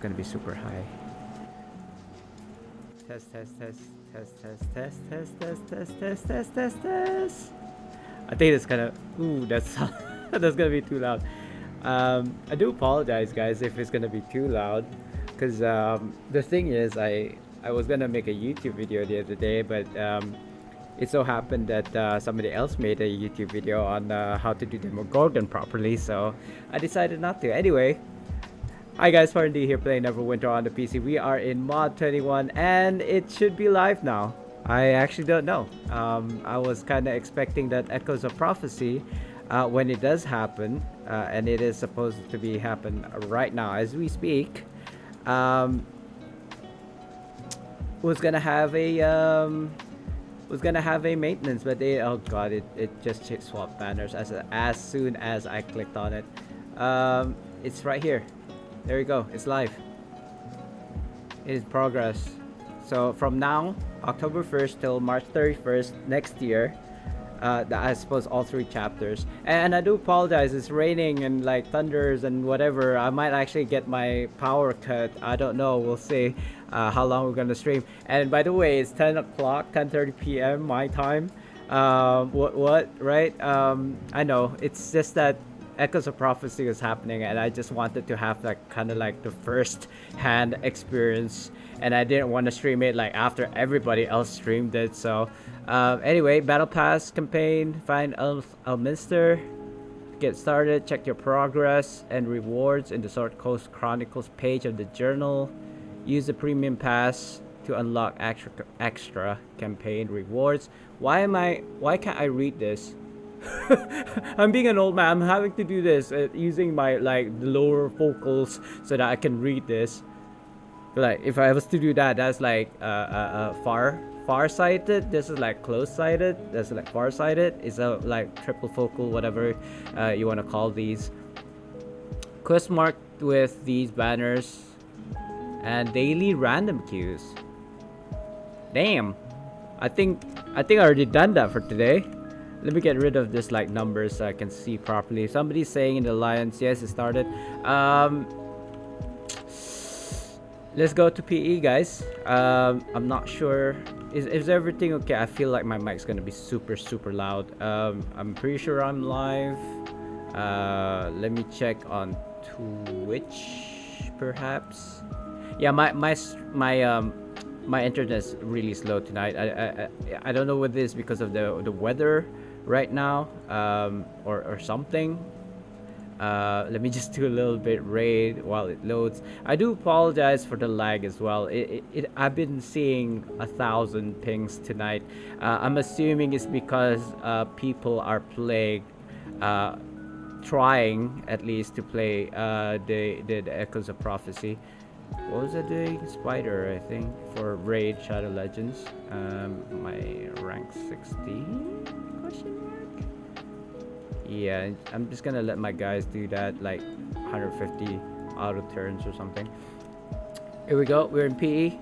gonna be super high. Test, test, test, test, test, test, test, test, test, test, test, test, test. I think it's kind of, ooh, that's that's gonna be too loud. I do apologize, guys, if it's gonna be too loud, because the thing is, I was gonna make a YouTube video the other day, but it so happened that somebody else made a YouTube video on how to do Demogorgon properly, so I decided not to. Anyway, hi guys, Farndy here playing Neverwinter on the PC. We are in mod 21 and it should be live now. I actually don't know. I was kind of expecting that Echoes of Prophecy when it does happen, and it is supposed to be happen right now as we speak. Was gonna have a maintenance, but they, oh god, it just swapped banners as soon as I clicked on it. It's right here. There you go. It's live. It is progress. So from now, October 1st till March 31st next year, I suppose all 3 chapters. And I do apologize. It's raining and like thunders and whatever. I might actually get my power cut. I don't know. We'll see how long we're gonna stream. And by the way, it's 10 o'clock, 10:30 p.m. my time. What? Right? I know. It's just that Echoes of Prophecy is happening, and I just wanted to have like kind of like the first-hand experience, and I didn't want to stream it like after everybody else streamed it. So, anyway, Battle Pass campaign. Find Elminster. Get started. Check your progress and rewards in the Sword Coast Chronicles page of the journal. Use the premium pass to unlock extra campaign rewards. Why can't I read this? I'm being an old man. I'm having to do this using my like lower focals so that I can read this. Like if I was to do that, that's like far-sighted. This is like close-sighted. That's like far-sighted. It's a like triple focal, whatever you want to call these. Quest marked with these banners and daily random queues. Damn, I think I already done that for today. Let me get rid of this like numbers so I can see properly. Somebody's saying in the Alliance, yes, it started. Let's go to PE, guys. I'm not sure. Is everything okay? I feel like my mic's gonna be super loud. I'm pretty sure I'm live. Let me check on Twitch, perhaps. Yeah, my internet's really slow tonight. I don't know whether it's because of the weather right now, or something. Let me just do a little bit raid while it loads. I do apologize for the lag as well. I've been seeing 1,000 pings tonight. I'm assuming it's because people are playing, trying at least to play the Echoes of Prophecy. What was I doing? Spider, I think, for Raid Shadow Legends. My rank 16? Question mark? Yeah, I'm just gonna let my guys do that, like 150 auto turns or something. Here we go. We're in PE.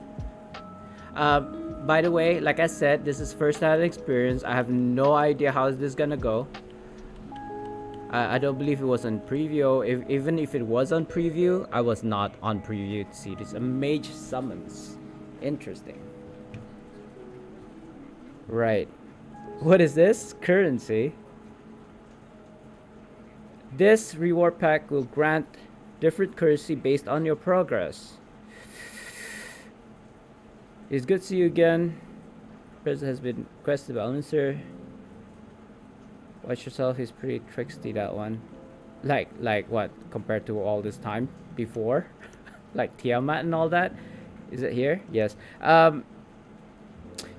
By the way, like I said, this is first-hand experience. I have no idea how this is gonna go. I don't believe it was on preview. Even if it was on preview, I was not on preview to see this. A mage summons. Interesting. Right. What is this? Currency. This reward pack will grant different currency based on your progress. It's good to see you again. President has been requested by Elminster. Watch yourself, he's pretty tricksy, that one. Like what? Compared to all this time before? Like Tiamat and all that? Is it here? Yes.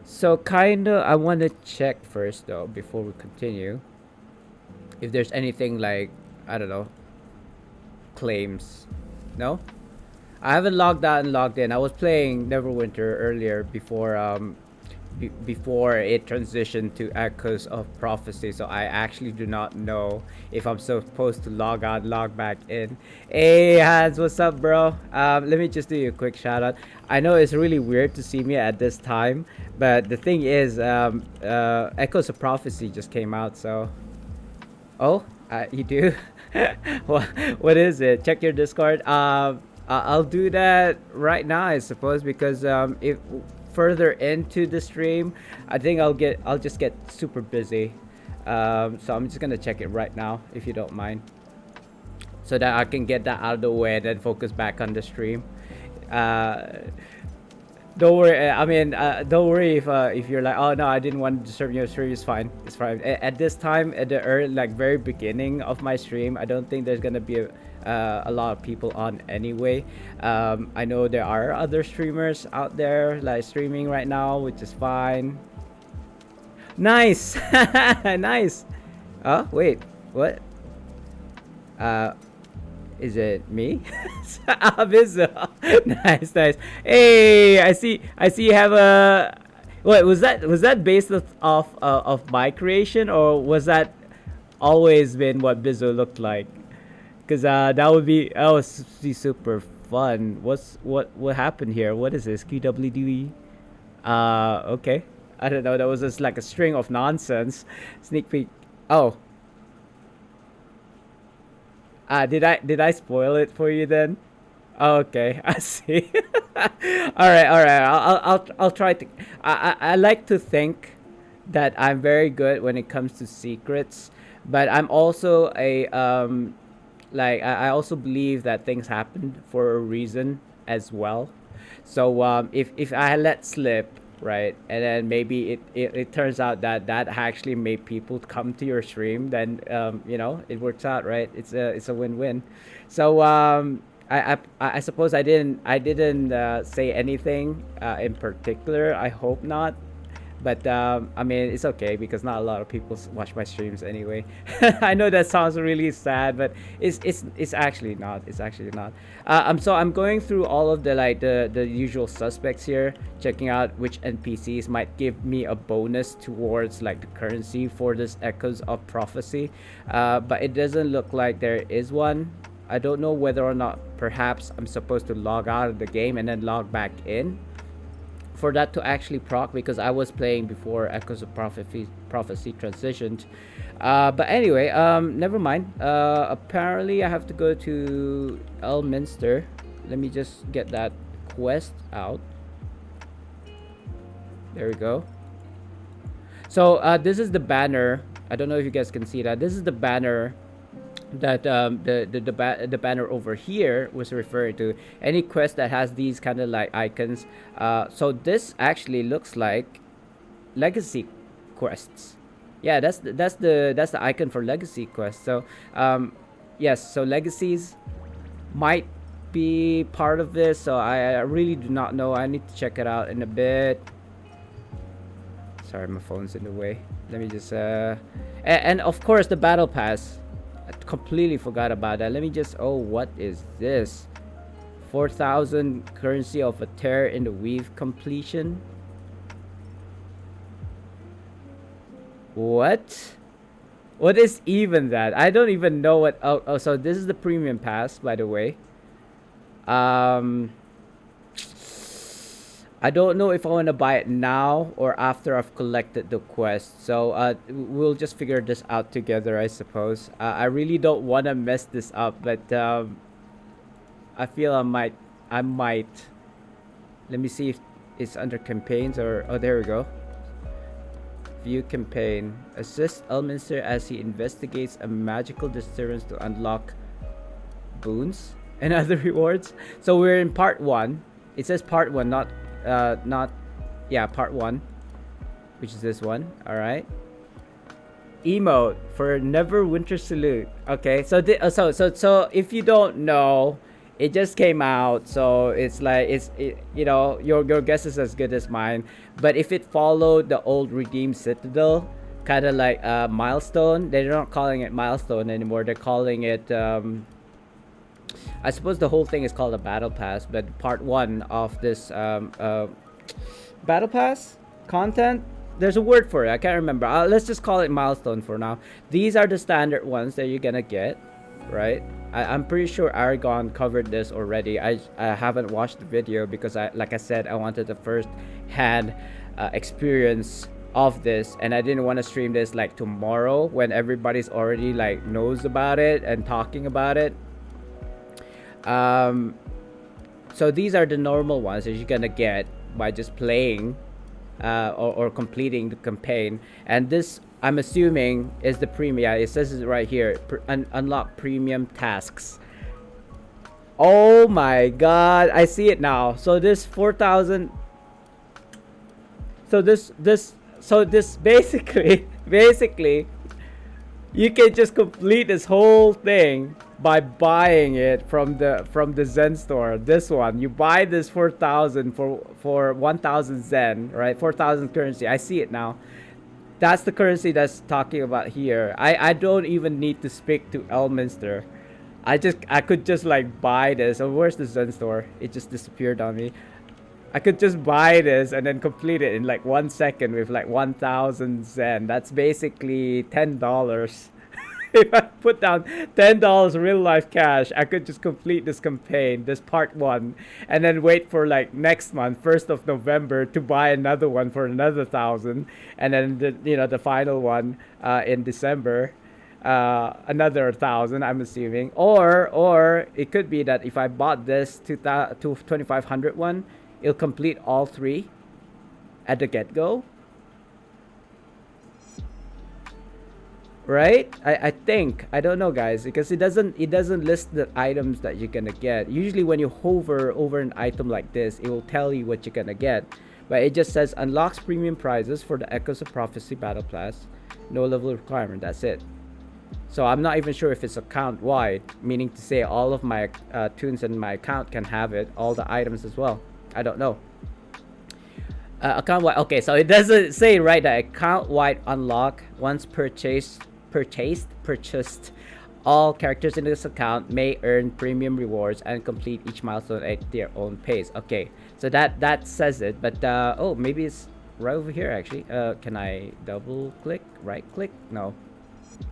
So kinda, I want to check first though, before we continue. If there's anything like, I don't know, claims. No? I haven't logged out and logged in. I was playing Neverwinter earlier before before it transitioned to Echoes of Prophecy, so I actually do not know if I'm supposed to log out, log back in. Hey Hans, what's up, bro? Let me just do you a quick shout out. I know it's really weird to see me at this time, but the thing is, Echoes of Prophecy just came out, so you do. What is it? Check your Discord. I'll do that right now, I suppose, because if further into the stream, I think I'll just get super busy. So I'm just gonna check it right now, if you don't mind, so that I can get that out of the way and then focus back on the stream. Uh, don't worry. I mean, don't worry if you're like, oh no, I didn't want to disturb your stream. It's fine. It's fine. At this time, at the early, like very beginning of my stream, I don't think there's gonna be a lot of people on anyway. I know there are other streamers out there like streaming right now, which is fine. Nice, nice. Oh wait, what? Uh, is it me? Abizo. Nice, nice. Hey, I see you have a. What was that based of my creation, or was that always been what Bizo looked like? Cause that would be super fun. What happened here? What is this? QWD? Okay. I don't know. That was just like a string of nonsense. Sneak peek. Oh, did I spoil it for you then? Oh, okay, I see. All right. I'll try to. I like to think that I'm very good when it comes to secrets, but I'm also a like I also believe that things happen for a reason as well. So if I let slip, right, and then maybe it turns out that that actually made people come to your stream, then it works out, right? It's a win-win. So I suppose I didn't say anything in particular. I hope not. But I mean, it's okay because not a lot of people watch my streams anyway. I know that sounds really sad, but it's actually not. It's actually not. So I'm going through all of the usual suspects here, checking out which NPCs might give me a bonus towards like the currency for this Echoes of Prophecy. But it doesn't look like there is one. I don't know whether or not perhaps I'm supposed to log out of the game and then log back in for that to actually proc, because I was playing before Echoes of Prophecy transitioned. But anyway, never mind. Apparently I have to go to Elminster. Let me just get that quest out. There we go. So this is the banner. I don't know if you guys can see that. This is the banner that the banner over here was referring to. Any quest that has these kind of like icons. So this actually looks like legacy quests. Yeah, that's the icon for legacy quests. So yes, so legacies might be part of this. So I really do not know. I need to check it out in a bit. Sorry, my phone's in the way. Let me just and of course the battle pass. I completely forgot about that. Let me just. Oh, what is this? 4,000 currency of a tear in the weave completion. What? What is even that? I don't even know what. Oh, so this is the premium pass, by the way. I don't know if I want to buy it now or after I've collected the quest. So we'll just figure this out together, I suppose. I really don't want to mess this up, but I feel I might. Let me see if it's under campaigns or... Oh, there we go. View campaign. Assist Elminster as he investigates a magical disturbance to unlock boons and other rewards. So we're in part 1. It says part 1, not part 1, which is this one. All right, emote for Neverwinter Salute. Okay, so so if you don't know, it just came out, so it's like your guess is as good as mine. But if it followed the old Redeem Citadel kind of like milestone, they're not calling it milestone anymore. They're calling it I suppose the whole thing is called a battle pass, but part 1 of this battle pass content, there's a word for it. I can't remember. Let's just call it milestone for now. These are the standard ones that you're gonna get, right? I'm pretty sure Aragon covered this already. I haven't watched the video because like I said, I wanted the first hand experience of this, and I didn't want to stream this like tomorrow when everybody's already like knows about it and talking about it. So these are the normal ones that you're gonna get by just playing or completing the campaign. And this, I'm assuming, is the premium. Yeah, it says it right here. Unlock premium tasks. Oh my god, I see it now. So this 4,000. So this basically you can just complete this whole thing by buying it from the Zen store. This one, you buy this 4,000 for 1,000 Zen, right? 4,000 currency. I see it now. That's the currency that's talking about here. I don't even need to speak to Elminster. I could just like buy this. Oh, where's the Zen store? It just disappeared on me. I could just buy this and then complete it in like 1 second with like 1,000 Zen. That's basically $10. If I put down $10 real life cash, I could just complete this campaign, this part 1, and then wait for like next month, 1st of November, to buy another one for another 1,000, and then the final one in December, another 1,000, I'm assuming. Or it could be that if I bought this 2,500 one, it'll complete all 3 at the get-go. Right? I think. I don't know, guys, because it doesn't list the items that you're gonna get. Usually when you hover over an item like this, it will tell you what you're gonna get. But it just says unlocks premium prizes for the Echoes of Prophecy Battle Pass. No level requirement. That's it. So I'm not even sure if it's account wide, meaning to say all of my tunes in my account can have it, all the items as well. I don't know. Account wide. Okay, so it doesn't say right that account wide unlock once purchased. All characters in this account may earn premium rewards and complete each milestone at their own pace. Okay, so that says it, but oh, maybe it's right over here actually. Can I double click, right click? No,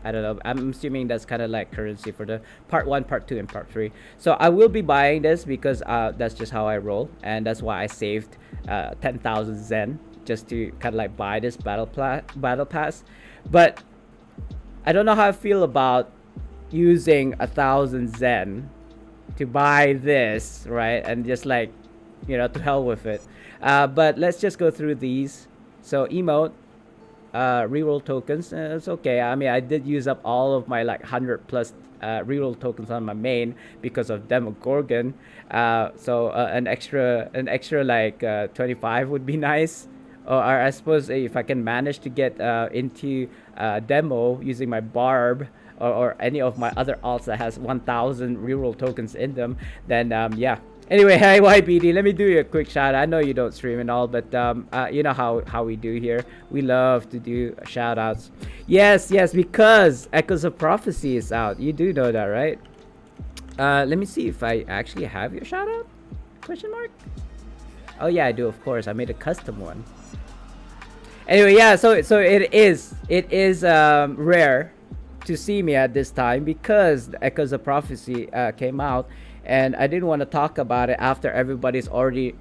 I don't know. I'm assuming that's kind of like currency for the part 1, part 2, and part 3. So I will be buying this because that's just how I roll, and that's why I saved 10,000 Zen just to kind of like buy this battle pass. But I don't know how I feel about using 1,000 Zen to buy this, right? And just like, to hell with it. But let's just go through these. So emote, reroll tokens, it's okay. I mean, I did use up all of my like 100 plus reroll tokens on my main because of Demogorgon. So an extra like 25 would be nice. Or I suppose if I can manage to get into demo using my barb or any of my other alts that has 1,000 reroll tokens in them, then yeah. Anyway, hey YBD, let me do you a quick shout out. I know you don't stream and all, but you know how we do here. We love to do shout outs. Yes, because Echoes of Prophecy is out. You do know that, right? Let me see if I actually have your shout out? Question mark? Oh yeah, I do, of course. I made a custom one. Anyway, yeah, so it is rare to see me at this time because the Echoes of Prophecy came out, and I didn't want to talk about it after everybody's already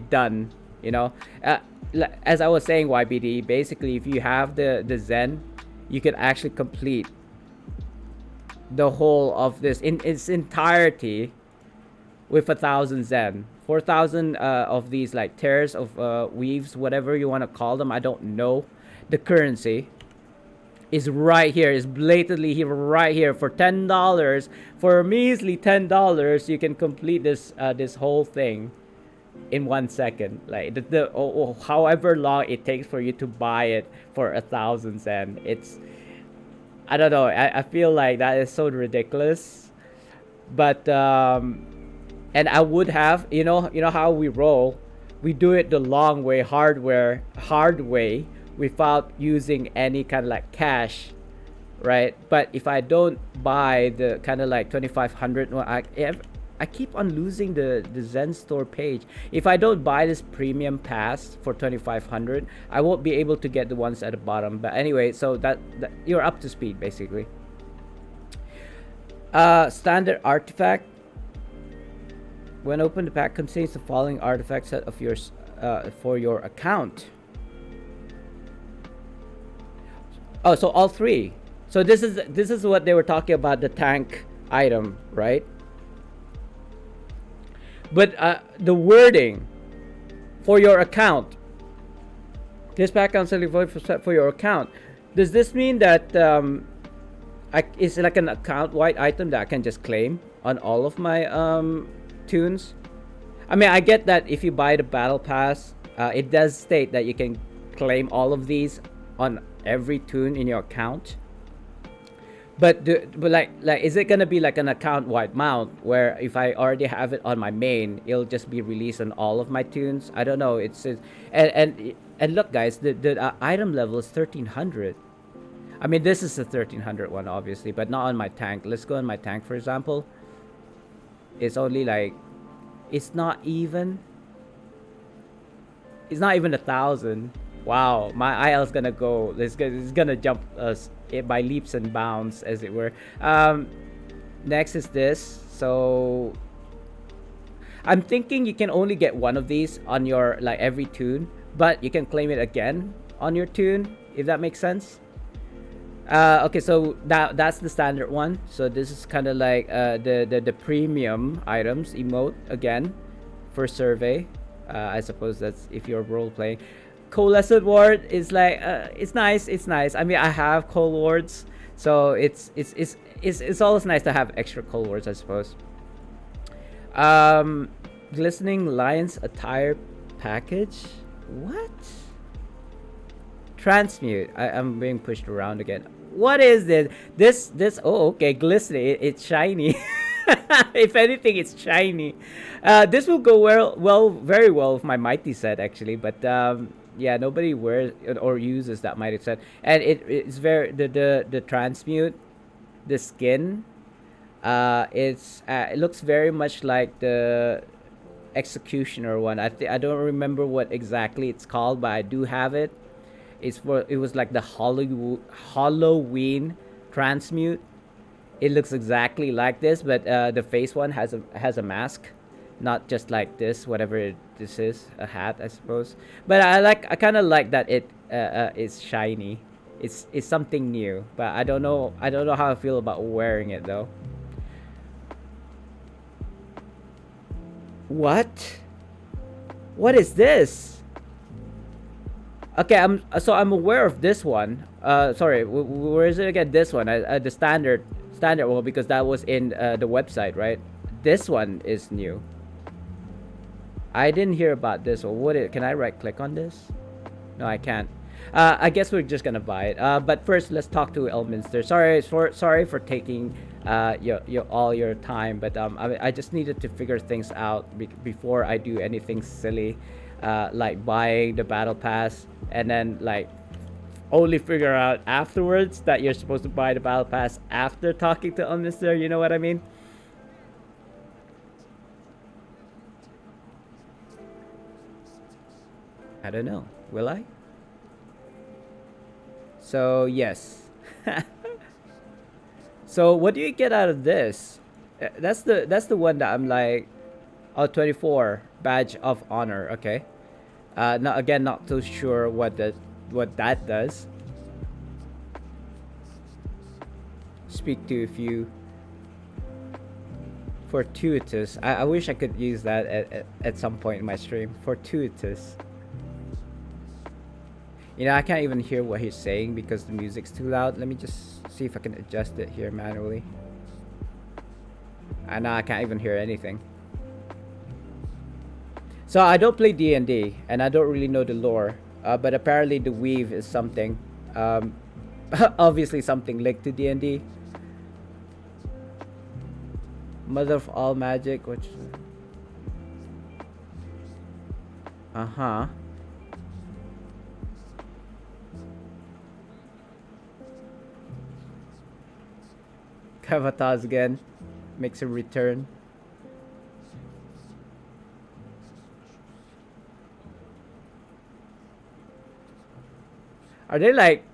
done. As I was saying, YBD, basically if you have the Zen, you can actually complete the whole of this in its entirety with 1,000 Zen. 4,000 of these like tears of weaves, whatever you want to call them. I don't know. The currency is right here, is blatantly here, right here. For $10, for a measly $10, you can complete this this whole thing in 1 second. Like however long it takes for you to buy it for 1,000 Zen. It's, I don't know. I feel like that is so ridiculous. But and I would have, you know how we roll. We do it the long way, hard way, without using any kind of like cash, right? But if I don't buy the kind of like 2,500, I keep on losing the Zen store page. If I don't buy this premium pass for 2,500, I won't be able to get the ones at the bottom. But anyway, so that you're up to speed basically. Standard artifact. When open, the pack contains the following artifact set of yours for your account. Oh, so all 3. So this is what they were talking about, the tank item, right? But the wording for your account, this pack counts only for your account. Does this mean that it's like an account-wide item that I can just claim on all of my tunes? I mean, I get that if you buy the battle pass, it does state that you can claim all of these on every tune in your account. But like is it gonna be like an account-wide mount where if I already have it on my main, it'll just be released on all of my tunes? I don't know. And look, guys, the item level is 1300. I mean, this is the 1300 one, obviously, but not on my tank. Let's go on my tank, for example. It's only like, it's not even 1,000. Wow, my IL is gonna go. It's gonna jump us by leaps and bounds, as it were. Next is this. So I'm thinking you can only get one of these on your like every tune, but you can claim it again on your tune, if that makes sense. Okay, so that's the standard one. So this is kind of like the premium items emote again for survey. I suppose that's if you're role playing. Coalescent ward is like it's nice. I mean, I have coal wards, so it's always nice to have extra coal wards, I suppose. Glistening Lion's attire package. What? Transmute. I'm being pushed around again. What is this? This. Oh, okay. Glistening. It's shiny. If anything, it's shiny. This will go very well with my mighty set, actually. But yeah, nobody wears or uses that mighty set, and it's very the transmute, the skin. It looks very much like the executioner one. I don't remember what exactly it's called, but I do have it. It was like the Halloween transmute. It looks exactly like this, but the face one has a mask, not just like this. Whatever this is, a hat, I suppose. But I kind of like that it is shiny. It's something new, but I don't know how I feel about wearing it though. What? What is this? Okay, I'm aware of this one. Sorry, where is it again? This one, the standard one, because that was in the website, right? This one is new. I didn't hear about this. Or can I right click on this? No, I can't. I guess we're just gonna buy it. But first, let's talk to Elminster. Sorry for taking all your time, but I just needed to figure things out before I do anything silly, like buying the battle pass and then like only figure out afterwards that you're supposed to buy the battle pass after talking to Elminster. You know what I mean? I don't know. Will I? So yes. So what do you get out of this? That's the one that I'm like, oh, 24 badge of honor. Okay. Not too sure what that does. Speak to a few. Fortuitous. I wish I could use that at some point in my stream. Fortuitous. You know, I can't even hear what he's saying because the music's too loud. Let me just see if I can adjust it here manually. And I can't even hear anything. So I don't play D&D, and I don't really know the lore. But apparently the weave is something. Obviously something linked to D&D. Mother of all magic, which... Uh-huh. Kavatas again makes a return. Are they like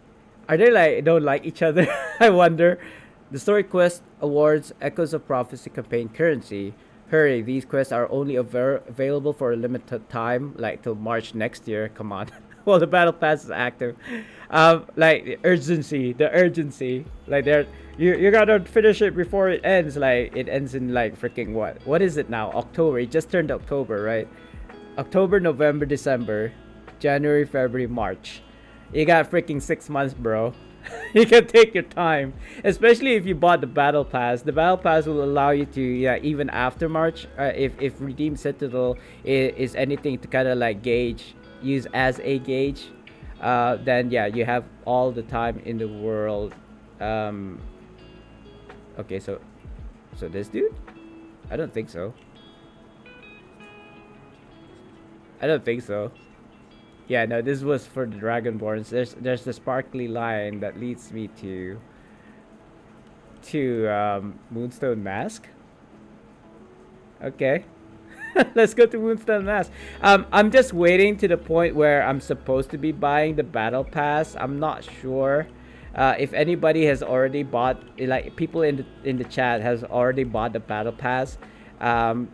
don't like each other? I wonder. The story quest awards Echoes of Prophecy campaign currency. Hurry, these quests are only available for a limited time, like till March next year. Come on. Well, the battle pass is active. Like the urgency. Like You gotta finish it before it ends. Like it ends in like freaking what? What is it now? October. It just turned October, right? October, November, December, January, February, March. You got freaking 6 months, bro. You can take your time, especially if you bought the battle pass. The battle pass will allow you to, yeah, even after March, if redeem citadel is anything to kind of like gauge, use as a gauge, then yeah, you have all the time in the world. Um, okay, so this dude, I don't think so. I don't think so. Yeah, no, this was for the Dragonborns. There's the sparkly line that leads me to Moonstone Mask. Okay. Let's go to Moonstone Mask. I'm just waiting to the point where I'm supposed to be buying the battle pass. I'm not sure if anybody has already bought, like people in the chat has already bought the battle pass. Um,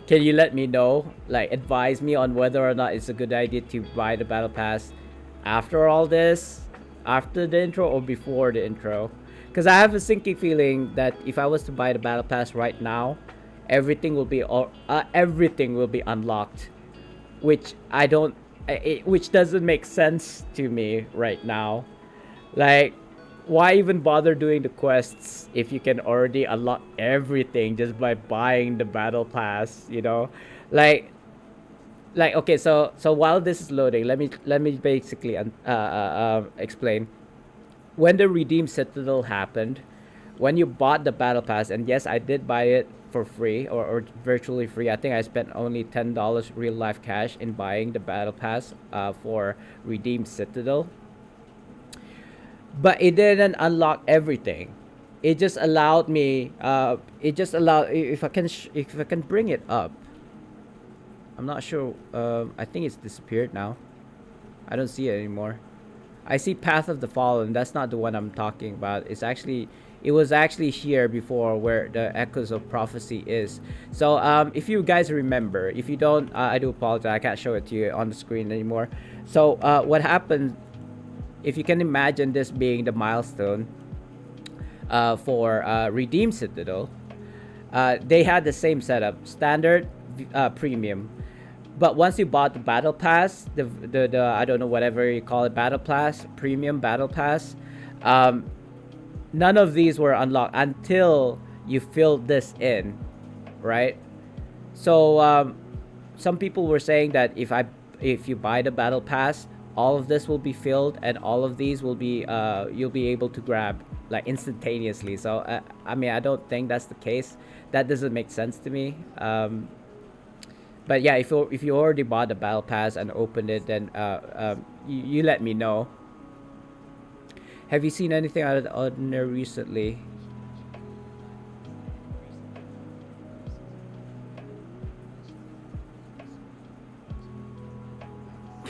can you let me know, like advise me on whether or not it's a good idea to buy the battle pass after all this, after the intro or before the intro? Because I have a sinking feeling that if I was to buy the battle pass right now, everything will be unlocked, which I don't, which doesn't make sense to me right now. Like, why even bother doing the quests if you can already unlock everything just by buying the battle pass? You know, like, okay. So while this is loading, let me basically explain. When the redeem citadel happened, when you bought the battle pass, and yes, I did buy it for free or virtually free. I think I spent only $10 real life cash in buying the battle pass for redeem citadel, but it didn't unlock everything. It just allowed me. It just allowed, if I can if I can bring it up. I'm not sure. I think it's disappeared now. I don't see it anymore. I see Path of the Fallen. That's not the one I'm talking about. It was actually here before where the Echoes of Prophecy is. So if you guys remember, if you don't, I do apologize. I can't show it to you on the screen anymore. So what happened? If you can imagine this being the milestone for Redeem Citadel, they had the same setup: standard, premium. But once you bought the battle pass, the I don't know, whatever you call it, battle pass, premium battle pass, none of these were unlocked until you filled this in, right? So some people were saying that if you buy the battle pass, all of this will be filled and all of these will be you'll be able to grab like instantaneously. So I mean, I don't think that's the case. That doesn't make sense to me. But yeah, if you already bought the battle pass and opened it, then you let me know. Have you seen anything out of the ordinary recently?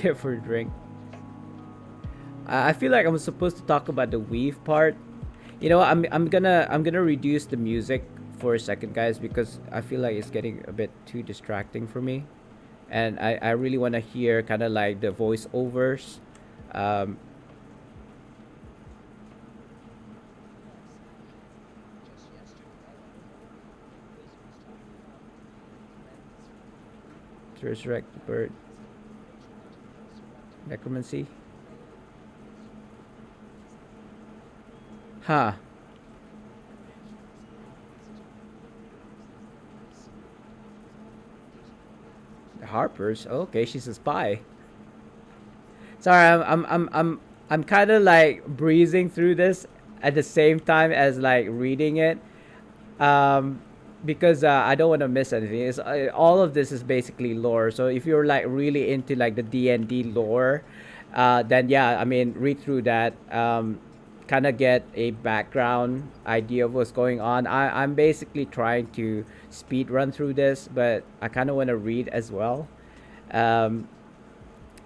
Get for a drink. I feel like I'm supposed to talk about the weave part. You know, I'm gonna reduce the music for a second, guys, because I feel like it's getting a bit too distracting for me, and I really want to hear kind of like the voiceovers. Um, to resurrect the bird, necromancy. Huh. The Harper's. Okay, she's a spy. Sorry, I'm kind of like breezing through this at the same time as like reading it, um, because I don't want to miss anything. All of this is basically lore. So if you're like really into like the D&D lore, then yeah, I mean, read through that. Kind of get a background idea of what's going on. I'm basically trying to speed run through this, but I kind of want to read as well. Um,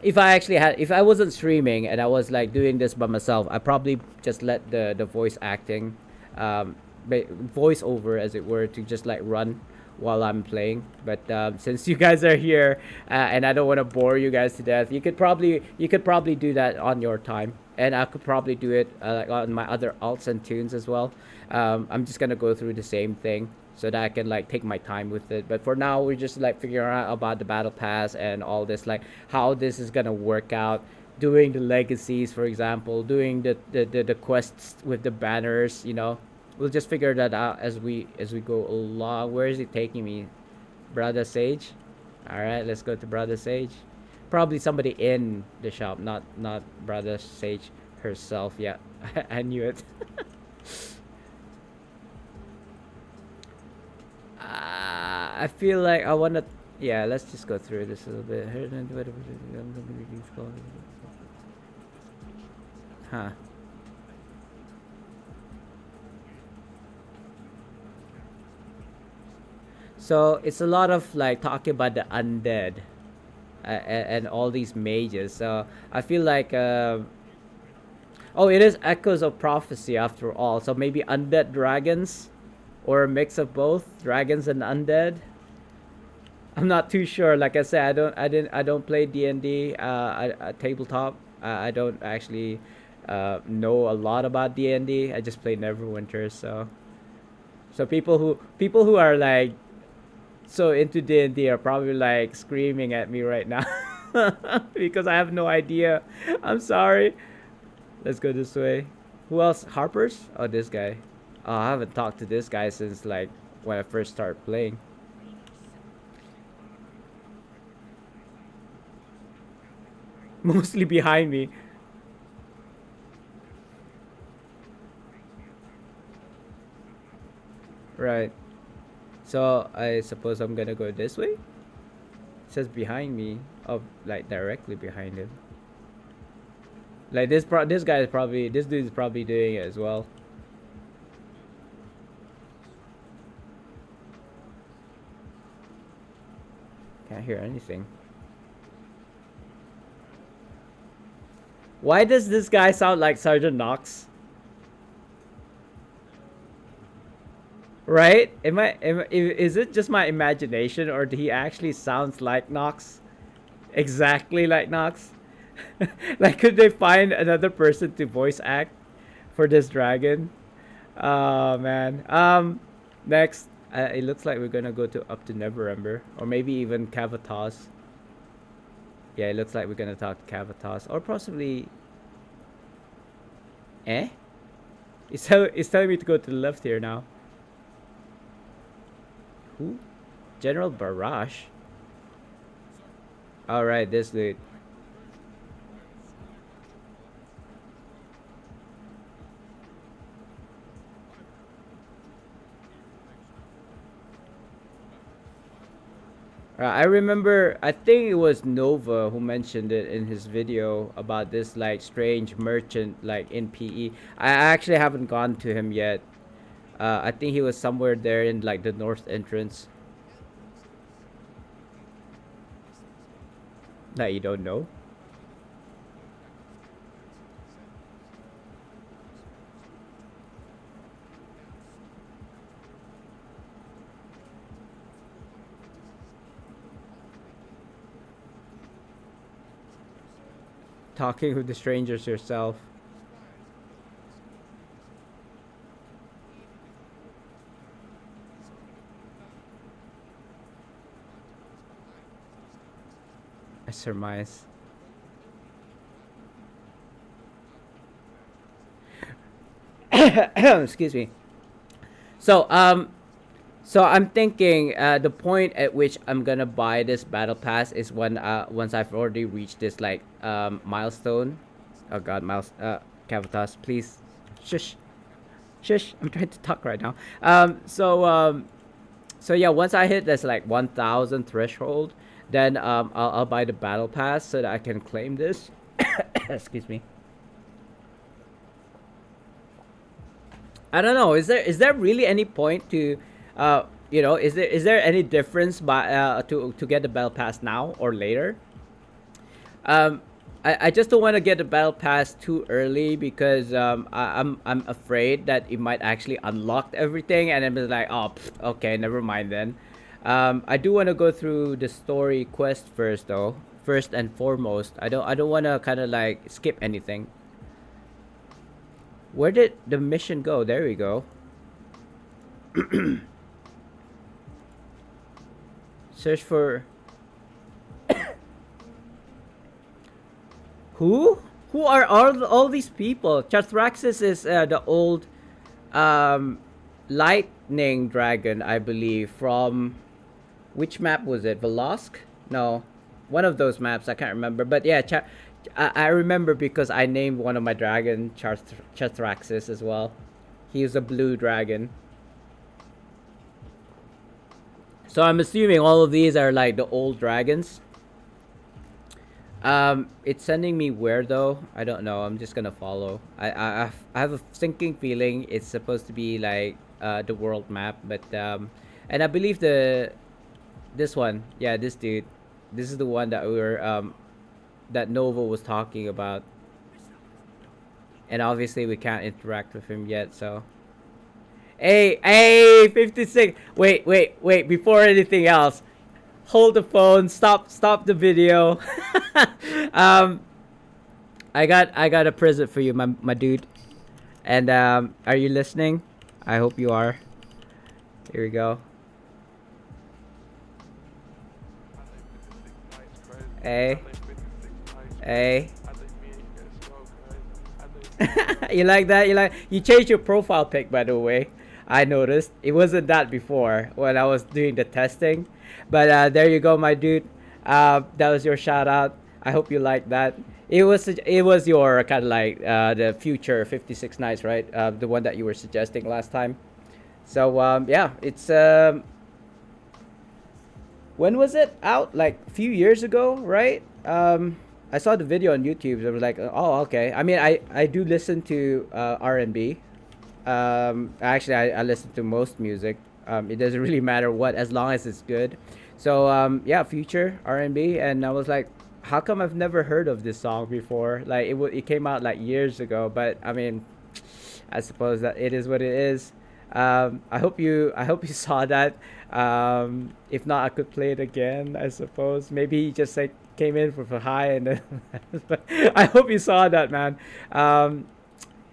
if I wasn't streaming and I was like doing this by myself, I probably just let the voice acting, um, voice over as it were, to just like run while I'm playing. But since you guys are here and I don't want to bore you guys to death, you could probably do that on your time. and I could probably do it like on my other alts and tunes as well. I'm just gonna go through the same thing so that I can like take my time with it. But for now, we're just like figuring out about the battle pass and all this, like how this is gonna work out. Doing the legacies, for example, doing the quests with the banners. We'll just figure that out as we go along. Where is it taking me, Brother Sage? All right, let's go to Brother Sage. Probably somebody in the shop, not Brother Sage herself. Yeah, I knew it. I feel like I wanna. Yeah, let's just go through this a little bit. Huh. So it's a lot of like talking about the undead, and all these mages. So I feel like oh, it is echoes of prophecy after all. So maybe undead dragons, or a mix of both, dragons and undead. I'm not too sure. Like I said, I don't play D&D. Tabletop. I don't actually know a lot about D&D. I just play Neverwinter. So people who are like so into D&D are probably like screaming at me right now because I have no idea. I'm sorry. Let's go this way. Who else? Harper's? Oh, this guy. Oh, I haven't talked to this guy since like when I first started playing. Mostly behind me. Right. So I suppose I'm gonna go this way. It says behind me. Oh, like directly behind him. Like this guy is probably this dude is probably doing it as well. Can't hear anything. Why does this guy sound like Sergeant Knox? Right? Is it just my imagination, or he actually sounds like Knox? Exactly like Knox? Like, could they find another person to voice act for this dragon? Oh man. Next, it looks like we're gonna go to up to Neverember, or maybe even Cavatos. Yeah, it looks like we're gonna talk to Cavatos, or possibly. Eh? It's telling me to go to the left here now. Who? General Barash. All right, this dude. I remember, I think it was Nova who mentioned it in his video about this like strange merchant like in PE. I actually haven't gone to him yet. I think he was somewhere there in like the north entrance. That you don't know. Talking with the strangers yourself. I surmise. Excuse me. So so I'm thinking the point at which I'm gonna buy this battle pass is when once I've already reached this like milestone. Oh God, Cavatas, please, shush, shush. I'm trying to talk right now. So yeah, once I hit this like 1,000 threshold, then I'll buy the battle pass so that I can claim this. Excuse me. I don't know. Is there really any point to, is there any difference by to get the battle pass now or later? Um, I just don't want to get the battle pass too early because I'm afraid that it might actually unlock everything and then be like, oh, okay, never mind then. I do want to go through the story quest first though. First and foremost, I don't want to kind of like skip anything. Where did the mission go? There we go. Search for who? Who are all these people? Chathraxis is the old um, lightning dragon, I believe. From which map was it? Velosk? No, one of those maps. I can't remember. But yeah, I remember because I named one of my dragon Chathraxis as well. He is a blue dragon. So I'm assuming all of these are like the old dragons. It's sending me where though? I don't know. I'm just gonna follow. I have a sinking feeling it's supposed to be like the world map, but and I believe this one, yeah, this dude, this is the one that we were that Nova was talking about, and obviously we can't interact with him yet. So, hey, 56. Wait. Before anything else, hold the phone. Stop the video. um, I got a present for you, my dude. And are you listening? I hope you are. Here we go. Hey. You like that? You changed your profile pic, by the way. I noticed it wasn't that before when I was doing the testing, but there you go, my dude. That was your shout out. I hope you like that. It was your kind of like the future 56 nights, right? The one that you were suggesting last time. So yeah, it's when was it out? Like a few years ago, right? I saw the video on YouTube. I was like, oh, okay. I mean, I do listen to R&B. Actually, I listen to most music. It doesn't really matter what, as long as it's good. So yeah, future R&B, and I was like, how come I've never heard of this song before? Like it came out like years ago, but I mean, I suppose that it is what it is. I hope you saw that. If not, I could play it again. I suppose maybe he just like came in for high and then. I hope you saw that, man.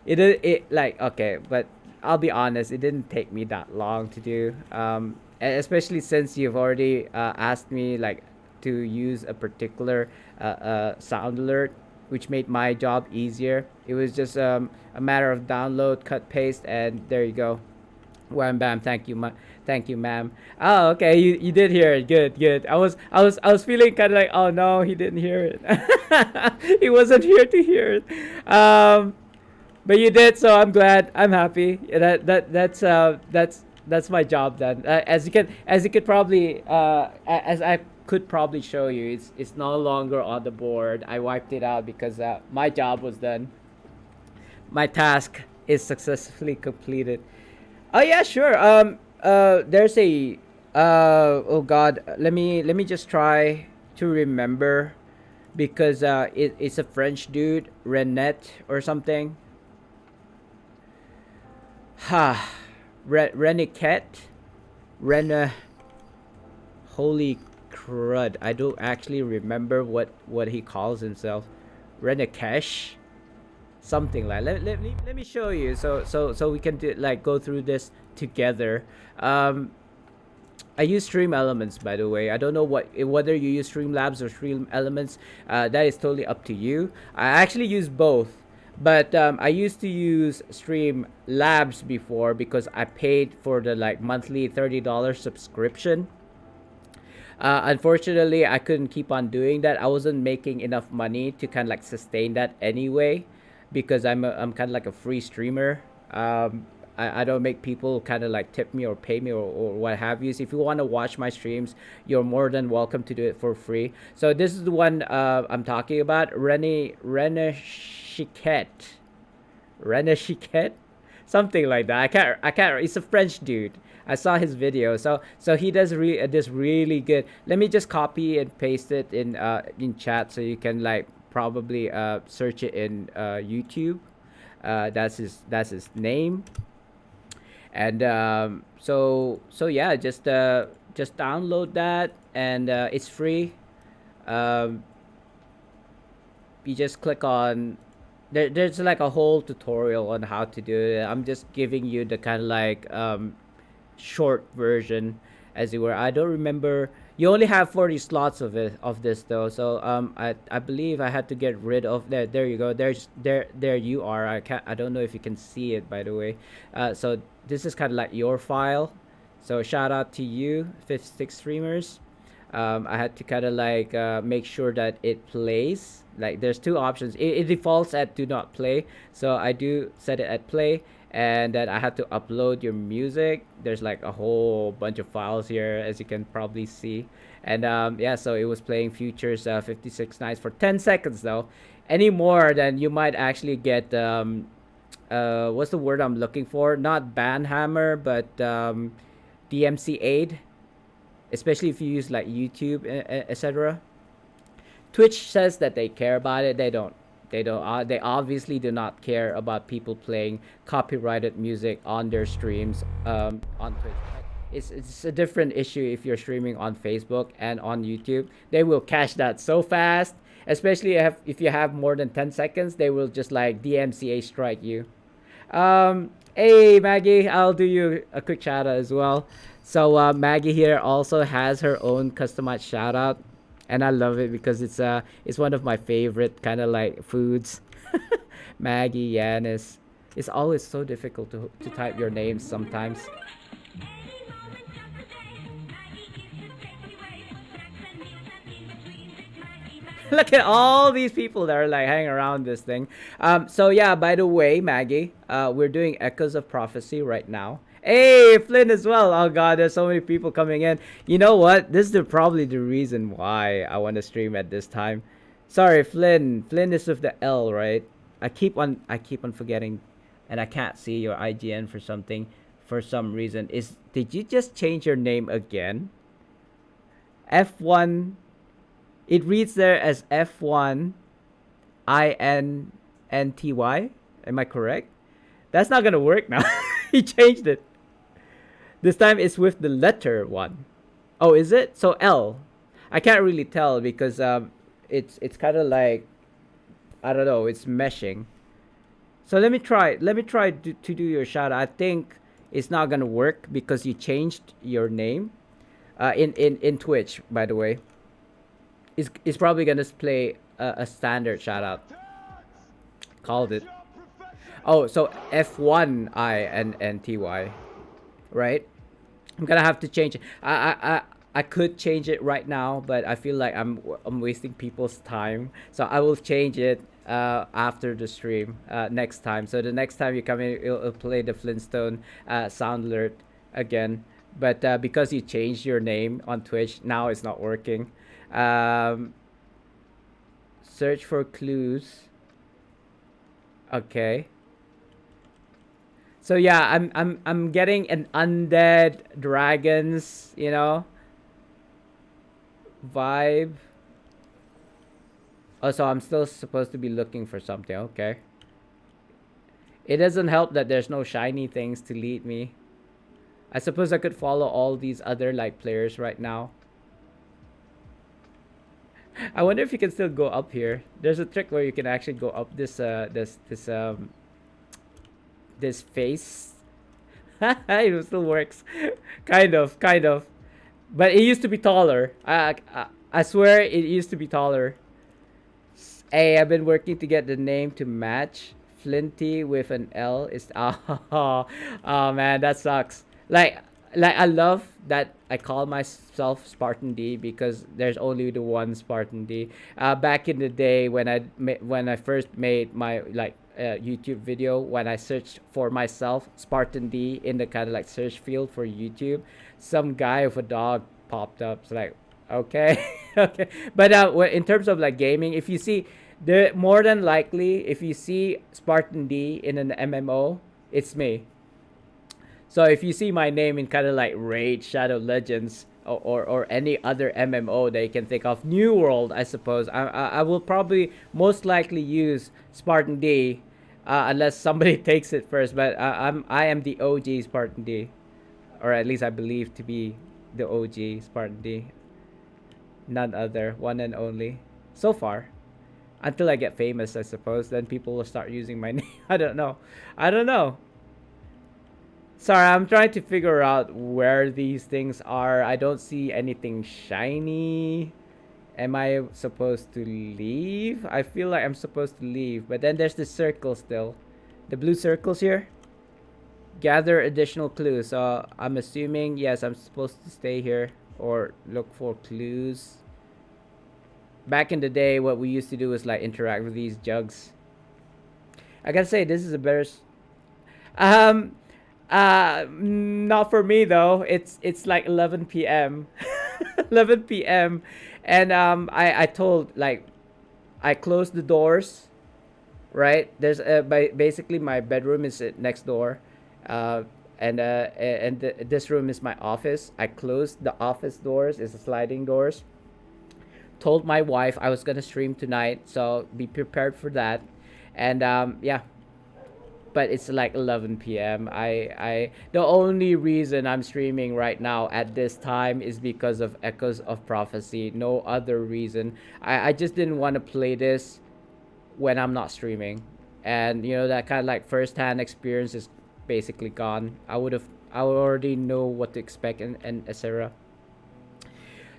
It like okay, but I'll be honest, it didn't take me that long to do. Especially since you've already asked me like to use a particular sound alert, which made my job easier. It was just a matter of download, cut, paste, and there you go. Wham bam, thank you, ma'am. Oh, okay, you did hear it. Good. I was feeling kind of like, oh no, he didn't hear it. He wasn't here to hear it. But you did, so I'm glad. I'm happy. That's my job then. As you could probably as I could probably show you, it's no longer on the board. I wiped it out because my job was done. My task is successfully completed. Oh yeah, sure. There's a oh god, let me just try to remember because it's a French dude, Renette or something. Ha, Reniquette, Rena. Holy crud! I don't actually remember what he calls himself. Renikesh, something like. Let me show you so we can like go through this together. I use Stream Elements, by the way. I don't know whether you use Streamlabs or Stream Elements. That is totally up to you. I actually use both, but I used to use Stream Labs before because I paid for the like monthly $30 subscription. Unfortunately, I couldn't keep on doing that. I wasn't making enough money to kind of like sustain that anyway, because I'm kind of like a free streamer. I don't make people kind of like tip me or pay me or what have you. So if you want to watch my streams, you're more than welcome to do it for free. So this is the one I'm talking about. Rene Chiquette, something like that. I can't. It's a French dude. I saw his video. So he does this really good. Let me just copy and paste it in chat so you can like probably search it in YouTube. That's his name. And so yeah, just download that, and it's free. Um, you just click on there's like a whole tutorial on how to do it. I'm just giving you the kind of like short version, as it were. I don't remember. You only have 40 slots of it of this though, so I believe I had to get rid of there. There you go. There you are. I don't know if you can see it, by the way. So this is kind of like your file. So shout out to you, 56 streamers. I had to kind of like make sure that it plays. Like there's two options. It defaults at do not play, so I do set it at play, and then I had to upload your music. There's like a whole bunch of files here, as you can probably see, and yeah, so it was playing Futures 56 Nights for 10 seconds though. Any more, then you might actually get what's the word I'm looking for? Not banhammer, but DMC aid, especially if you use like YouTube, etc. Twitch says that they care about it. They don't. They don't. They obviously do not care about people playing copyrighted music on their streams on Twitch. It's a different issue if you're streaming on Facebook and on YouTube. They will cache that so fast, especially if you have more than 10 seconds. They will just like DMCA strike you. Hey Maggie, I'll do you a quick shout out as well. So Maggie here also has her own customized shout out, and I love it because it's one of my favorite kind of like foods. Maggie Yanis. It's always so difficult to type your names sometimes. Look at all these people that are like hanging around this thing. So yeah, by the way, Maggie, we're doing Echoes of Prophecy right now. Hey, Flynn as well. Oh god, there's so many people coming in. You know what? This is probably the reason why I want to stream at this time. Sorry, Flynn. Flynn is with the L, right? I keep on forgetting, and I can't see your IGN for some reason. Did you just change your name again? F1. It reads there as F1 INNTY. Am I correct? That's not gonna work now. He changed it. This time it's with the letter one. Oh, is it? So L. I can't really tell because it's kind of like, I don't know. It's meshing. So let me try. Let me try to do your shout. I think it's not gonna work because you changed your name. In Twitch, by the way. It's probably gonna play a standard shout out. Called it. Oh, so F1INNTY, right? I'm gonna have to change it. I could change it right now, but I feel like I'm wasting people's time. So I will change it after the stream next time. So the next time you come in, it'll play the Flintstone sound alert again. But because you changed your name on Twitch, now it's not working. Search for clues. Okay. So yeah, I'm getting an undead dragons, vibe. Oh, so I'm still supposed to be looking for something. Okay. It doesn't help that there's no shiny things to lead me. I suppose I could follow all these other like players right now. I wonder if you can still go up here. There's a trick where you can actually go up this face. It still works. kind of. But it used to be taller. I swear it used to be taller. Hey, I've been working to get the name to match. Flinty with an L is oh man, that sucks. Like I love that I call myself Spartan D because there's only the one Spartan D. Back in the day when I first made my like YouTube video, when I searched for myself Spartan D in the kind of like search field for YouTube, some guy with a dog popped up. It's like, okay, okay. But in terms of like gaming, if you see, the more than likely, if you see Spartan D in an MMO, it's me. So if you see my name in kind of like Raid, Shadow Legends, or any other MMO that you can think of, New World, I suppose, I will probably most likely use Spartan D, unless somebody takes it first. But I am the OG Spartan D, or at least I believe to be the OG Spartan D. None other, one and only, so far. until I get famous, I suppose. Then people will start using my name. I don't know. I don't know. Sorry, I'm trying to figure out where these things are. I don't see anything shiny. Am I supposed to leave? I feel like I'm supposed to leave, but then there's the circle still. The blue circles here. Gather additional clues. So I'm assuming, yes, I'm supposed to stay here or look for clues. Back in the day, what we used to do was like interact with these jugs. I gotta say, this is a better. Um, Not for me though. It's like 11 p.m. 11 p.m. And I told like I closed the doors. Right there's basically my bedroom is next door, uh, and this room is my office. I closed the office doors. It's sliding doors. Told my wife I was gonna stream tonight, so be prepared for that. And yeah, but it's like 11 p.m. I The only reason I'm streaming right now at this time is because of Echoes of Prophecy. No other reason. I just didn't want to play this when I'm not streaming, and that kind of like first-hand experience is basically gone. I would already know what to expect, and etc.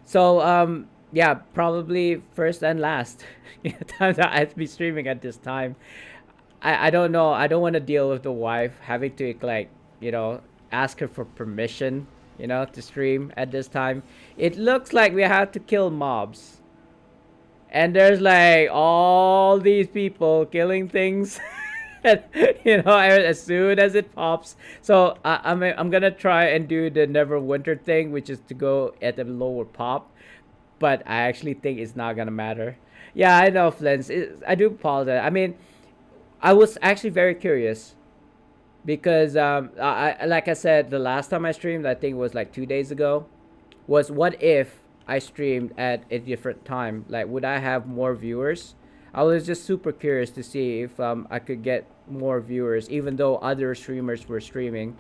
So yeah, probably first and last time that I'd be streaming at this time. I don't know. I don't want to deal with the wife having to like ask her for permission to stream at this time. It looks like we have to kill mobs, and there's like all these people killing things. As soon as it pops. So I'm gonna try and do the Neverwinter thing, which is to go at a lower pop, but I actually think it's not gonna matter. Yeah, I know, Flens. I do apologize. I mean, I was actually very curious because like I said, the last time I streamed, I think it was like 2 days ago, was what if I streamed at a different time? Like, would I have more viewers? I was just super curious to see if I could get more viewers, even though other streamers were streaming.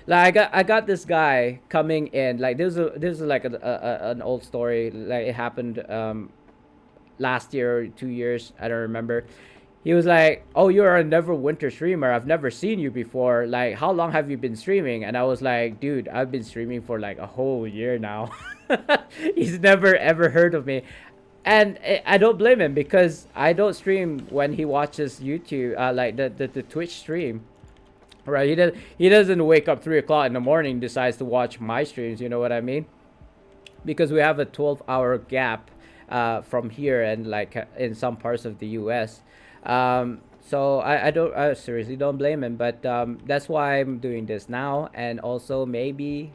Like I got this guy coming in. Like this is like an old story. Like it happened last year or 2 years. I don't remember. He was like, "Oh, you're a Neverwinter streamer. I've never seen you before. Like, how long have you been streaming?" And I was like, "Dude, I've been streaming for like a whole year now." He's never ever heard of me, and I don't blame him because I don't stream when he watches YouTube, like the Twitch stream. Right? He doesn't wake up 3 o'clock in the morning, decides to watch my streams. You know what I mean? Because we have a 12-hour gap from here and like in some parts of the U.S. So I seriously don't blame him, but that's why I'm doing this now, and also maybe,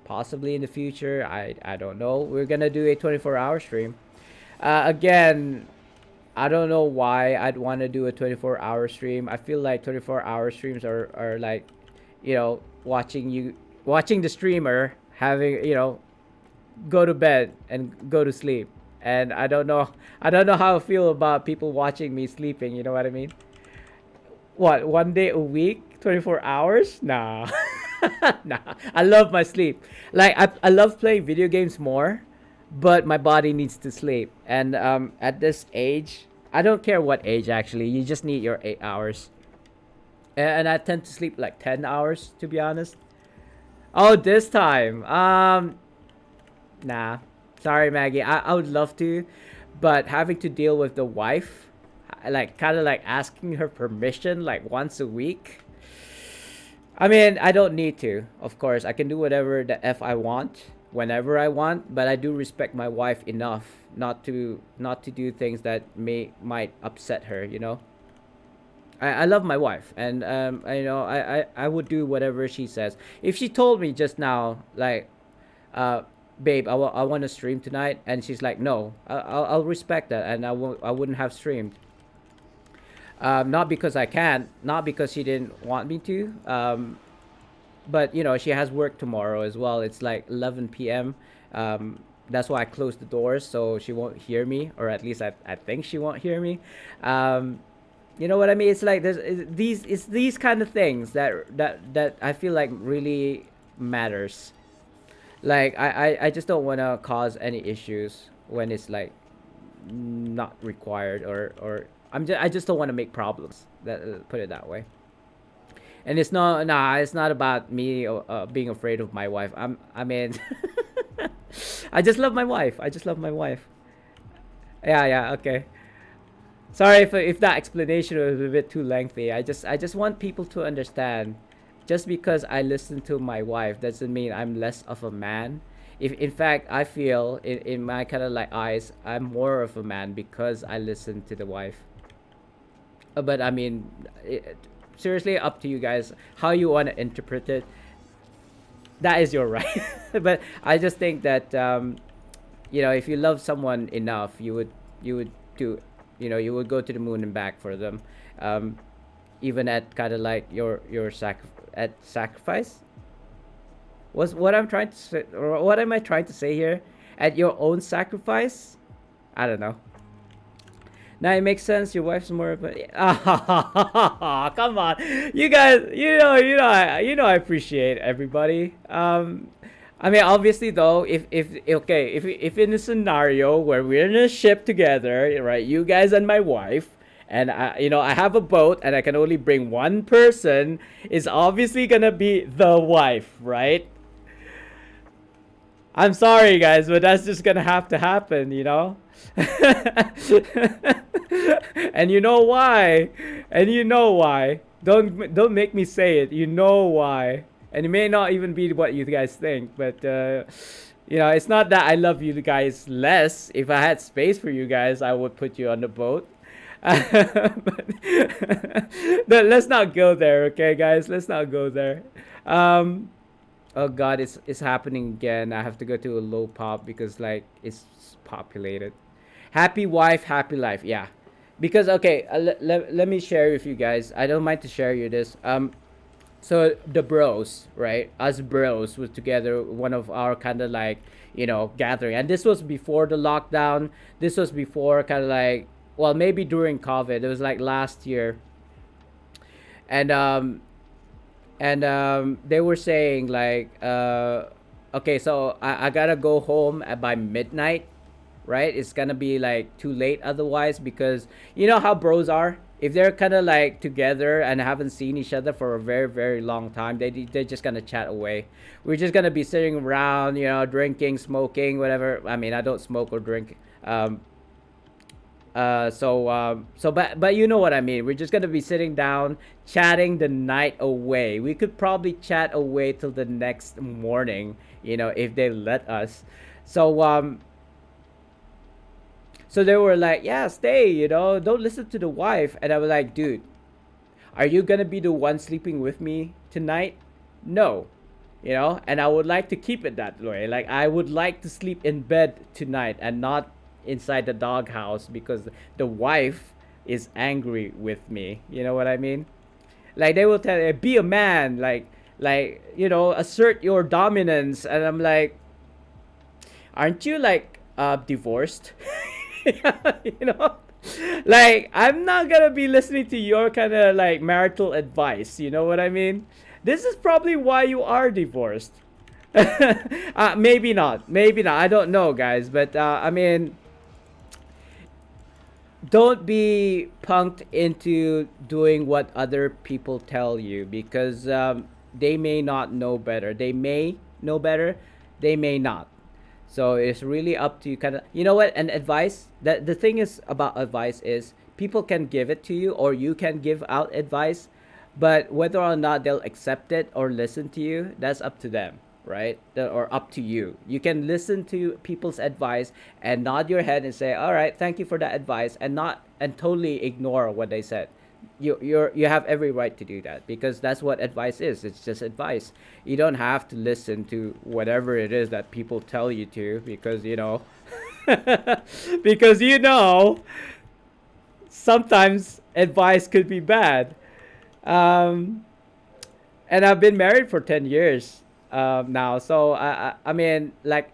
possibly in the future, I don't know. We're gonna do a 24-hour stream. Again, I don't know why I'd want to do a 24-hour stream. I feel like 24-hour streams are like, watching the streamer having, go to bed and go to sleep. And I don't know how I feel about people watching me sleeping, you know what I mean? What, 1 day a week, 24 hours? Nah. Nah. I love my sleep. Like I love playing video games more, but my body needs to sleep. And at this age, I don't care what age actually, you just need your 8 hours. And I tend to sleep like 10 hours to be honest. Oh, this time. Nah. Sorry, Maggie. I would love to, but having to deal with the wife, like kind of like asking her permission like once a week. I mean, I don't need to. Of course, I can do whatever the f I want whenever I want, but I do respect my wife enough not to do things that might upset her. I love my wife, and I would do whatever she says. If she told me just now, like, babe, I want to stream tonight, and she's like, no, I'll respect that, and I wouldn't have streamed. Not because I can't, not because she didn't want me to, but she has work tomorrow as well. It's like 11 p.m. That's why I closed the doors so she won't hear me, or at least I think she won't hear me. You know what I mean? It's like it's these kind of things that I feel like really matters. Like I just don't want to cause any issues when it's like not required, or I just don't want to make problems. That put it that way. And it's not, nah, it's not about me being afraid of my wife. I mean, I just love my wife. I just love my wife. Yeah, yeah, okay. Sorry if that explanation was a bit too lengthy. I just want people to understand. Just because I listen to my wife doesn't mean I'm less of a man. If in fact I feel in my kind of like eyes, I'm more of a man because I listen to the wife. But I mean, seriously, up to you guys how you want to interpret it. That is your right. But I just think that if you love someone enough, you would do, you would go to the moon and back for them, um, even at kind of like your at sacrifice. Was what I'm trying to say, or what am I trying to say here? At your own sacrifice? I don't know. Now it makes sense. Your wife's more of a. Come on, you guys. I appreciate everybody. I mean, obviously though, if okay, if in a scenario where we're in a ship together, right, you guys and my wife, and I have a boat and I can only bring one person, is obviously gonna be the wife, right? I'm sorry, guys, but that's just gonna have to happen. And you know why? And you know why? Don't make me say it. You know why? And it may not even be what you guys think, but it's not that I love you guys less. If I had space for you guys, I would put you on the boat. But, but let's not go there, okay, guys? Let's not go there. Um, Oh God, it's happening again. I have to go to a low pop because like it's populated. Happy wife, happy life. Yeah, because okay, let me share with you guys. I don't mind to share you this. So the bros, right? Us bros was together. One of our kind of like gathering, and this was before the lockdown. This was before kind of like, well, maybe during COVID. It was like last year, and they were saying like okay, so I gotta go home by midnight, right? It's gonna be like too late otherwise, because you know how bros are. If they're kind of like together and haven't seen each other for a very very long time, they're just gonna chat away. We're just gonna be sitting around, drinking, smoking, whatever. I mean, I don't smoke or drink. But you know what I mean. We're just gonna be sitting down, chatting the night away. We could probably chat away till the next morning, if they let us. So so they were like, yeah, stay, don't listen to the wife. And I was like, dude, are you gonna be the one sleeping with me tonight? No. And I would like to keep it that way. Like, I would like to sleep in bed tonight and not inside the doghouse because the wife is angry with me. You know what I mean? Like, they will tell you, be a man, assert your dominance. And I'm like, aren't you like divorced? you know like, I'm not gonna be listening to your kind of like marital advice. You know what I mean? This is probably why you are divorced. Maybe not, I don't know, guys, but I mean, don't be punked into doing what other people tell you, because they may not know better. They may know better, they may not. So it's really up to you, kind of. You know what? And advice, that the thing is about advice is people can give it to you, or you can give out advice, but whether or not they'll accept it or listen to you, that's up to them, right? Or up to you. You can listen to people's advice and nod your head and say, "All right, thank you for that advice," and totally ignore what they said. You have every right to do that, because that's what advice is. It's just advice. You don't have to listen to whatever it is that people tell you to, because because sometimes advice could be bad. Um, and I've been married for 10 years now. So I mean, like,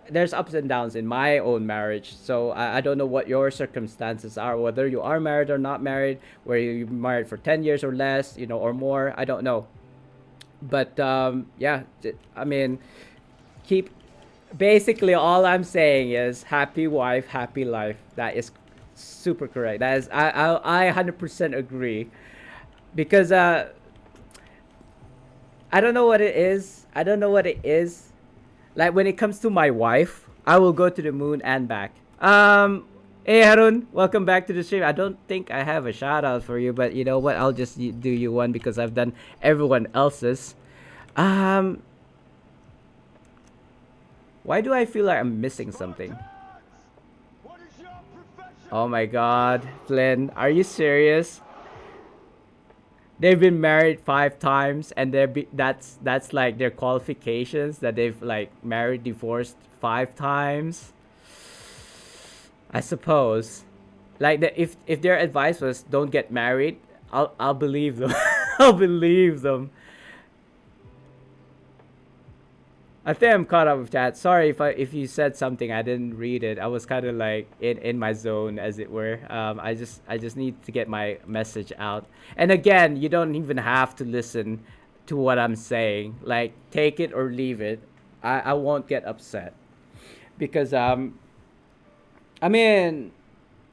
there's ups and downs in my own marriage. So I don't know what your circumstances are, whether you are married or not married, where you're married for 10 years or less, or more. I don't know. But yeah, I mean, keep Basically, all I'm saying is happy wife, happy life. That is super correct. That is, I 100% agree because I don't know what it is. I don't know what it is. Like when it comes to my wife, I will go to the moon and back. Hey Harun, welcome back to the stream. I don't think I have a shout out for you, but you know what? I'll just do you one because I've done everyone else's. Um, why do I feel like I'm missing something? Oh my God, Flynn, are you serious? They've been married 5 times, and that's like their qualifications that they've like married, divorced 5 times. I suppose, like if their advice was don't get married, I'll believe them. I'll believe them. I think I'm caught up with that. Sorry if you said something I didn't read it. I was kind of like in my zone, as it were. I just need to get my message out. And again, you don't even have to listen to what I'm saying. Like take it or leave it. I won't get upset because I mean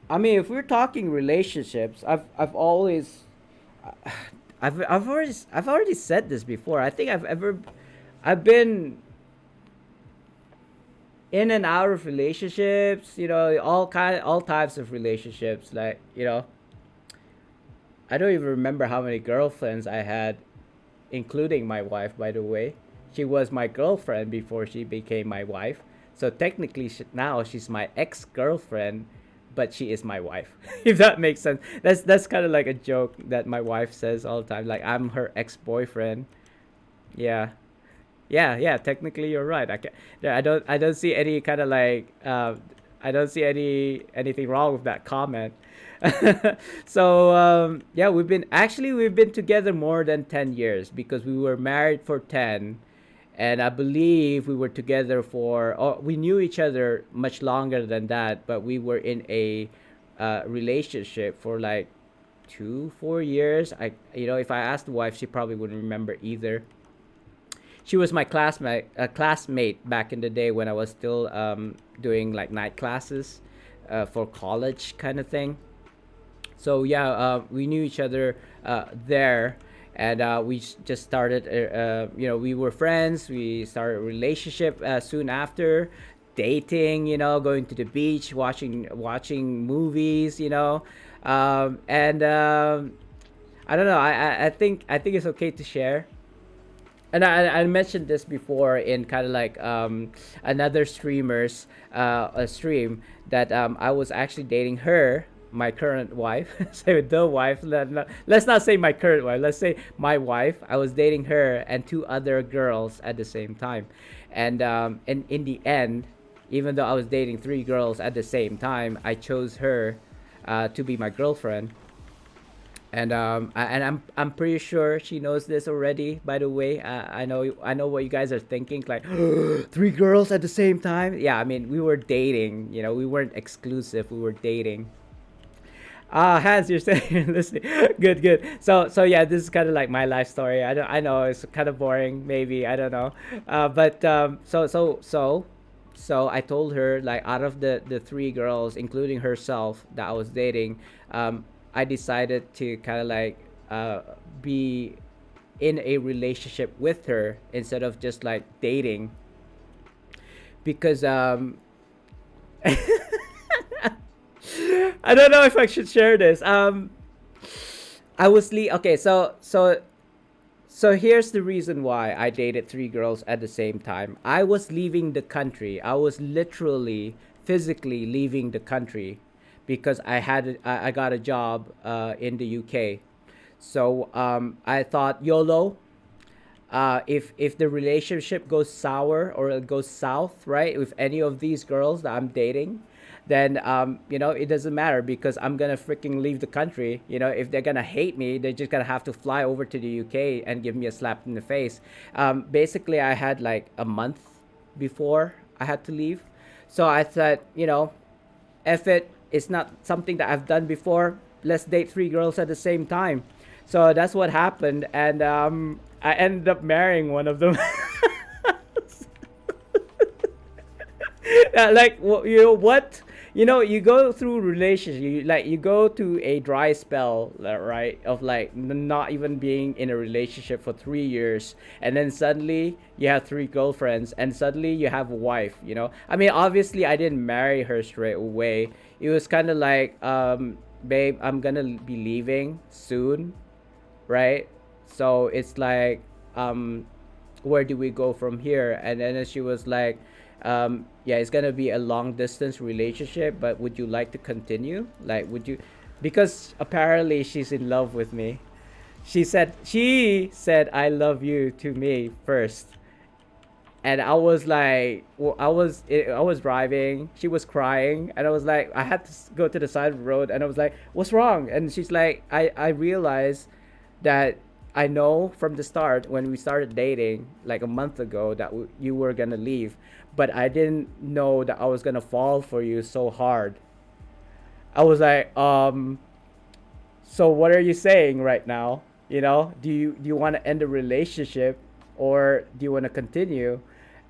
if we're talking relationships, I've always I've already said this before. I think I've been in and out of relationships, all types of relationships. Like, I don't even remember how many girlfriends I had, including my wife, by the way. She was my girlfriend before she became my wife. So technically, now she's my ex-girlfriend, but she is my wife. If that makes sense. That's kind of like a joke that my wife says all the time. Like I'm her ex-boyfriend. Yeah. Yeah. Technically, you're right. I don't see any kind of like. I don't see anything wrong with that comment. So yeah, we've been together more than 10 years because we were married for 10, and I believe we were together for. Or we knew each other much longer than that, but we were in a relationship for like 4 years. If I asked the wife, she probably wouldn't remember either. She was my classmate back in the day when I was still doing like night classes for college kind of thing. So yeah, we knew each other there, and just started. We were friends. We started a relationship soon after, dating. Going to the beach, watching movies. And I don't know. I think it's okay to share, and I mentioned this before in kind of like another streamer's a stream that I was actually dating her, my current wife. So the wife. Let's not say my current wife. Let's say my wife. I was dating her and two other girls at the same time, and in the end, even though I was dating three girls at the same time, I chose her to be my girlfriend. And I'm pretty sure she knows this already. By the way, I know what you guys are thinking. Like, three girls at the same time. Yeah, I mean we were dating. We weren't exclusive. We were dating. Hans, you're saying listening. Good. So yeah, this is kind of like my life story. I know it's kind of boring. Maybe I don't know. But so I told her, like, out of the three girls, including herself that I was dating, I decided to kind of like be in a relationship with her instead of just like dating, because I don't know if I should share this. I was okay. So here's the reason why I dated three girls at the same time. I was leaving the country. I was literally physically leaving the country because I got a job in the UK. So I thought YOLO. If the relationship goes sour or it goes south, right, with any of these girls that I'm dating, then it doesn't matter because I'm gonna freaking leave the country. If they're gonna hate me, they're just gonna have to fly over to the UK and give me a slap in the face. Basically, I had like a month before I had to leave, so I thought, if it's not something that I've done before, let's date three girls at the same time. So that's what happened, and I ended up marrying one of them. Like you know what, you know, you go through relationship, you go to a dry spell, right, of like not even being in a relationship for 3 years, and then suddenly you have three girlfriends, and suddenly you have a wife, you know. I mean, obviously I didn't marry her straight away. It was kind of like, babe, I'm gonna be leaving soon, right? So it's like, um where do we go from here? And then she was like, yeah, it's gonna be a long distance relationship, but would you like to continue? Like, would you? Because apparently she's in love with me. She said I love you to me first, and I was like, well, I was driving. She was crying, and I was like, I had to go to the side of the road, and I was like, what's wrong? And she's like, I realized that I know from the start when we started dating like a month ago that you were gonna leave, but I didn't know that I was gonna fall for you so hard. I was like, so what are you saying right now? You know, do you want to end the relationship, or do you want to continue?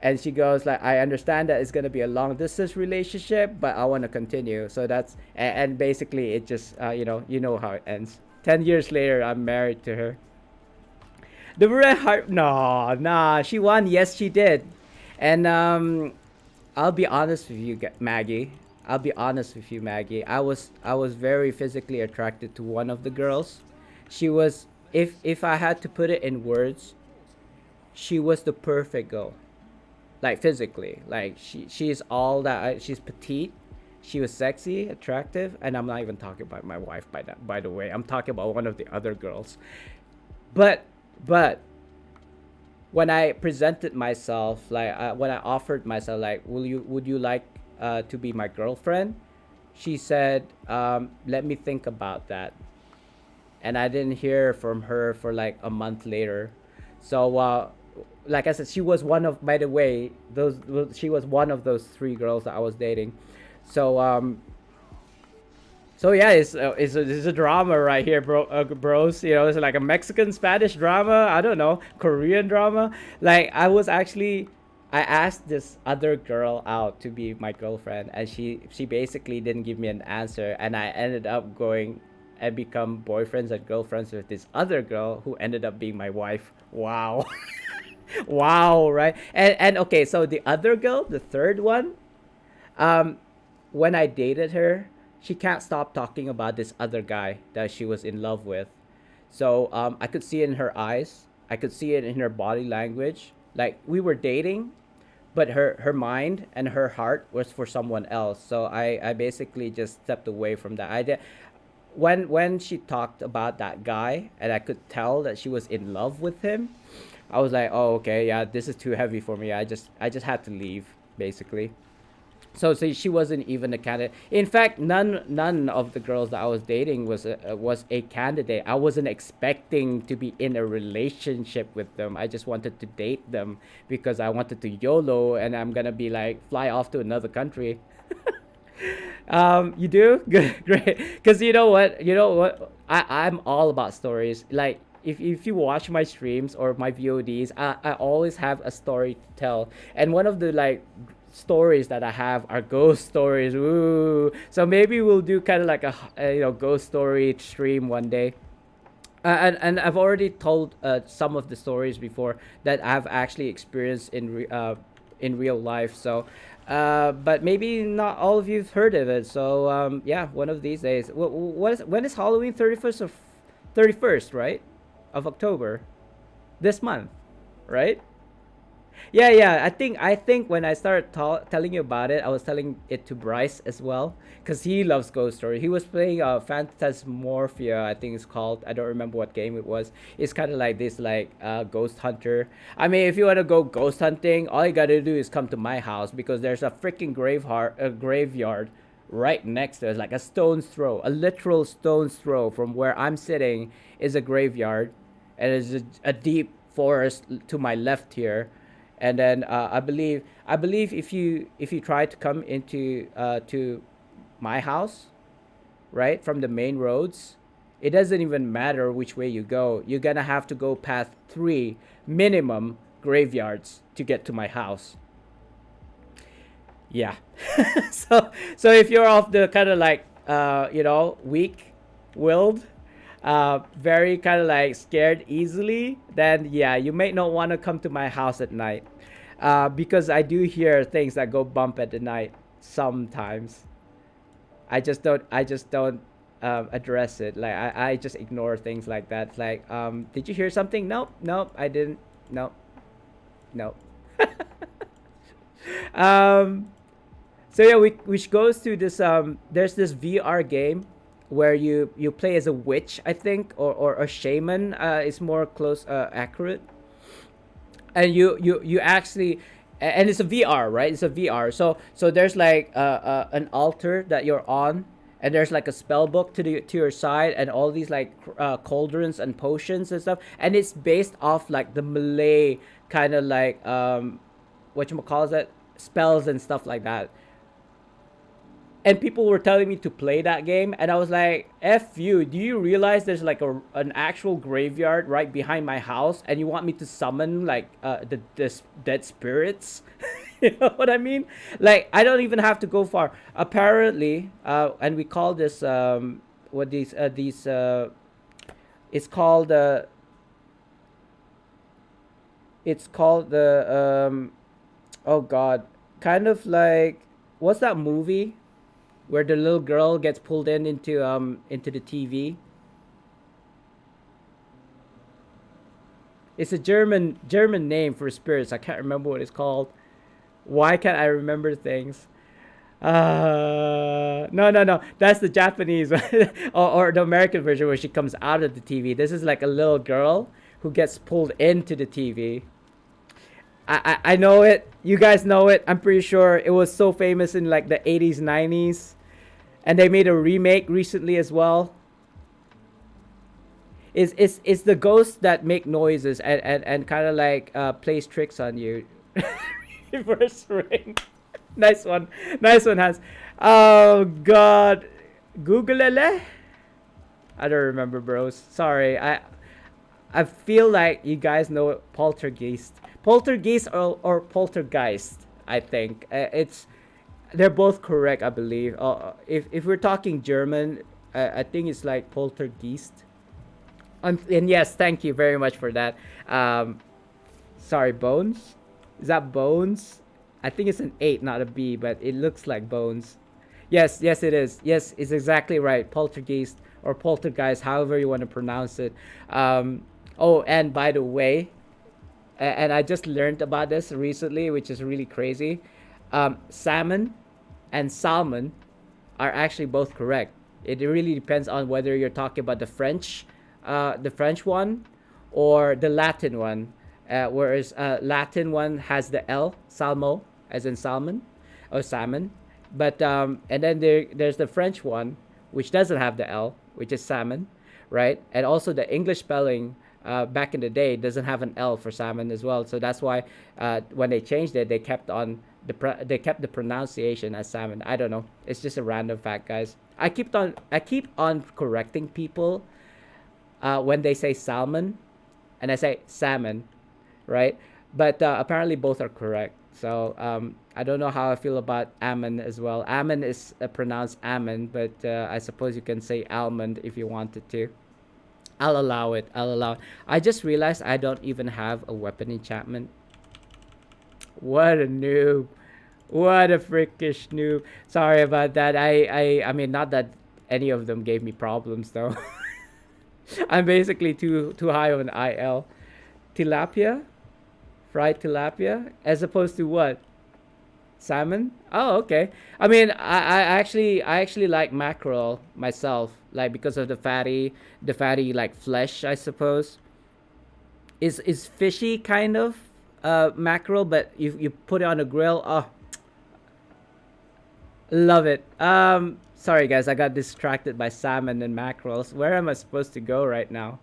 And she goes like, I understand that it's gonna be a long distance relationship, but I want to continue. So that's, and basically it just, you know how it ends. 10 years later, I'm married to her. The red heart, no, nah, she won. Yes, she did. And I'll be honest with you, Maggie. I'll be honest with you, Maggie. I was very physically attracted to one of the girls. She was, if I had to put it in words, she was the perfect girl. Like physically, like she's all that. She's petite. She was sexy, attractive, and I'm not even talking about my wife by that. By the way, I'm talking about one of the other girls. But but when I presented myself, like when I offered myself, like, would you like to be my girlfriend? She said, let me think about that. And I didn't hear from her for like a month later. So, like I said, she was one of, by the way, those she was one of those three girls that I was dating. So, so yeah, it's a drama right here, bros. You know, it's like a Mexican Spanish drama. I don't know, Korean drama. Like I asked this other girl out to be my girlfriend, and she basically didn't give me an answer, and I ended up going and become boyfriends and girlfriends with this other girl who ended up being my wife. Wow, wow, right? And okay, so the other girl, the third one, um, when I dated her, she can't stop talking about this other guy that she was in love with. So I could see it in her eyes. I could see it in her body language. Like we were dating, but her mind and her heart was for someone else. So I basically just stepped away from that. I did, when she talked about that guy, and I could tell that she was in love with him. I was like, oh, okay, yeah, this is too heavy for me. I just had to leave, basically. So she wasn't even a candidate. In fact, none of the girls that I was dating was a candidate. I wasn't expecting to be in a relationship with them. I just wanted to date them because I wanted to YOLO, and I'm gonna be like fly off to another country. You do good, great. Because you know what, I'm all about stories. Like if you watch my streams or my VODs, I always have a story to tell. And one of the like stories that I have are ghost stories. Ooh, so maybe we'll do kind of like a ghost story stream one day. And I've already told some of the stories before that I've actually experienced in real life. So, but maybe not all of you've heard of it. So yeah, one of these days. When is Halloween? 31st, right, of October, this month, right? Yeah, yeah. I think when I started telling you about it, I was telling it to Bryce as well, because he loves Ghost Story. He was playing Phantasmorphia, I think it's called. I don't remember what game it was. It's kind of like this, like ghost hunter. I mean, if you want to go ghost hunting, all you gotta do is come to my house, because there's a freaking graveyard right next to us, like a stone's throw, a literal stone's throw from where I'm sitting is a graveyard, and there's a deep forest to my left here. And then I believe if you try to come into to my house, right, from the main roads, it doesn't even matter which way you go. You're gonna have to go past three minimum graveyards to get to my house. Yeah. So if you're of the kind of like weak-willed, very kind of like scared easily, then yeah, you may not want to come to my house at night, because I do hear things that go bump at the night sometimes. I just don't address it. Like I just ignore things like that. Like, did you hear something? Nope, nope, I didn't. Nope, nope. um, so yeah, which goes to this. There's this VR game where you play as a witch, I think, or a shaman. Is more close, accurate, and you actually, and it's a VR, right? It's a VR. So there's like an altar that you're on, and there's like a spell book to your side, and all these like cauldrons and potions and stuff, and it's based off like the Malay kind of like what you call it, spells and stuff like that. And people were telling me to play that game, and I was like, "F you! Do you realize there's like an actual graveyard right behind my house, and you want me to summon like the dead spirits?" You know what I mean? Like, I don't even have to go far. Apparently, and we call this what these it's called the oh god, kind of like, what's that movie where the little girl gets pulled into the TV. It's a German name for spirits. I can't remember what it's called. Why can't I remember things? No. That's the Japanese or the American version where she comes out of the TV. This is like a little girl who gets pulled into the TV. I know it. You guys know it. I'm pretty sure it was so famous in like the 80s, 90s. And they made a remake recently as well. It's the ghosts that make noises and kind of like plays tricks on you. Reverse ring. Nice one. Nice one, Hans. Oh god. Google it. I don't remember, bros. Sorry. I feel like you guys know poltergeist. Poltergeist or poltergeist, I think. They're both correct, I believe. If we're talking German, I think it's like poltergeist. And yes, thank you very much for that. Sorry, bones. Is that bones? I think it's an 8, not a B, but it looks like bones. Yes, it is. Yes, it's exactly right. Poltergeist or poltergeist, however you want to pronounce it. Oh, and by the way, and I just learned about this recently, which is really crazy. Salmon and salmon are actually both correct. It really depends on whether you're talking about the French one, or the Latin one. Whereas Latin one has the L, salmo, as in salmon, or salmon. But and then there's the French one, which doesn't have the L, which is salmon, right? And also the English spelling back in the day doesn't have an L for salmon as well. So that's why when they changed it, they kept the pronunciation as salmon. I don't know. It's just a random fact, guys. I keep on correcting people when they say salmon, and I say salmon, right? But apparently both are correct. So I don't know how I feel about almond as well. Almond is pronounced almond, but I suppose you can say almond if you wanted to. I'll allow it. I just realized I don't even have a weapon enchantment. What a noob. What a freakish noob. Sorry about that. I mean, not that any of them gave me problems though. I'm basically too high of an IL. Tilapia? Fried tilapia? As opposed to what? Salmon? Oh, okay. I mean, I actually like mackerel myself, like because of the fatty like flesh, I suppose. Is fishy kind of mackerel, but you put it on a grill. Oh, love it. Sorry guys, I got distracted by salmon and mackerels. Where am I supposed to go right now?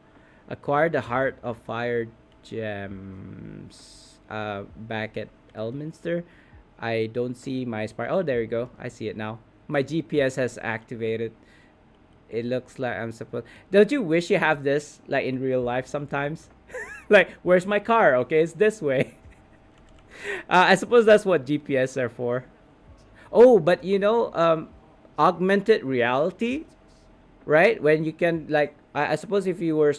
Acquire the Heart of Fire gems. Back at Elminster. I don't see my spark. Oh, there you go. I see it now. My GPS has activated. It looks like I'm supposed. Don't you wish you have this like in real life sometimes? Like, where's my car? Okay, it's this way. I suppose that's what GPS are for. Oh, but augmented reality, right? When you can, like, I suppose if you were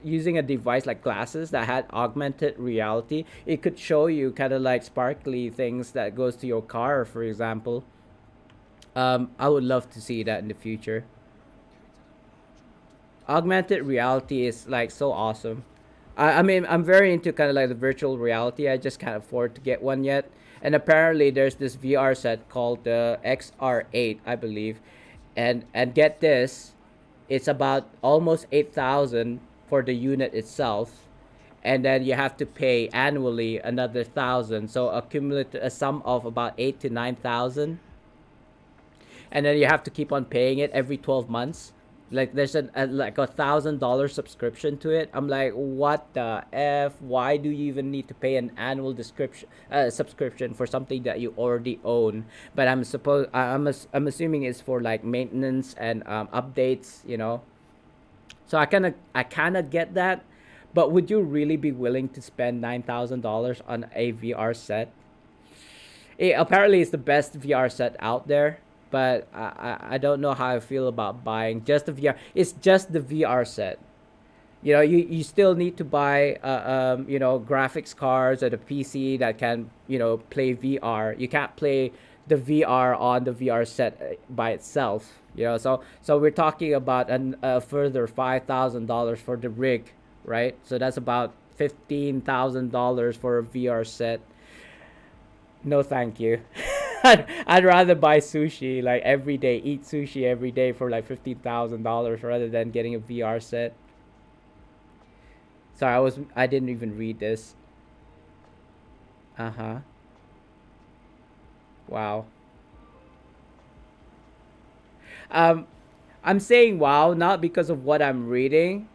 using a device like glasses that had augmented reality, it could show you kind of like sparkly things that goes to your car, for example. I would love to see that in the future. Augmented reality is like so awesome. I mean, I'm very into kind of like the virtual reality. I just can't afford to get one yet. And apparently, there's this VR set called the XR8, I believe. And get this, it's about almost 8,000 for the unit itself, and then you have to pay annually another thousand. So accumulate a sum of about 8 to 9,000, and then you have to keep on paying it every 12 months. Like there's like $1,000 subscription to it. I'm like, what the f? Why do you even need to pay an annual description subscription for something that you already own? But I'm assuming it's for like maintenance and updates. So I kind of get that. But would you really be willing to spend $9,000 on a VR set? Apparently it's the best VR set out there, but I don't know how I feel about buying just the VR. It's just the VR set. You still need to buy graphics cards or the PC that can play VR. You can't play the VR on the VR set by itself. So we're talking about a further $5,000 for the rig, right? So that's about $15,000 for a VR set. No, thank you. I'd rather buy sushi like every day, eat sushi every day for like $15,000 rather than getting a VR set. Sorry, I didn't even read this. Uh huh. Wow. Um, I'm saying wow not because of what I'm reading.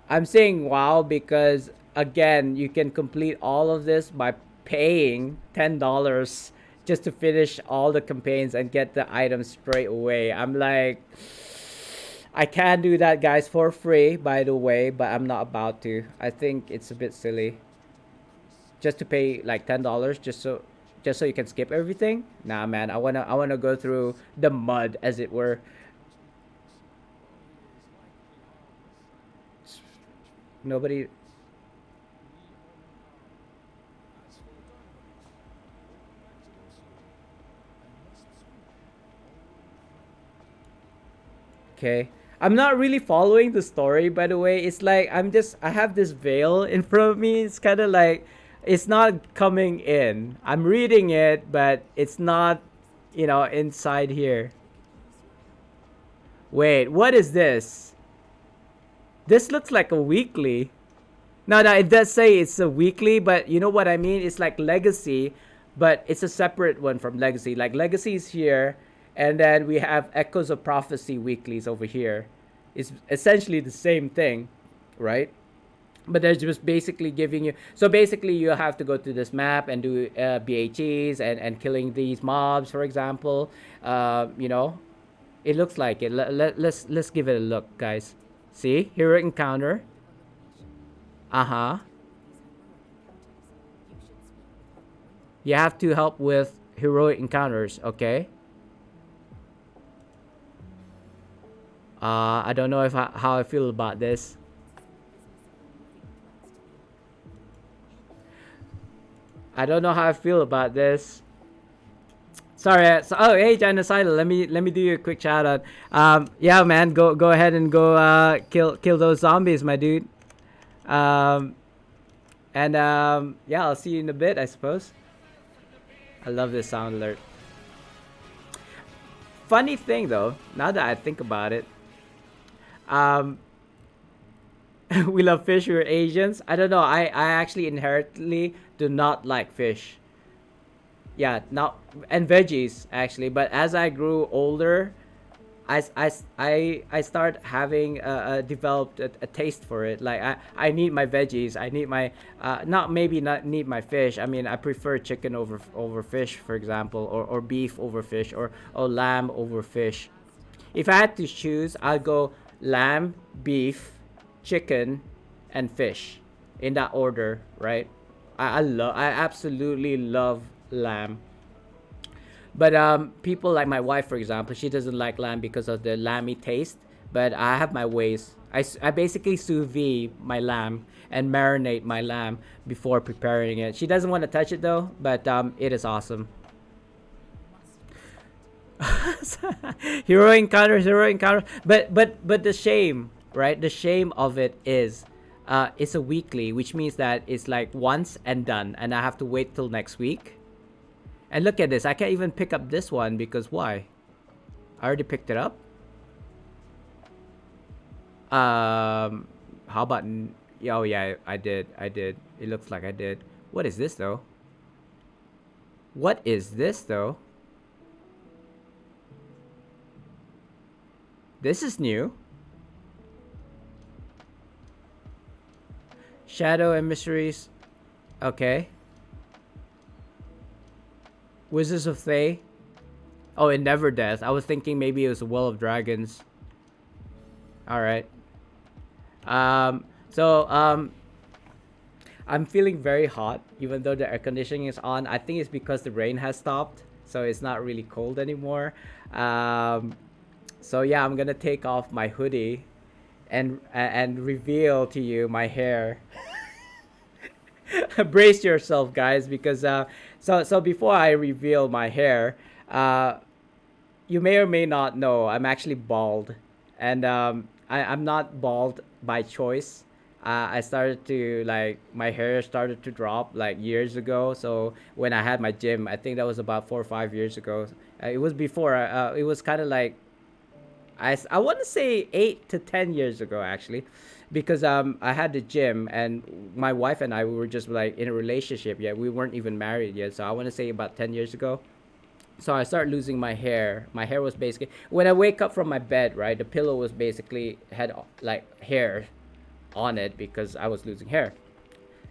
I'm saying wow because again, you can complete all of this by paying $10 just to finish all the campaigns and get the items straight away. I'm like, I can do that, guys, for free, by the way, but I'm not about to. I think it's a bit silly just to pay like $10 just so you can skip everything. Nah, man, I wanna go through the mud, as it were. Nobody. Okay. I'm not really following the story, by the way. It's like I have this veil in front of me. It's kind of like it's not coming in. I'm reading it, but it's not, inside here. Wait, what is this? This looks like a weekly. No, no, it does say it's a weekly, but you know what I mean? It's like Legacy, but it's a separate one from Legacy. Like Legacy is here, and then we have Echoes of Prophecy weeklies over here. It's essentially the same thing, right? But they're just basically giving you. So basically, you have to go to this map and do BHEs and killing these mobs, for example. It looks like it. Let's give it a look, guys. See, hero encounter. Uh huh. You have to help with heroic encounters. Okay. I don't know how I feel about this. I don't know how I feel about this. Sorry. Oh, hey, Genocidal. Let me do you a quick shout out. Yeah, man. Go ahead and go kill those zombies, my dude. Um, and yeah, I'll see you in a bit, I suppose. I love this sound alert. Funny thing though, now that I think about it, um, we love fish. We're Asians. I don't know. I actually inherently do not like fish. Yeah, not and veggies actually. But as I grew older, I start having developed a taste for it. Like I need my veggies. I need my not maybe not need my fish. I mean, I prefer chicken over fish, for example, or beef over fish, or lamb over fish. If I had to choose, I'd go lamb, beef, chicken, and fish in that order, right? I absolutely love lamb. But people like my wife, for example, she doesn't like lamb because of the lamby taste. But I have my ways. I basically sous vide my lamb and marinate my lamb before preparing it. She doesn't want to touch it though, but it is awesome. Hero encounters, hero encounters. But the shame, right? The shame of it is, it's a weekly, which means that it's like once and done, and I have to wait till next week. And look at this. I can't even pick up this one because why? I already picked it up. How about? Oh yeah, I did. I did. It looks like I did. What is this though? What is this though? This is new. Shadow and Mysteries. Okay. Wizards of Thay. Oh, it never death. I was thinking maybe it was a Well of Dragons. Alright. So I'm feeling very hot, even though the air conditioning is on. I think it's because the rain has stopped, so it's not really cold anymore. So yeah, I'm gonna take off my hoodie and reveal to you my hair. Brace yourself, guys, because so before I reveal my hair, you may or may not know I'm actually bald, and I'm not bald by choice. I started to like my hair started to drop like years ago. So when I had my gym, I think that was about 4 or 5 years ago. It was before. It was kind of like I want to say 8 to 10 years ago actually, because I had the gym and my wife and I we were just like in a relationship yet. We weren't even married yet. So I want to say about 10 years ago. So I started losing my hair. My hair was basically when I wake up from my bed, right? The pillow was basically had like hair on it because I was losing hair.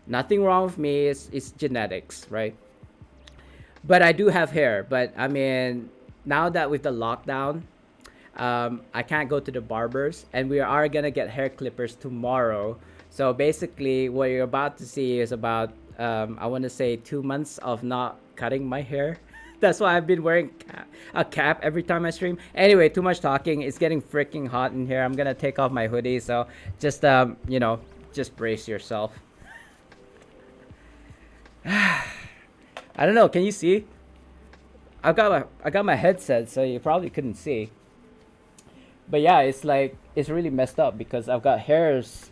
Nothing wrong with me. It's genetics, right? But I do have hair. But I mean, now that with the lockdown, I can't go to the barbers, and we are gonna get hair clippers tomorrow. So basically, what you're about to see is about I want to say 2 months of not cutting my hair. That's why I've been wearing a cap every time I stream. Anyway, too much talking. It's getting freaking hot in here. I'm gonna take off my hoodie, so just just brace yourself. I don't know. Can you see? I got my headset, so you probably couldn't see. But yeah, it's like it's really messed up because I've got hairs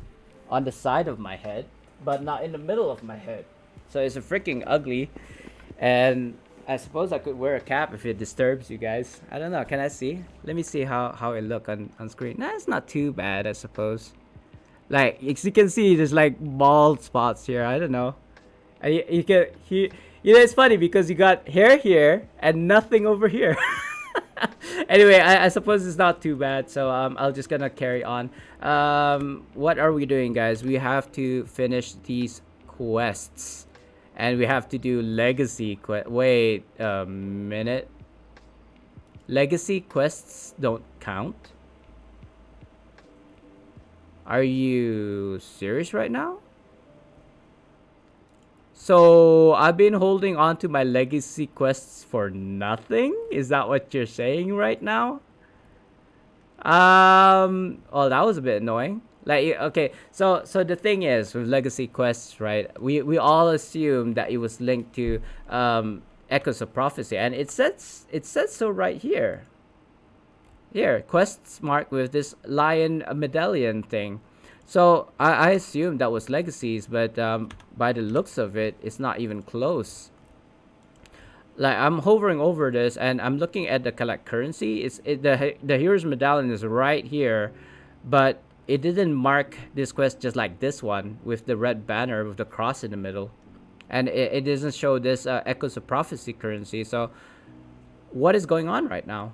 on the side of my head, but not in the middle of my head. So it's a freaking ugly. And I suppose I could wear a cap if it disturbs you guys. I don't know. Can I see? Let me see how it look on screen. Nah, it's not too bad, I suppose. Like as you can see, there's like bald spots here. I don't know. And you can it's funny because you got hair here and nothing over here. Anyway, I suppose it's not too bad. So I'll just gonna carry on. What are we doing, guys? We have to finish these quests. And we have to do legacy quest. Wait a minute. Legacy quests don't count? Are you serious right now? So I've been holding on to my legacy quests for nothing? Is that what you're saying right now? Oh, that was a bit annoying. Like, okay, so the thing is with legacy quests, right? We all assume that it was linked to Echoes of Prophecy, and it says so right here. Here, quests marked with this lion medallion thing. So I assumed that was legacies, but by the looks of it, it's not even close. Like I'm hovering over this and I'm looking at the collect currency. The hero's medallion is right here, but it didn't mark this quest just like this one with the red banner with the cross in the middle, and it doesn't show this Echoes of Prophecy currency. So what is going on right now?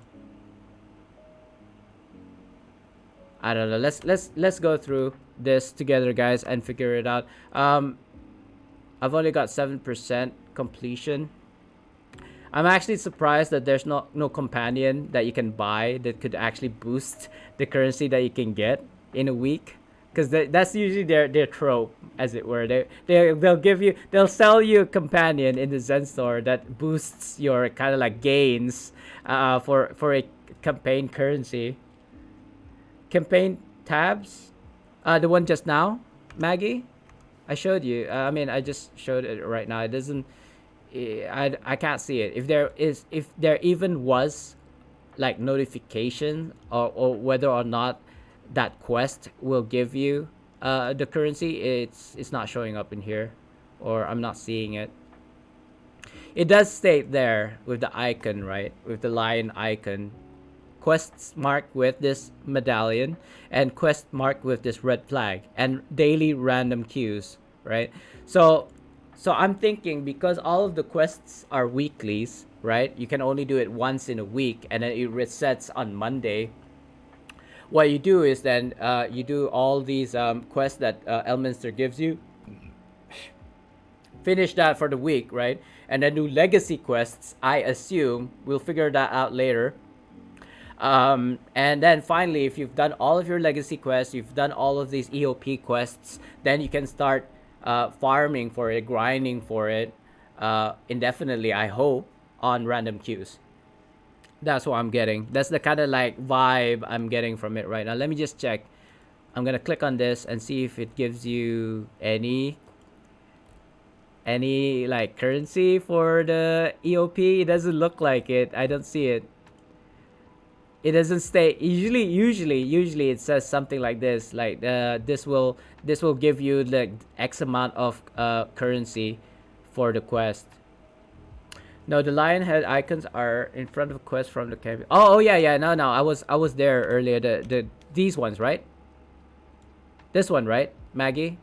I don't know. Let's go through this together, guys, and figure it out. I've only got 7% completion. I'm actually surprised that there's no companion that you can buy that could actually boost the currency that you can get in a week. because that's usually their trope, as it were. They'll sell you a companion in the Zen store that boosts your kind of like gains, for a campaign currency. Campaign tabs, the one just now, Maggie. I showed you. I mean, I just showed it right now. It doesn't. I can't see it. If there even was like notification, or whether or not that quest will give you the currency, it's not showing up in here, or I'm not seeing it. It does state there with the icon, right, with the lion icon, quests marked with this medallion, and quest marked with this red flag, and daily random queues, right? So so I'm thinking, because all of the quests are weeklies, right? You can only do it once in a week, and then it resets on Monday. What you do is then you do all these quests that Elminster gives you, finish that for the week, right? And then do legacy quests. I assume we'll figure that out later. And then finally, if you've done all of your legacy quests, you've done all of these EOP quests, then you can start farming for it, grinding for it, indefinitely, I hope, on random queues. That's what I'm getting. That's the kind of like vibe I'm getting from it right now. Let me just check. I'm gonna click on this and see if it gives you any like currency for the EOP. It doesn't look like it. I don't see it. It doesn't stay. Usually it says something like this, like this will give you like X amount of currency for the quest. No, the lion head icons are in front of quest from the campaign. Oh yeah. No. I was there earlier. These ones, right? This one, right, Maggie?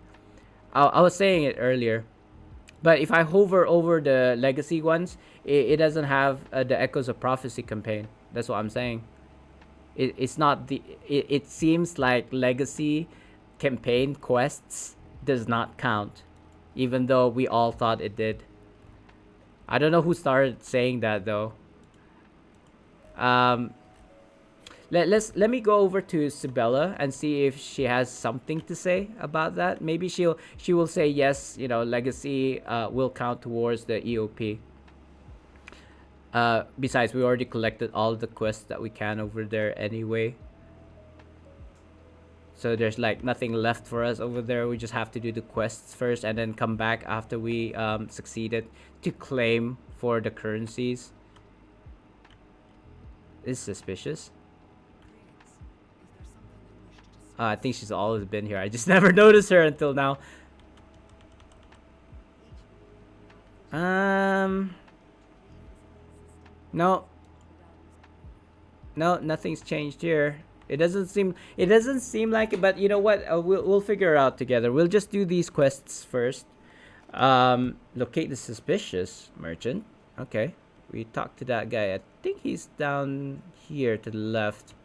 I was saying it earlier. But if I hover over the legacy ones, it doesn't have the Echoes of Prophecy campaign. That's what I'm saying. It's not the. It seems like legacy campaign quests does not count, even though we all thought it did. I don't know who started saying that though. Um, let me go over to Sibella and see if she has something to say about that. Maybe she will say yes. Legacy will count towards the EOP. Besides, we already collected all the quests that we can over there anyway. So there's like nothing left for us over there. We just have to do the quests first and then come back after we succeeded to claim for the currencies. Is suspicious. I think she's always been here. I just never noticed her until now. No. No, nothing's changed here. It doesn't seem like it, but you know what? We'll figure it out together. We'll just do these quests first. Locate the suspicious merchant. Okay. We talked to that guy. I think he's down here to the left.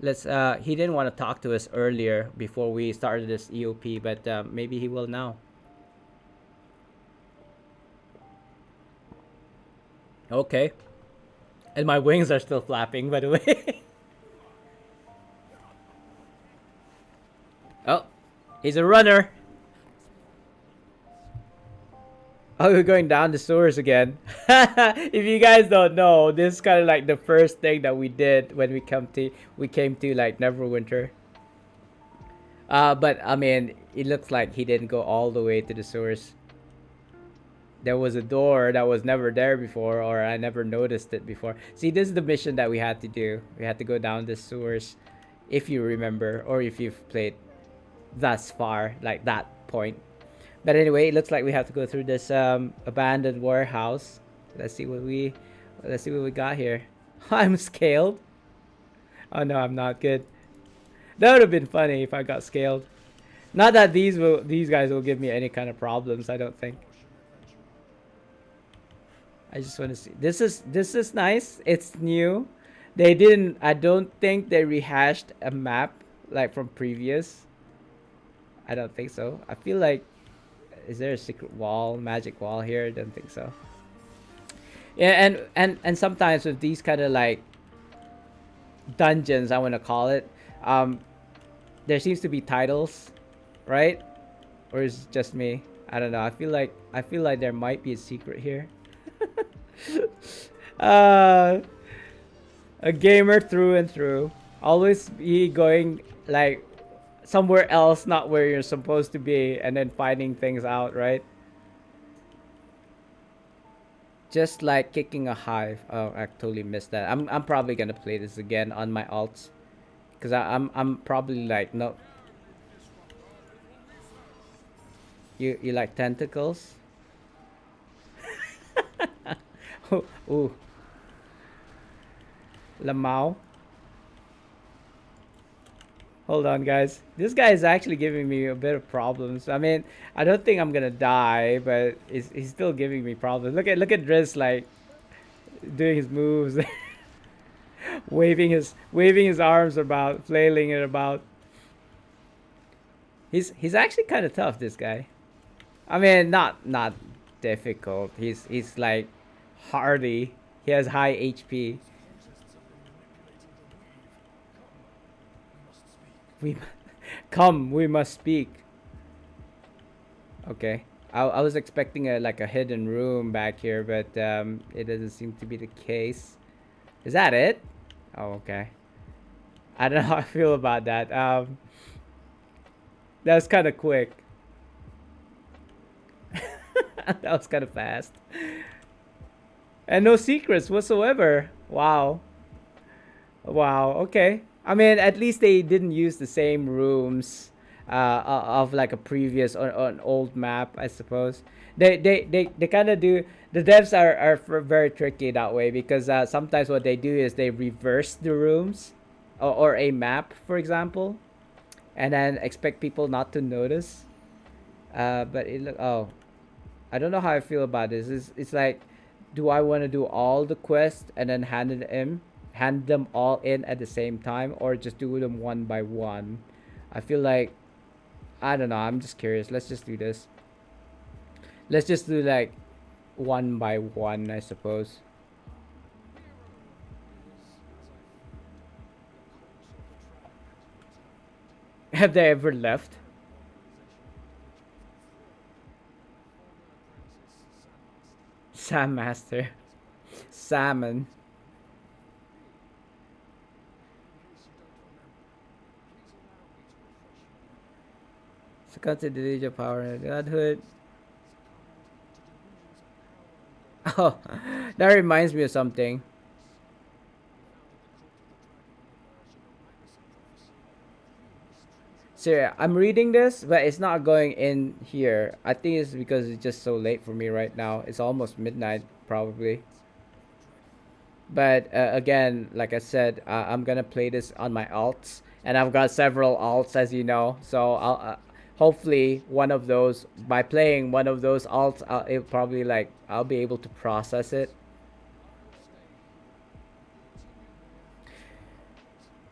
He didn't want to talk to us earlier before we started this EOP, but maybe he will now. Okay. And my wings are still flapping, by the way. Oh, he's a runner. Oh, we're going down the sewers again. If you guys don't know, this is kind of like the first thing that we did when we came to like Neverwinter. But I mean, it looks like he didn't go all the way to the sewers. There was a door that was never there before, or I never noticed it before. See, this is the mission that we had to do. We had to go down the sewers, if you remember, or if you've played thus far, like that point. But anyway, it looks like we have to go through this abandoned warehouse. Let's see what we got here. I'm scaled. Oh no, I'm not good. That would have been funny if I got scaled. Not that these guys will give me any kind of problems, I don't think. I just want to see. This is nice. It's new. I don't think they rehashed a map like from previous. I don't think so. I feel like, is there a secret wall, magic wall here? I don't think so. Yeah, and sometimes with these kind of like dungeons, I want to call it, there seems to be titles, right? Or is it just me? I don't know. I feel like there might be a secret here. uh, a gamer through and through. Always be going like somewhere else, not where you're supposed to be, and then finding things out, right? Just like kicking a hive. Oh, I totally missed that. I'm probably gonna play this again on my alts, cause I'm probably like no. You like tentacles? Ooh, Lamau. Hold on, guys. This guy is actually giving me a bit of problems. I mean, I don't think I'm gonna die, but he's still giving me problems. Look at Driz like doing his moves, waving his arms about, flailing it about. He's actually kind of tough. This guy. I mean, not difficult. He's like hardy. He has high HP. We come. We must speak. Okay. I was expecting a like a hidden room back here, but it doesn't seem to be the case. Is that it? Oh, okay. I don't know how I feel about that. That was kind of quick. That was kind of fast. And no secrets whatsoever. Wow. Wow. Okay. I mean, at least they didn't use the same rooms of like a previous or an old map, I suppose. They kind of do. The devs are very tricky that way because sometimes what they do is they reverse the rooms or a map, for example, and then expect people not to notice. But it look. Oh, I don't know how I feel about this. It's like, do I want to do all the quests and then hand them all in at the same time, or just do them one by one? I feel like I don't know. I'm just curious. Let's just do this. Let's just do like one by one, I suppose. Have they ever left? Sam Master. Salmon. Succumb to the delusion of power and godhood. Oh, that reminds me of something. So yeah, I'm reading this, but it's not going in here. I think it's because it's just so late for me right now. It's almost midnight, probably. But again, like I said, I'm gonna play this on my alts, and I've got several alts, as you know. So I'll hopefully one of those by playing one of those alts, it probably like I'll be able to process it.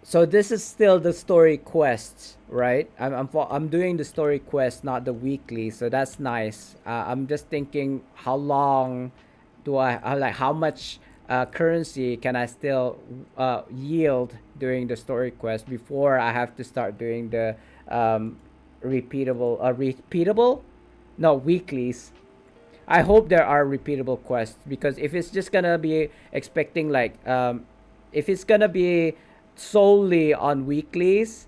So this is still the story quests, right? I'm doing the story quest, not the weekly. So that's nice. I'm just thinking, how long do like how much currency can I still yield during the story quest before I have to start doing the um, repeatable, no, weeklies. I hope there are repeatable quests, because if it's just gonna be expecting like if it's gonna be solely on weeklies,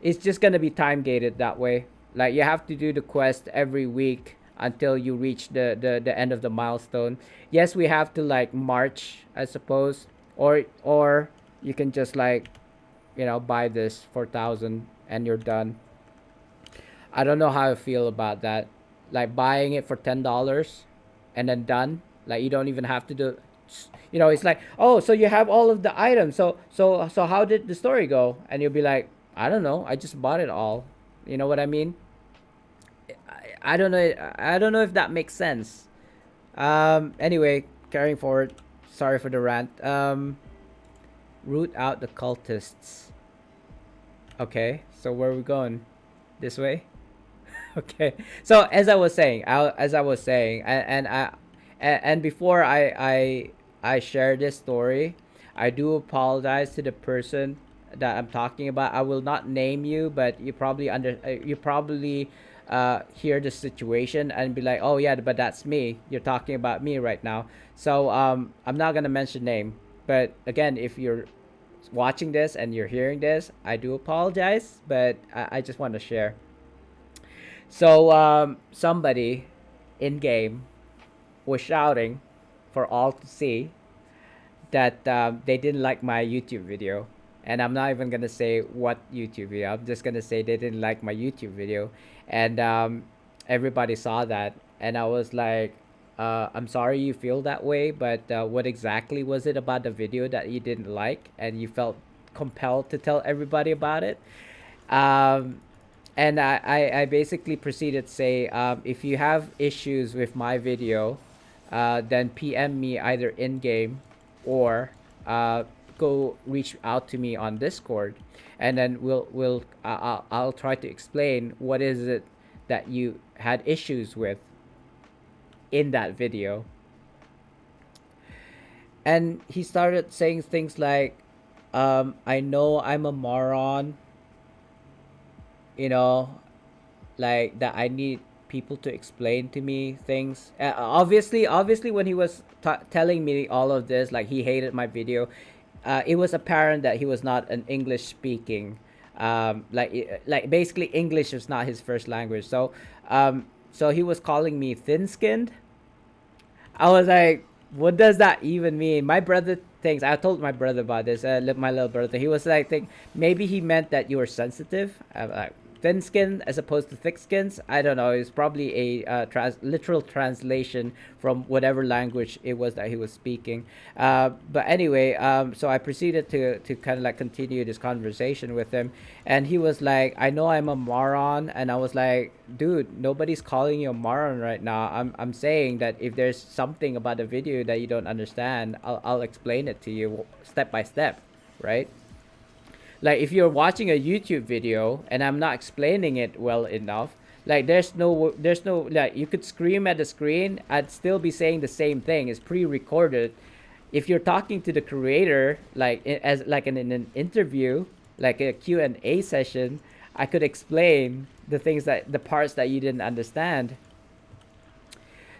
it's just gonna be time gated that way. Like you have to do the quest every week until you reach the end of the milestone. Yes, we have to like march, I suppose, or you can just like buy this for 1,000 and you're done. I don't know how I feel about that. Like buying it for $10 and then done. Like you don't even have to do. It's like, oh, so you have all of the items. So how did the story go? And you'll be like, I don't know. I just bought it all. You know what I mean? I don't know. I don't know if that makes sense. Anyway, carrying forward. Sorry for the rant. Root out the cultists. Okay. So where are we going? This way. Okay. So as I was saying, and before I share this story, I do apologize to the person that I'm talking about. I will not name you, but you probably hear the situation and be like, oh yeah, but that's me. You're talking about me right now. So I'm not gonna mention name, but again, if you're watching this and you're hearing this, I do apologize, but I just want to share. So somebody in game was shouting for all to see that they didn't like my YouTube video. And I'm not even gonna say what YouTube video. I'm just gonna say they didn't like my YouTube video, and everybody saw that, and I was like, "I'm sorry you feel that way, but what exactly was it about the video that you didn't like, and you felt compelled to tell everybody about it?" Um, and I basically proceeded to say, if you have issues with my video, then PM me either in game or uh, go reach out to me on Discord, and then I'll try to explain what is it that you had issues with in that video. And he started saying things like, I know I'm a moron, you know, like that I need people to explain to me things. Obviously, when he was telling me all of this, like he hated my video, it was apparent that he was not an English speaking, like basically English was not his first language. So he was calling me thin skinned. I was like, what does that even mean? My brother thinks, I told my brother about this, my little brother. He was like, think maybe he meant that you were sensitive. Like, thin skin as opposed to thick skins. I don't know. It's probably a literal translation from whatever language it was that he was speaking. But anyway, so I proceeded to kind of like continue this conversation with him, and he was like, "I know I'm a moron," and I was like, "Dude, nobody's calling you a moron right now. I'm saying that if there's something about the video that you don't understand, I'll explain it to you step by step, right?" Like if you're watching a YouTube video and I'm not explaining it well enough, like there's no like you could scream at the screen, I'd still be saying the same thing. It's pre-recorded. If you're talking to the creator, like as like in an interview, like a Q&A session, I could explain the parts that you didn't understand.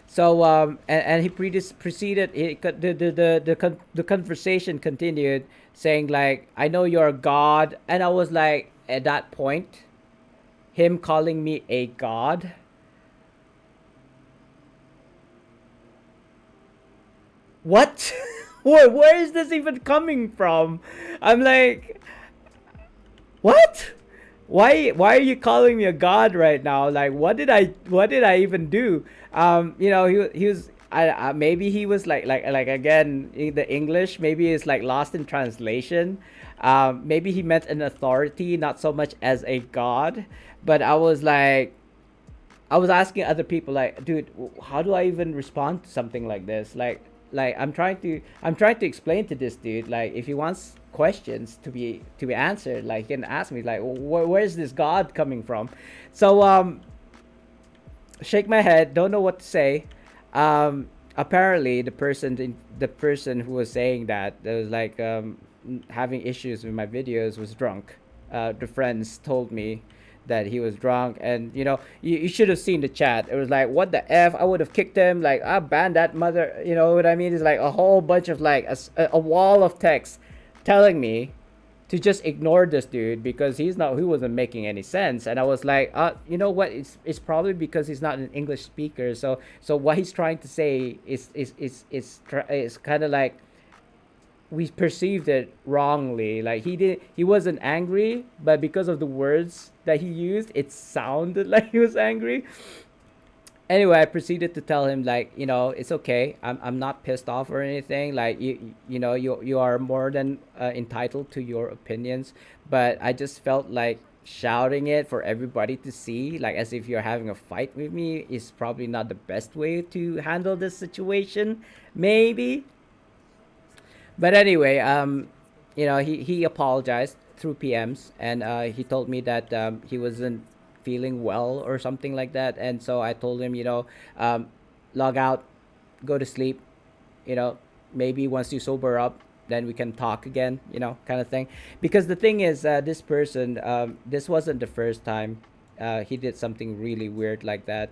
So and he proceeded. The conversation continued, saying like, "I know you're a god," and I was like, at that point, him calling me a god. What? Where is this even coming from? I'm like, what? Why are you calling me a god right now? Like what did I even do? He was maybe he was like again the English maybe is like lost in translation. Maybe he meant an authority, not so much as a god. But I was asking other people like, dude, how do I even respond to something like this? Like I'm trying to explain to this dude, like if he wants questions to be answered, like he can ask me like, where's this God coming from? So shake my head, don't know what to say. Apparently the person who was saying that was like having issues with my videos was drunk. The friends told me that he was drunk, and you should have seen the chat. It was like, what the f, I would have kicked him, like I banned that mother, you know what I mean? It's like a whole bunch of like a wall of text telling me to just ignore this dude because he wasn't making any sense. And I was like, you know what, it's probably because he's not an English speaker. So what he's trying to say is kind of like we perceived it wrongly. Like he wasn't angry, but because of the words that he used, it sounded like he was angry. Anyway, I proceeded to tell him like, it's okay. I'm not pissed off or anything. Like you are more than entitled to your opinions, but I just felt like shouting it for everybody to see, like as if you're having a fight with me, is probably not the best way to handle this situation. Maybe. But anyway, he apologized through PMs, and he told me that he wasn't feeling well or something like that. And so I told him, log out, go to sleep. You know, maybe once you sober up, then we can talk again, kind of thing. Because the thing is, this person, this wasn't the first time he did something really weird like that.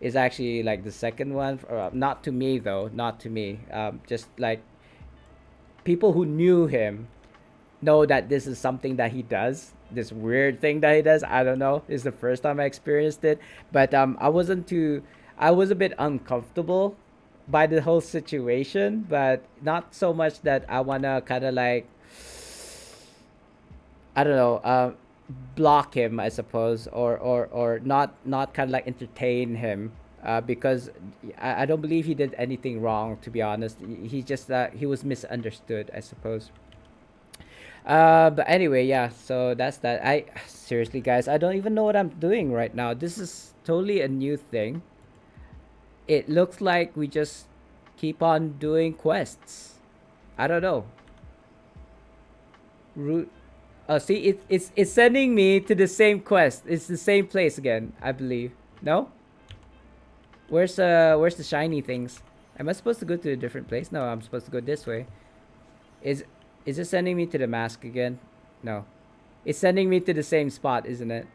Is actually like the second one. Not to me though, not to me. Just like people who knew him know that this is something that he does. This weird thing that he does. I don't know. It's the first time I experienced it, but I wasn't too. I was a bit uncomfortable by the whole situation, but not so much that I wanna kind of like, I don't know, block him, I suppose, or not kind of like entertain him, because I don't believe he did anything wrong. To be honest, he just he was misunderstood, I suppose. But anyway, yeah. So that's that. I seriously, guys, I don't even know what I'm doing right now. This is totally a new thing. It looks like we just keep on doing quests. I don't know. Root. Oh, see, it's sending me to the same quest. It's the same place again, I believe. No? Where's the shiny things? Am I supposed to go to a different place? No, I'm supposed to go this way. Is is it sending me to the mask again? No. It's sending me to the same spot, isn't it?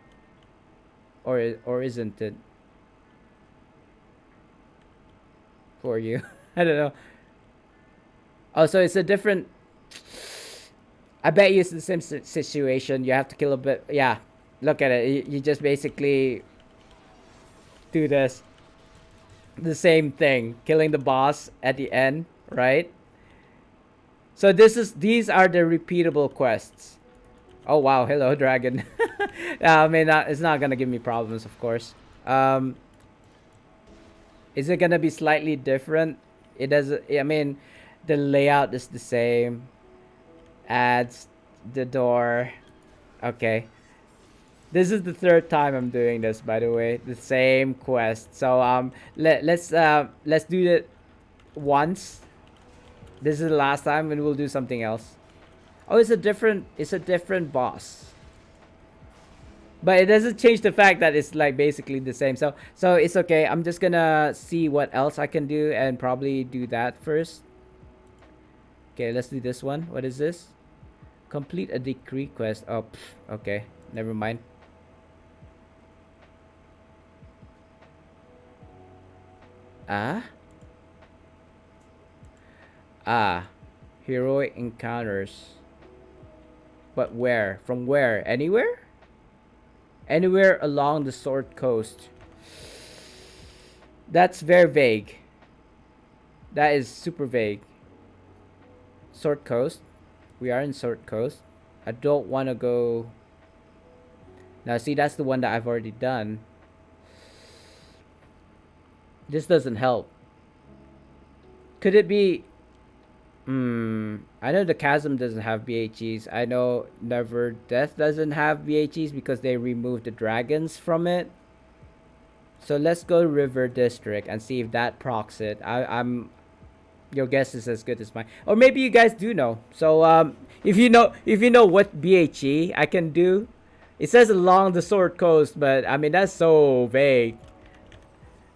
Or isn't it? For you. I don't know. Oh, so it's a different. I bet you it's the same situation. You have to kill a bit. Yeah, look at it. You just basically do this. The same thing. Killing the boss at the end, right? So these are the repeatable quests. Oh wow, hello dragon. I mean, it's not gonna give me problems, of course. Um, is it gonna be slightly different? It doesn't. I mean, the layout is the same. Adds the door. Okay. This is the third time I'm doing this, by the way. The same quest. So let's do it once. This is the last time, and we'll do something else. Oh, it's a different boss. But it doesn't change the fact that it's like basically the same. So it's okay. I'm just gonna see what else I can do and probably do that first. Okay, let's do this one. What is this? Complete a decree quest. Oh, okay. Never mind. Ah? Ah. Heroic encounters. But where? From where? Anywhere? Anywhere along the Sword Coast. That's very vague. That is super vague. Sword Coast. We are in Sword Coast. I don't want to go. Now, see, that's the one that I've already done. This doesn't help. Could it be? I know the Chasm doesn't have BHEs. I know Never Death doesn't have BHEs because they removed the dragons from it. So let's go River District and see if that procs it. I'm your guess is as good as mine, or maybe you guys do know. So if you know what BHE I can do. It says along the Sword Coast, but I mean that's so vague.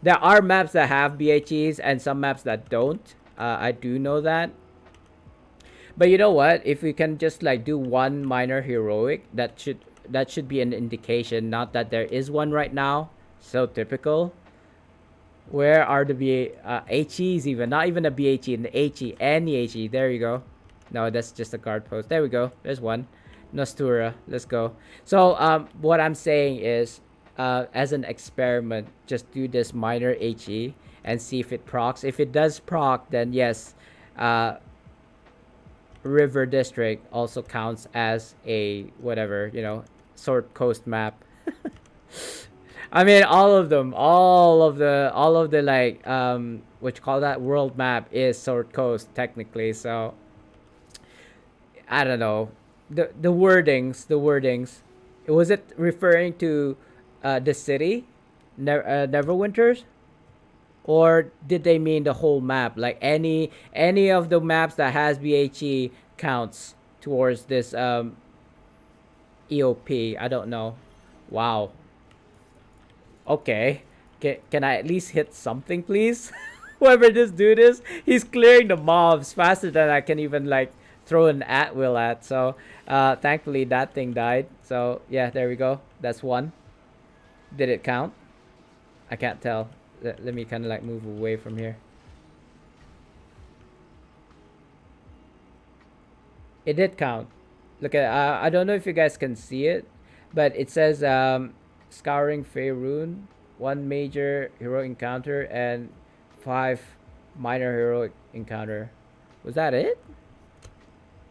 There are maps that have BHEs and some maps that don't. I do know that. But you know what? If we can just like do one minor heroic, that should be an indication. Not that there is one right now. So typical. Where are the HEs even? Not even a BHE, an HE, any HE. There you go. No, that's just a guard post. There we go. There's one. Nostura. Let's go. So what I'm saying is, as an experiment, just do this minor HE and see if it procs. If it does proc, then yes, River District also counts as a whatever, Sword Coast map. I mean, all of the like what you call that world map is Sword Coast technically. So I don't know the wordings. Was it referring to the city, Neverwinters, or did they mean the whole map? Like any of the maps that has BHE counts towards this EOP. I don't know. Wow. Okay. Can I at least hit something, please? Whoever this dude is, he's clearing the mobs faster than I can even like throw an at will at. So thankfully that thing died. So yeah, there we go. That's one. Did it count? I can't tell. Let me kind of like move away from here. It did count. Look at I don't know if you guys can see it, but it says scouring Faerun, one major hero encounter and 5 minor hero encounter. Was that it?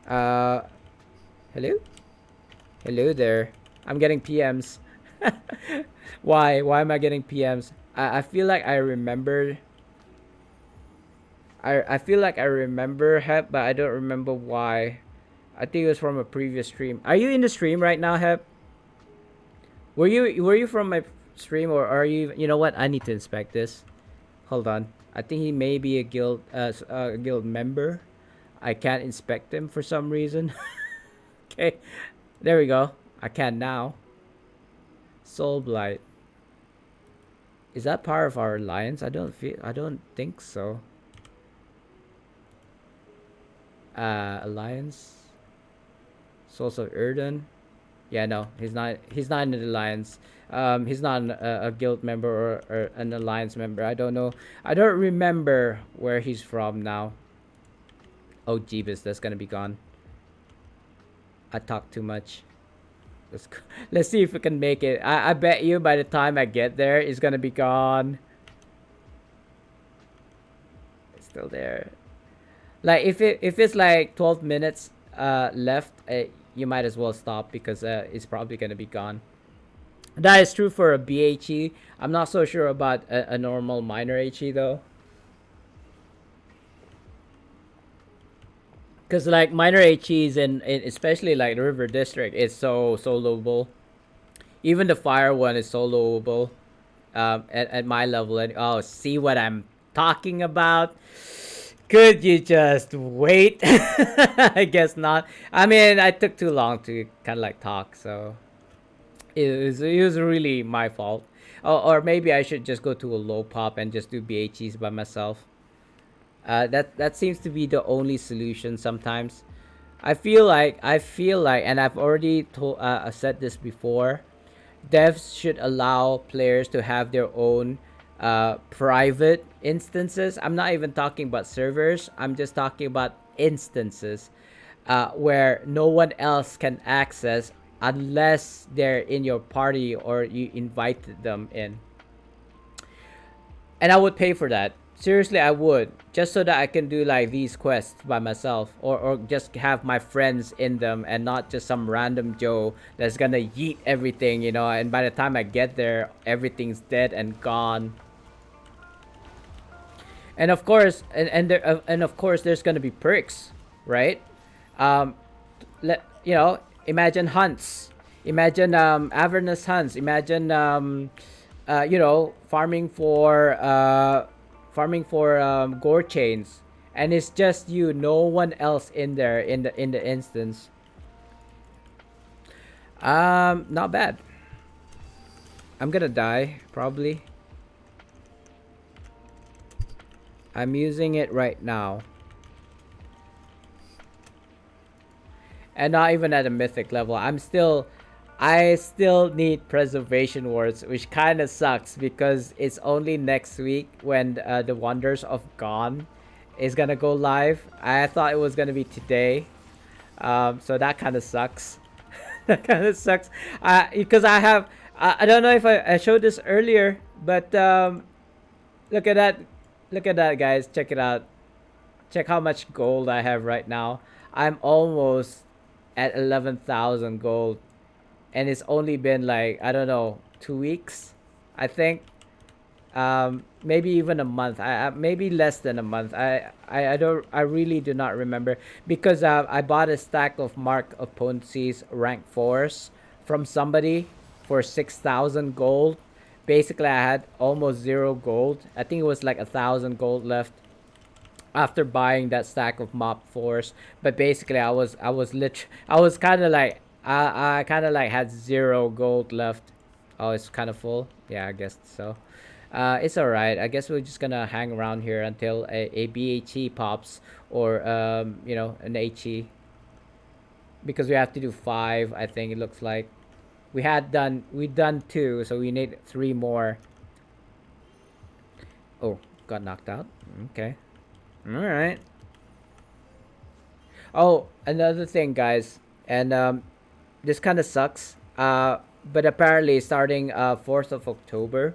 Uh hello? Hello there. I'm getting PMs. Why? Why am I getting PMs? I feel like I remember I feel like I remember Hep, but I don't remember why. I think it was from a previous stream. Are you in the stream right now, Hep? Were you from my stream, or are you? You know what? I need to inspect this. Hold on. I think he may be a guild member. I can't inspect him for some reason. Okay, there we go. I can now. Soul Blight. Is that part of our alliance? I don't think so. Alliance. Souls of Erden. Yeah, no, he's not. He's not in the alliance. He's not a guild member or an alliance member. I don't know. I don't remember where he's from now. Oh, Jeebus, that's gonna be gone. I talk too much. Let's see if we can make it. I bet you by the time I get there, it's gonna be gone. It's still there. Like if it's like 12 minutes left, you might as well stop because it's probably gonna be gone. That is true for a BHE. I'm not so sure about a normal minor HE though. Cause like minor HEs in especially like the River District is so soloable. Even the fire one is soloable. At my level, and oh, see what I'm talking about? Could you just wait? I guess not. I mean, I took too long to kind of like talk, so it was really my fault. Or maybe I should just go to a low pop and just do BHEs by myself. That seems to be the only solution sometimes. I feel like, and I've already said this before. Devs should allow players to have their own private instances. I'm not even talking about servers. I'm just talking about instances where no one else can access unless they're in your party or you invited them in. And I would pay for that. Seriously, I would. Just so that I can do like these quests by myself. Or just have my friends in them and not just some random Joe that's gonna yeet everything, you know, and by the time I get there, everything's dead and gone. And of course, and of course there's gonna be perks, right? Imagine hunts. Imagine avernus hunts. Imagine farming for gore chains, and it's just you, no one else in there in the instance. Not bad. I'm gonna die probably. I'm using it right now, and not even at a mythic level. I still need preservation words, which kind of sucks because it's only next week when the Wonders of Gone is gonna go live. I thought it was gonna be today, so that kind of sucks. That kind of sucks. Because I don't know if I showed this earlier, but look at that, guys. Check it out. Check how much gold I have right now. I'm almost at 11,000 gold. And it's only been like, I don't know, 2 weeks, I think. Maybe even a month. Maybe less than a month. I really do not remember because I bought a stack of Mark of Ponzi's rank 4s from somebody for 6,000 gold. Basically, I had almost 0 gold. I think it was like 1,000 gold left after buying that stack of Mop 4s. But basically, I was kind of like, I kind of like had 0 gold left. Oh, it's kind of full. Yeah, I guess so. It's all right. I guess we're just gonna hang around here until a BHE pops or an HE, because we have to do five. I think it looks like we done two, so we need three more. Oh, got knocked out. Okay. All right. Oh, another thing, guys, and this kind of sucks. But apparently, starting 4th of October,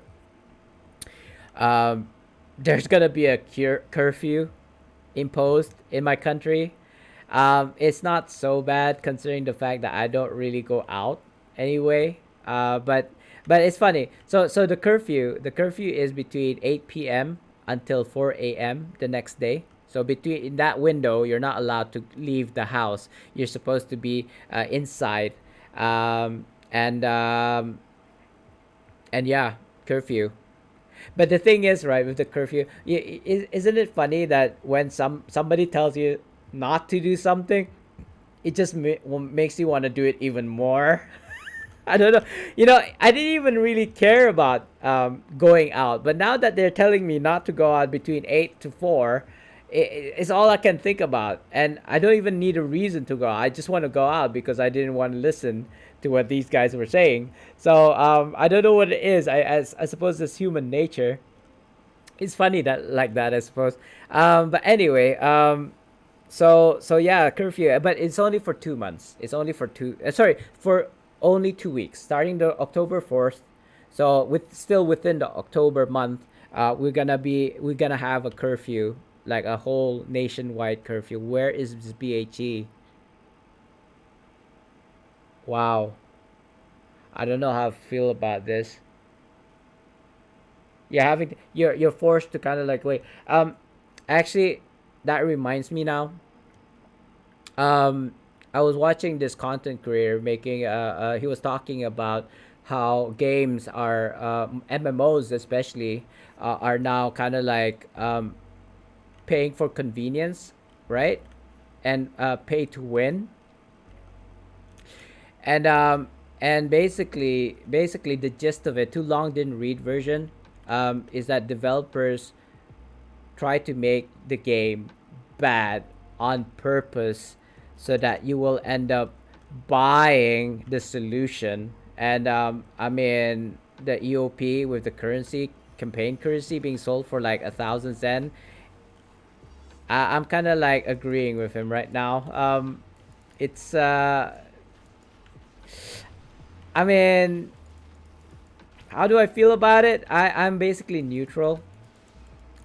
um, there's gonna be a curfew imposed in my country. It's not so bad considering the fact that I don't really go out anyway. But it's funny. So the curfew is between 8 p.m. until 4 a.m. the next day. So between in that window, you're not allowed to leave the house. You're supposed to be inside, and yeah, curfew. But the thing is, right, with the curfew, isn't it funny that when somebody tells you not to do something, it just makes you want to do it even more. I don't know. I didn't even really care about going out, but now that they're telling me not to go out between 8 to 4, it's all I can think about, and I don't even need a reason to go out. I just want to go out because I didn't want to listen to what these guys were saying. So I don't know what it is. I suppose it's human nature. It's funny that like that, I suppose. But anyway, so yeah, curfew, but it's only for 2 months. It's only for sorry, for only 2 weeks, starting the October 4th. So still within the October month, we're gonna have a curfew, like a whole nationwide curfew. Where is this BHE? Wow, I don't know how I feel about this. You're forced to kind of like wait. Actually, that reminds me now. um I was watching this content creator making he was talking about how games are MMOs especially are now kind of like paying for convenience, right? And pay to win. And basically the gist of it, too long didn't read version, is that developers try to make the game bad on purpose so that you will end up buying the solution. And I mean, the EOP with the currency, campaign currency being sold for like 1,000 Zen. I'm kind of like agreeing with him right now. It's I mean, how do I feel about it? I'm basically neutral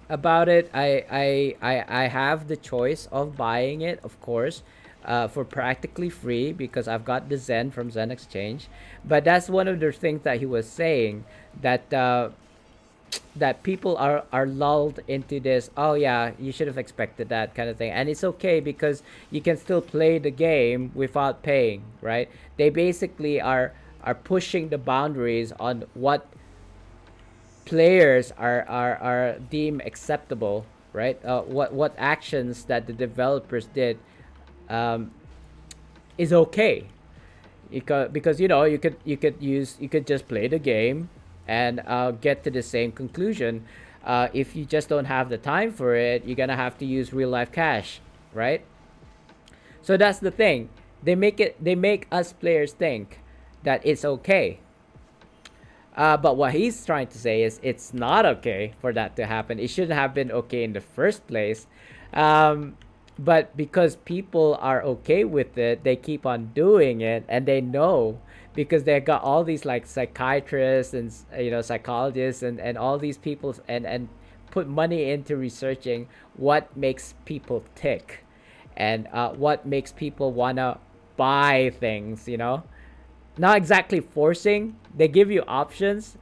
about it. I have the choice of buying it, of course, for practically free because I've got the Zen from Zen Exchange. But that's one of the things that he was saying, that that people are lulled into this. Oh yeah, you should have expected that kind of thing, and it's okay because you can still play the game without paying, right? They basically are pushing the boundaries on what players are deemed acceptable, right? What actions that the developers did um, is okay, because you could just play the game and get to the same conclusion. If you just don't have the time for it, you're gonna have to use real life cash, right? So that's the thing. They make us players think that it's okay. But what he's trying to say is it's not okay for that to happen. It shouldn't have been okay in the first place. Um, but because people are okay with it, they keep on doing it, and they know because they got all these like psychiatrists and psychologists and all these people and put money into researching what makes people tick, and what makes people wanna buy things. Not exactly forcing. They give you options.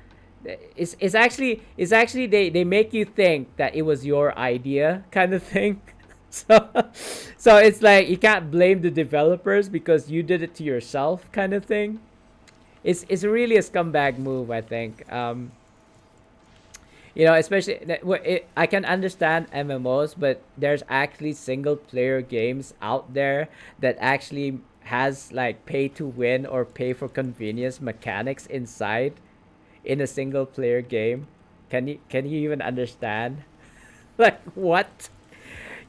It's actually they make you think that it was your idea kind of thing. So so it's like you can't blame the developers because you did it to yourself kind of thing. It's really a scumbag move, I think. Especially I can understand MMOs, but there's actually single player games out there that actually has like pay to win or pay for convenience mechanics inside in a single player game. Can you even understand? Like what?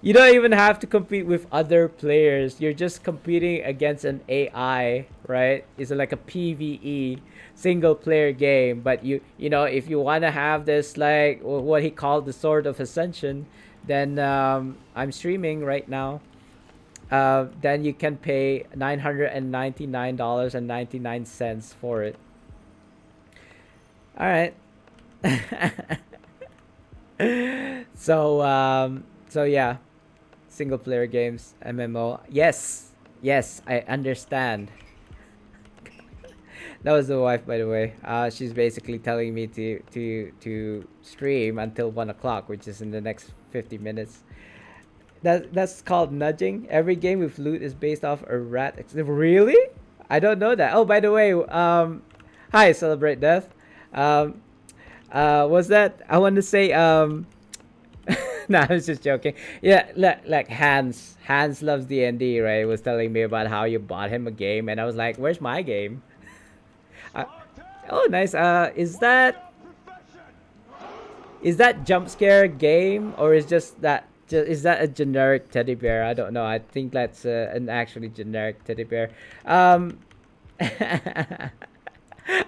You don't even have to compete with other players. You're just competing against an AI, right? It's like a PvE single player game. But if you want to have this like what he called the Sword of Ascension, then I'm streaming right now. Then you can pay $999.99 for it. All right. So yeah, single player games, MMO. Yes, yes, I understand. That was the wife, by the way. She's basically telling me to stream until 1 o'clock, which is in the next 50 minutes. That's called nudging. Every game with loot is based off a rat. Really? I don't know that. Oh, by the way, hi, celebrate death. Um, was that I want to say no, I was just joking. Yeah, like Hans loves D&D, right? Was telling me about how you bought him a game, and I was like, "Where's my game?" Uh, oh, nice. Is that jump scare game, or is that a generic teddy bear? I don't know. I think that's an actually generic teddy bear. Um,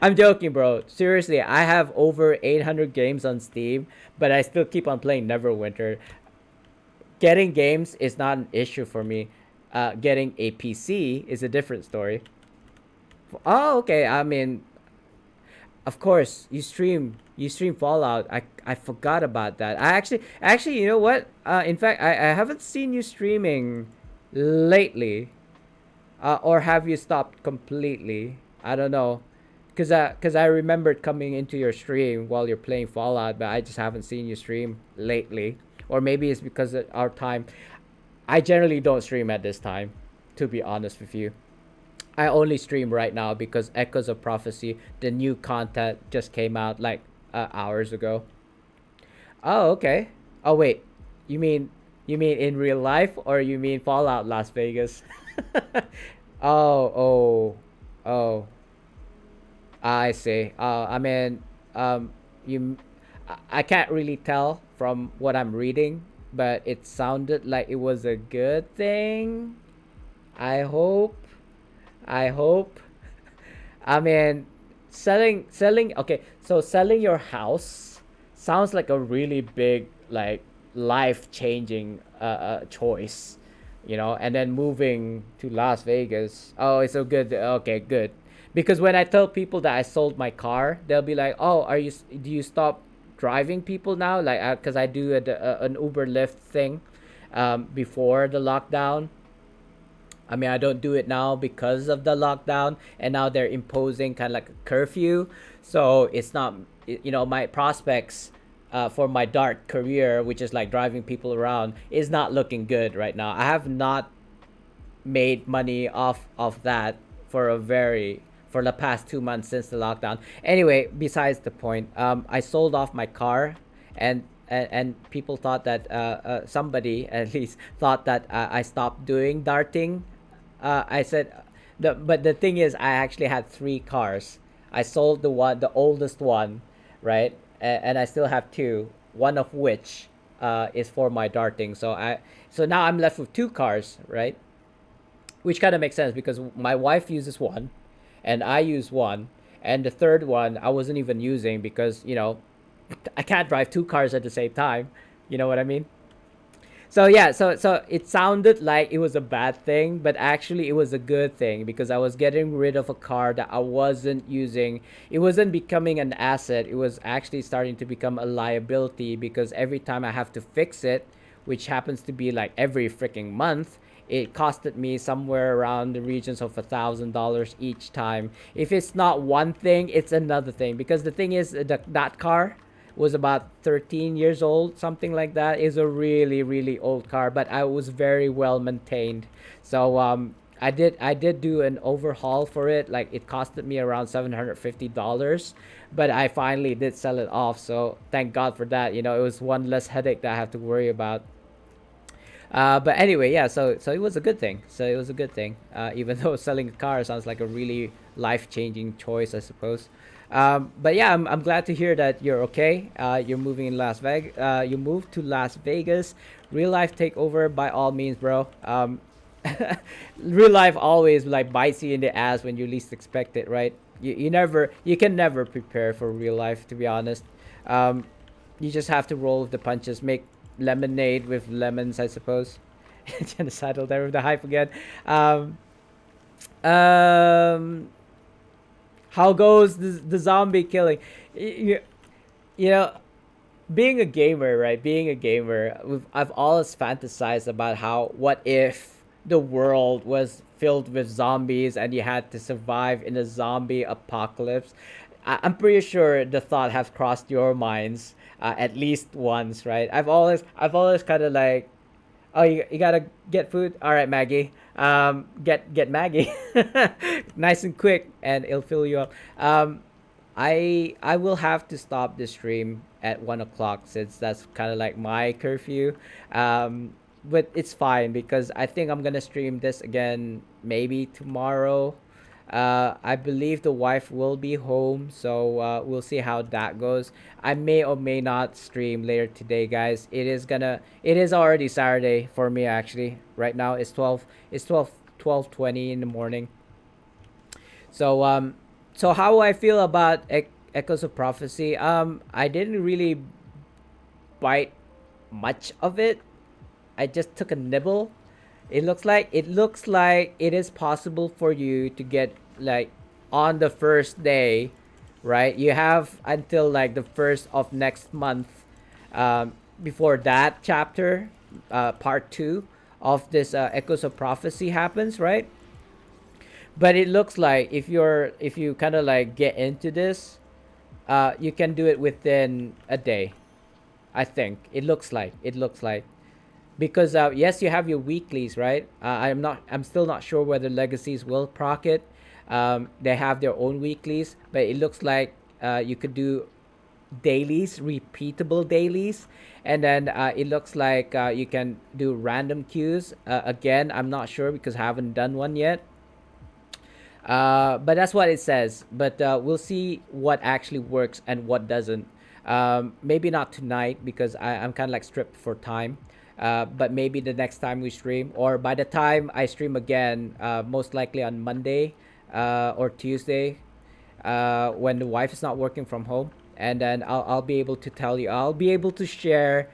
I'm joking, bro. Seriously, I have over 800 games on Steam, but I still keep on playing Neverwinter. Getting games is not an issue for me. Getting a PC is a different story. Oh, okay. I mean, of course, you stream Fallout. I forgot about that. You know what? In fact, I haven't seen you streaming lately. Or have you stopped completely? I don't know. Cause I remembered coming into your stream while you're playing Fallout, but I just haven't seen you stream lately. Or maybe it's because of our time. I generally don't stream at this time, to be honest with you. I only stream right now because Echoes of Prophecy, the new content just came out like hours ago. Oh, okay. Oh wait, you mean you mean in real life or you mean Fallout Las Vegas? Oh, oh, oh. I see. I mean, you, I can't really tell from what I'm reading, but it sounded like it was a good thing. I hope. I hope. I mean, selling. Okay, so selling your house sounds like a really big, like life changing choice, and then moving to Las Vegas. Oh, it's so good. Okay, good. Because when I tell people that I sold my car, they'll be like, "Oh, do you stop driving people now?" Like, because I do an Uber Lyft thing, before the lockdown. I mean, I don't do it now because of the lockdown, and now they're imposing kind of like a curfew. So it's not, my prospects for my dark career, which is like driving people around, is not looking good right now. I have not made money off of that for the past 2 months since the lockdown. Anyway, besides the point, I sold off my car, and people thought that somebody at least thought that I stopped doing darting. I said, but the thing is, I actually had three cars. I sold the oldest one, right, and I still have two. One of which is for my darting. So now I'm left with two cars, right? Which kind of makes sense because my wife uses one, and I use one, and the third one I wasn't even using because I can't drive two cars at the same time. You know what I mean? So yeah, so it sounded like it was a bad thing, but actually it was a good thing because I was getting rid of a car that I wasn't using. It wasn't becoming an asset. It was actually starting to become a liability because every time I have to fix it, which happens to be like every freaking month, it costed me somewhere around the regions of $1,000 each time. If it's not one thing, it's another thing. Because the thing is, that car was about 13 years old, something like that. Is a really really old car, but I was very well maintained. So I did do an overhaul for it. Like it costed me around $750, but I finally did sell it off. So thank God for that. It was one less headache that I have to worry about. But anyway, yeah. So it was a good thing. So it was a good thing. Even though selling a car sounds like a really life changing choice, I suppose. But yeah, I'm glad to hear that you're okay. You're moving in Las Vegas. You moved to Las Vegas. Real life takeover by all means, bro. Real life always like bites you in the ass when you least expect it, right? You can never prepare for real life, to be honest. Um, you just have to roll with the punches. Make lemonade with lemons, I suppose. Genocidal there with the hype again. Um, um, how goes the zombie killing? You, you know, being a gamer, right? Being a gamer, I've always fantasized about how what if the world was filled with zombies and you had to survive in a zombie apocalypse. I'm pretty sure the thought has crossed your minds at least once, right? I've always kind of like, oh, you gotta get food. All right, Maggie. Get Maggie, nice and quick, and it'll fill you up. I will have to stop the stream at 1 o'clock since that's kind of like my curfew. But it's fine because I think I'm gonna stream this again maybe tomorrow. I believe the wife will be home, so we'll see how that goes. I may or may not stream later today, guys. It is already Saturday for me actually. Right now it's 12:20 in the morning. So so how I feel about Echoes of Prophecy? I didn't really bite much of it. I just took a nibble. It looks like it is possible for you to get like on the first day, right? You have until like the first of next month, um, before that chapter, part two of this Echoes of Prophecy happens, right? But it looks like if you kind of like get into this, you can do it within a day. I think it looks like because yes, you have your weeklies, right? I'm still not sure whether legacies will proc it. They have their own weeklies, but it looks like you could do dailies, repeatable dailies, and then it looks like you can do random queues. Again, I'm not sure because I haven't done one yet. But that's what it says. But we'll see what actually works and what doesn't. Maybe not tonight because I'm kind of like stripped for time. But maybe the next time we stream, or by the time I stream again, most likely on Monday or Tuesday, when the wife is not working from home, and then I'll be able to tell you. I'll be able to share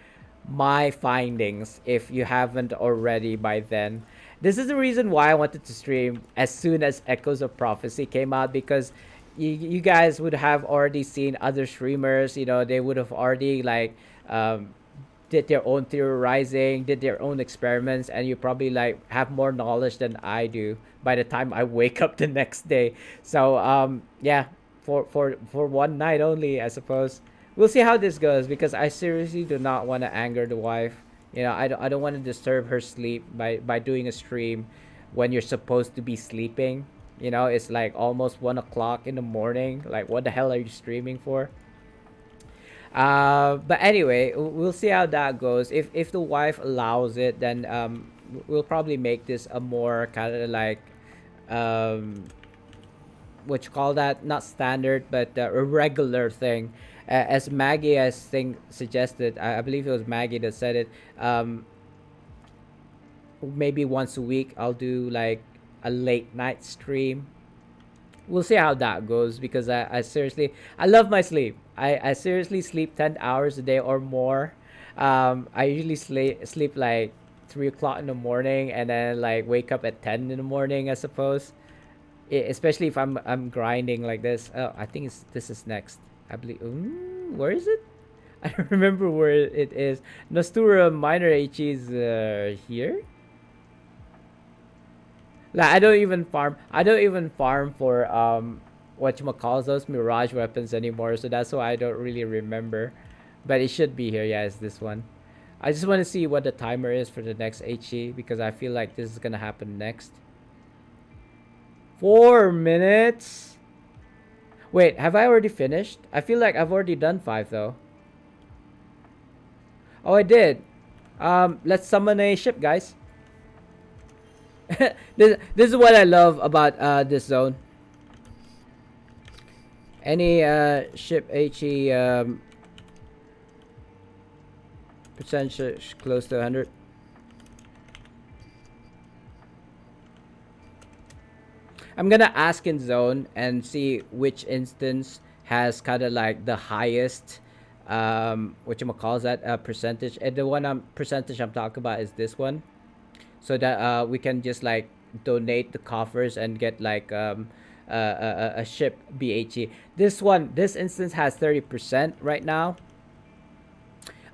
my findings if you haven't already by then. This is the reason why I wanted to stream as soon as Echoes of Prophecy came out because you guys would have already seen other streamers. They would have already like um, did their own theorizing, did their own experiments, and you probably like have more knowledge than I do by the time I wake up the next day. So yeah, for one night only, I suppose. We'll see how this goes because I seriously do not want to anger the wife. I don't want to disturb her sleep by doing a stream when you're supposed to be sleeping. It's like almost 1 o'clock in the morning. Like, what the hell are you streaming for? But anyway, we'll see how that goes. If the wife allows it, then we'll probably make this a more kind of like um, what you call that? Not standard, but a regular thing. As Maggie has suggested, I believe it was Maggie that said it. Maybe once a week, I'll do like a late night stream. We'll see how that goes because I seriously I love my sleep. I seriously sleep 10 hours a day or more. I usually sleep like 3 o'clock in the morning and then like wake up at 10 in the morning, I suppose. Especially if I'm grinding like this. Oh, I think this is next. I believe. Where is it? I don't remember where it is. Nostura Minor HE is here. Like I don't even farm. I don't even farm for what you call those mirage weapons anymore. So that's why I don't really remember. But it should be here. Yeah, it's this one. I just want to see what the timer is for the next HE because I feel like this is gonna happen next. 4 minutes. Wait, have I already finished? I feel like I've already done 5 though. Oh, I did. Let's summon a ship, guys. This is what I love about this zone. Any ship HE percentage close to 100. I'm gonna ask in zone and see which instance has kind of like the highest what you call that percentage, and the one percentage I'm talking about is this one, so that we can just like donate the coffers and get like a ship BHE. This instance has 30% right now.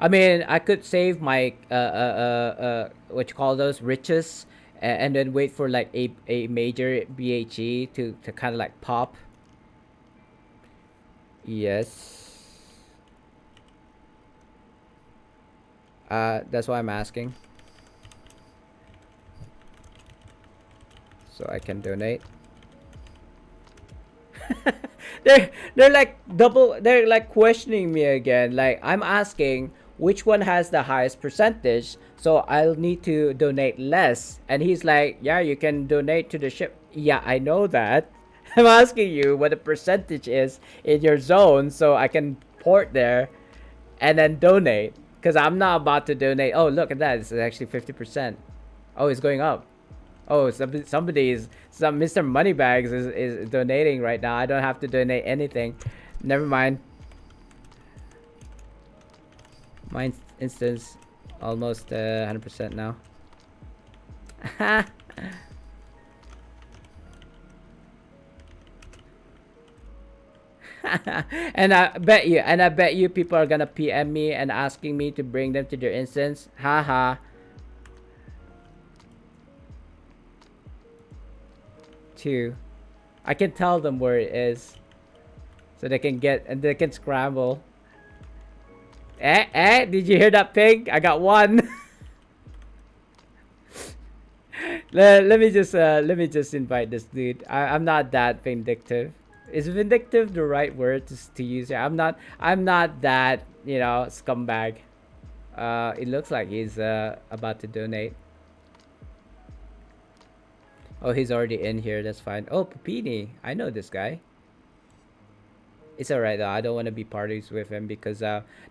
I mean, I could save my what you call those riches, and then wait for like a major BHE to kind of like pop. Yes. That's why I'm asking. So I can donate. They're like double. They're like questioning me again. Like I'm asking which one has the highest percentage, so I'll need to donate less. And he's like, yeah, you can donate to the ship. Yeah, I know that. I'm asking you what the percentage is in your zone so I can port there and then donate. Because I'm not about to donate. Oh, look at that. It's actually 50%. Oh, it's going up. Oh, some Mr. Moneybags is donating right now. I don't have to donate anything. Never mind. My instance almost 100% now. And I bet you people are gonna PM me and asking me to bring them to their instance. Haha. 2. I can tell them where it is, so they can get and they can scramble. Did you hear that pig? I got one. let me just invite this dude. I'm not that vindictive. Is vindictive the right word to use here? I'm not that, scumbag. It looks like he's about to donate. Oh, he's already in here. That's fine. Oh, Pupini. I know this guy. It's alright though. I don't want to be parties with him because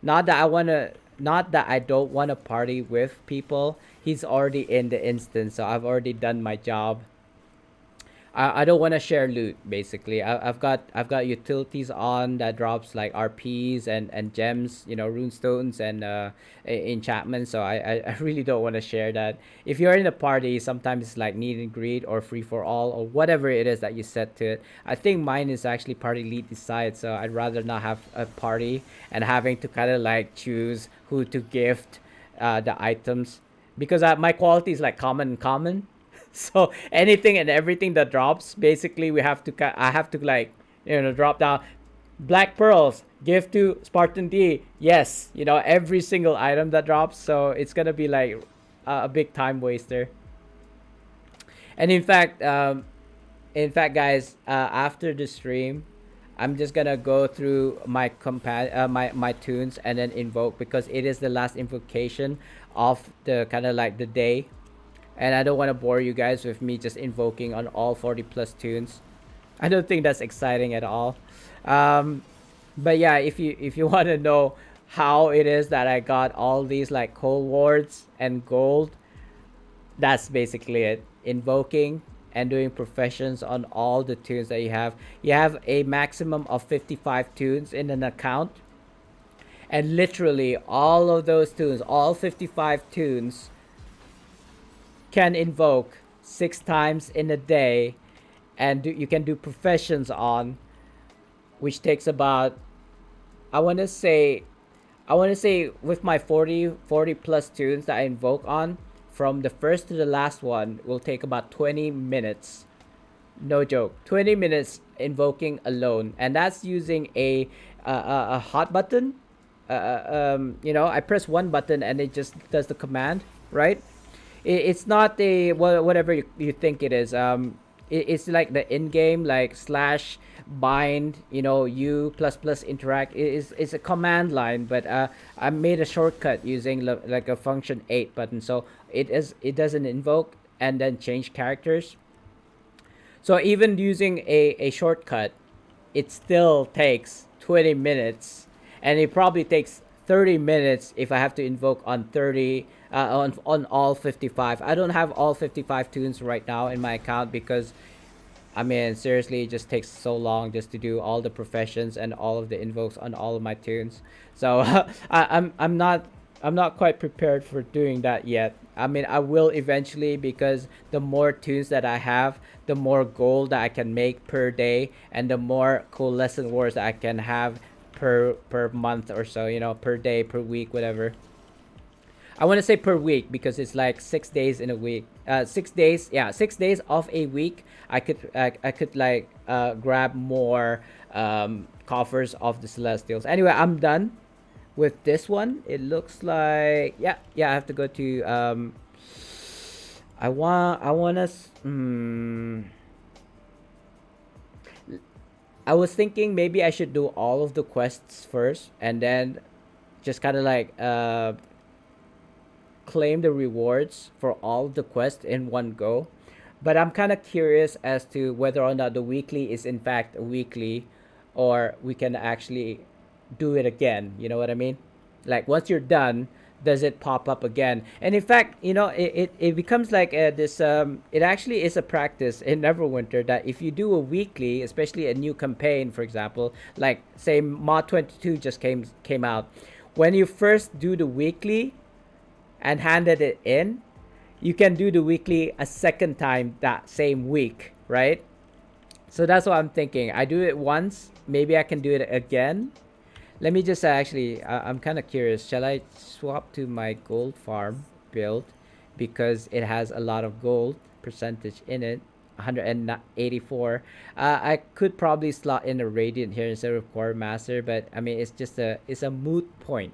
not that I don't want to party with people. He's already in the instance, so I've already done my job. I don't want to share loot basically. I've got utilities on that drops like RPs and gems, runestones and enchantments. So I really don't want to share that. If you're in a party, sometimes it's like need and greet or free for all or whatever it is that you set to it. I think mine is actually party lead decide. So I'd rather not have a party and having to kind of like choose who to gift the items because my quality is like common. So anything and everything that drops, basically I have to like drop down black pearls, give to Spartan D. Yes, every single item that drops. So it's gonna be like a big time waster. And guys, after the stream, I'm just gonna go through my tunes and then invoke because it is the last invocation of the kind of like the day. And I don't want to bore you guys with me just invoking on all 40 plus tunes. I don't think that's exciting at all. But yeah, if you want to know how it is that I got all these like cold wards and gold, that's basically it. Invoking and doing professions on all the tunes that you have. You have a maximum of 55 tunes in an account. And literally all of those tunes, all 55 tunes, can invoke 6 times in a day, and you can do professions on, which takes about I want to say with my 40 plus tunes that I invoke on, from the first to the last one will take about 20 minutes. No joke, 20 minutes invoking alone, and that's using a hot button. I press one button and it just does the command, right? It's not whatever you think it is. it's like the in-game like slash bind, u plus plus interact. It's a command line, but I made a shortcut using like a function 8 button, so it doesn't invoke and then change characters. So even using a shortcut, it still takes 20 minutes, and it probably takes 30 minutes if I have to invoke on 30 on all 55. I don't have all 55 tunes right now in my account because I mean, seriously, it just takes so long just to do all the professions and all of the invokes on all of my tunes. So I'm not quite prepared for doing that yet. I mean, I will eventually because the more tunes that I have, the more gold that I can make per day, and the more cool lesson words that I can have per month or so. Per day, per week, whatever. I want to say per week because it's like 6 days in a week. 6 days, yeah, 6 days of a week. I could like grab more coffers of the Celestials. Anyway, I'm done with this one. It looks like yeah. I have to go to I was thinking maybe I should do all of the quests first and then just kind of like claim the rewards for all of the quests in one go. But I'm kind of curious as to whether or not the weekly is in fact a weekly, or we can actually do it again. You know what I mean? Like once you're done, does it pop up again? And in fact, it becomes like this. It actually is a practice in Neverwinter that if you do a weekly, especially a new campaign, for example, like say Mod 22 just came out, when you first do the weekly and handed it in, you can do the weekly a second time that same week, right? So that's what I'm thinking. I do it once, maybe I can do it again. Let me just actually, I'm kind of curious. Shall I swap to my gold farm build because it has a lot of gold percentage in it? 184. I could probably slot in a radiant here instead of core master, but I mean it's a moot point,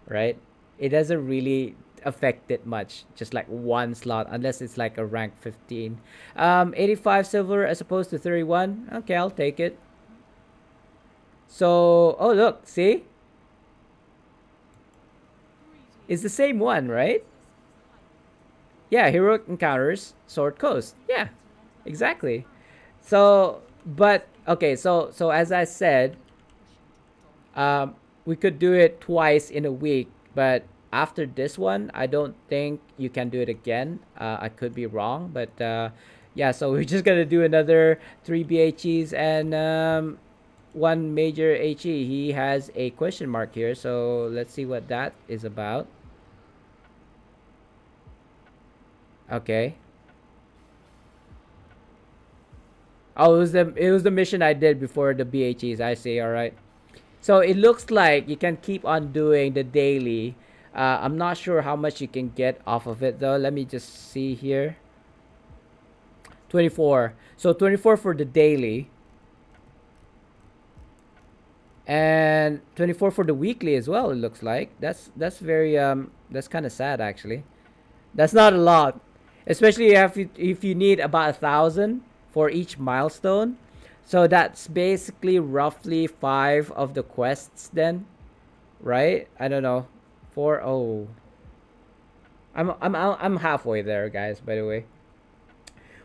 right? It doesn't really affect it much, just like one slot, unless it's like a rank 15. 85 silver as opposed to 31. Okay, I'll take it. So, oh look, see? It's the same one, right? Yeah, heroic encounters, Sword Coast. Yeah, exactly. So, but okay, so as I said, we could do it twice in a week, but after this one, I don't think you can do it again. I could be wrong, but yeah. So we're just gonna do another 3 BHEs and one major HE. He has a question mark here, so let's see what that is about. Okay. Oh, it was the mission I did before the BHEs. I see. All right. So it looks like you can keep on doing the daily. I'm not sure how much you can get off of it though. Let me just see here. 24. So 24 for the daily. And 24 for the weekly as well, it looks like. That's very that's kind of sad actually. That's not a lot. Especially if you need about 1,000 for each milestone. So that's basically roughly 5 of the quests then, right? I don't know. 4 oh. I'm halfway there, guys, by the way.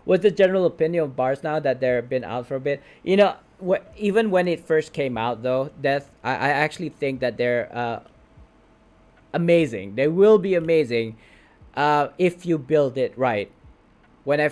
What's the general opinion of bars now that they've been out for a bit? Even when it first came out though, I actually think that they're amazing. They will be amazing if you build it right. When I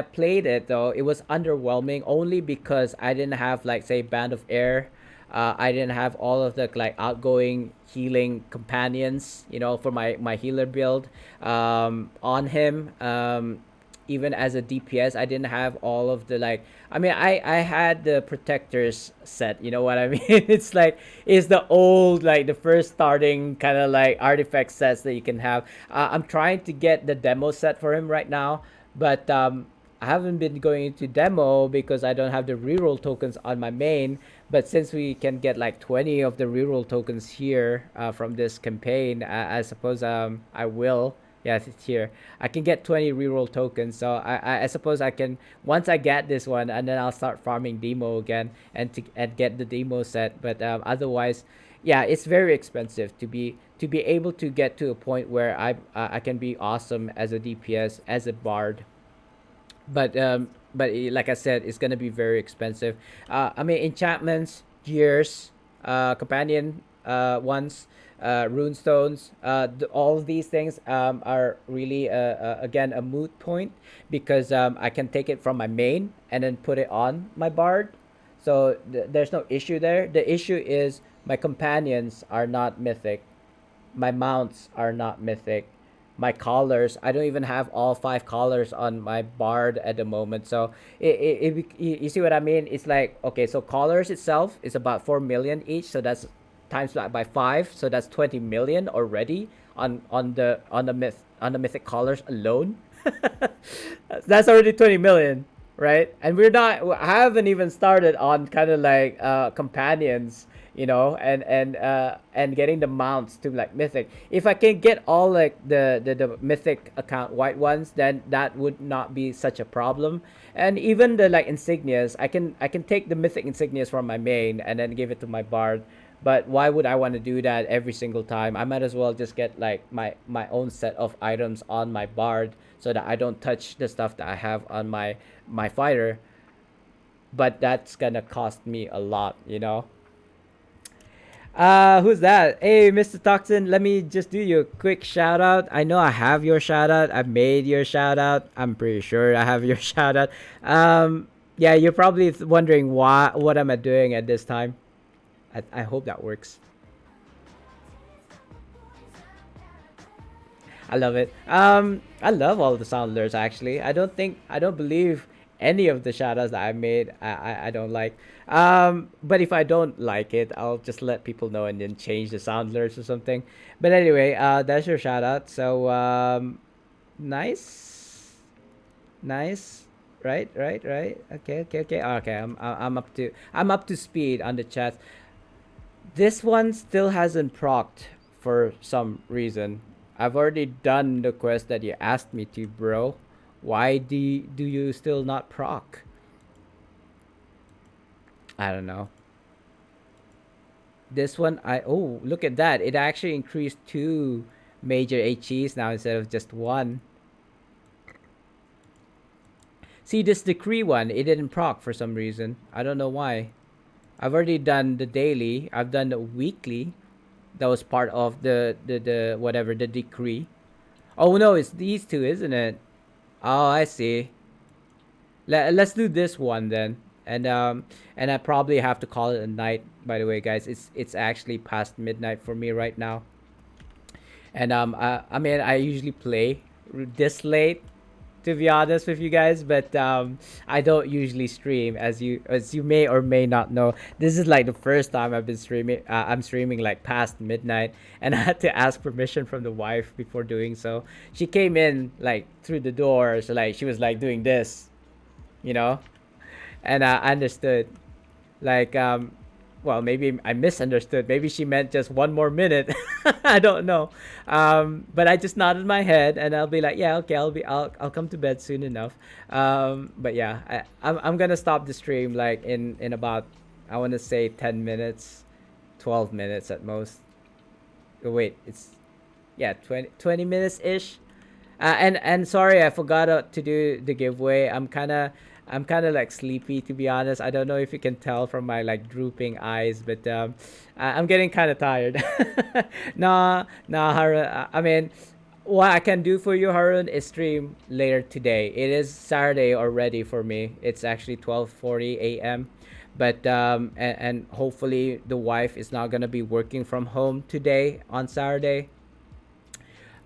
played it though, it was underwhelming only because I didn't have like say Band of Air. I didn't have all of the like outgoing healing companions, for my healer build on him. Even as a DPS, I didn't have all of the like. I mean, I had the protectors set. You know what I mean? It's the old like the first starting kind of like artifact sets that you can have. I'm trying to get the demo set for him right now, but I haven't been going into demo because I don't have the reroll tokens on my main. But since we can get like 20 of the reroll tokens here from this campaign, I suppose I will. Yes, it's here. I can get 20 reroll tokens. So I suppose I can, once I get this one, and then I'll start farming demo again and get the demo set. But otherwise, yeah, it's very expensive to be able to get to a point where I can be awesome as a DPS, as a bard. But like I said, it's gonna be very expensive. I mean, enchantments, gears, companion ones, runestones, all of these things are really again a moot point, because I can take it from my main and then put it on my bard, so there's no issue there. The issue is my companions are not mythic, my mounts are not mythic, my collars, I don't even have all five collars on my bard at the moment. So you see what I mean? It's like, okay, so collars itself is about 4 million each, so that's times that by five, so that's 20 million already on the mythic collars alone. That's already 20 million, right? And I haven't even started on kind of like companions, and getting the mounts to like mythic. If I can get all like the mythic account white ones, then that would not be such a problem. And even the like insignias, I can take the mythic insignias from my main and then give it to my bard. But why would I want to do that every single time? I might as well just get like my own set of items on my bard, so that I don't touch the stuff that I have on my fighter. But that's gonna cost me a lot. Who's that? Hey, Mr. Toxin, let me just do you a quick shout out. I know I have your shout out. I made your shout out. I'm pretty sure I have your shout out. Yeah, you're probably wondering what am I doing at this time. I hope that works. I love it. I love all the sound alerts actually. I don't believe any of the shoutouts that I made. I don't like. But if I don't like it, I'll just let people know and then change the sound alerts or something. But anyway, that's your shout out. So nice, nice. Right. Okay. I'm up to speed on the chat. This one still hasn't procced for some reason. I've already done the quest that you asked me to, bro. Why do you still not proc? I don't know. This one, oh, look at that. It actually increased two major HEs now instead of just one. See, this decree one, it didn't proc for some reason. I don't know why. I've already done the daily. I've done the weekly. That was part of the whatever, the decree. Oh no, it's these two, isn't it? Oh, I see. Let's do this one then. And I probably have to call it a night, by the way, guys. It's actually past midnight for me right now. And I mean, I usually play this late, to be honest with you guys, but I don't usually stream, as you may or may not know. This is like the first time I've been streaming. I'm streaming like past midnight, and I had to ask permission from the wife before doing so. She came in like through the door, so like she was like doing this, you know, and I understood. Like well, maybe I misunderstood. Maybe she meant just one more minute. I don't know. But I just nodded my head, and I'll be like, yeah, okay, I'll come to bed soon enough. But yeah, I'm gonna stop the stream like in about, I want to say 10 minutes, 12 minutes at most. Oh, wait, it's yeah 20 minutes ish. And sorry, I forgot to do the giveaway. I'm kind of like sleepy, to be honest. I don't know if you can tell from my like drooping eyes, but I'm getting kind of tired. Nah, Harun. I mean, what I can do for you, Harun, is stream later today. It is Saturday already for me. It's actually 12:40 a.m. But and hopefully the wife is not gonna be working from home today on Saturday.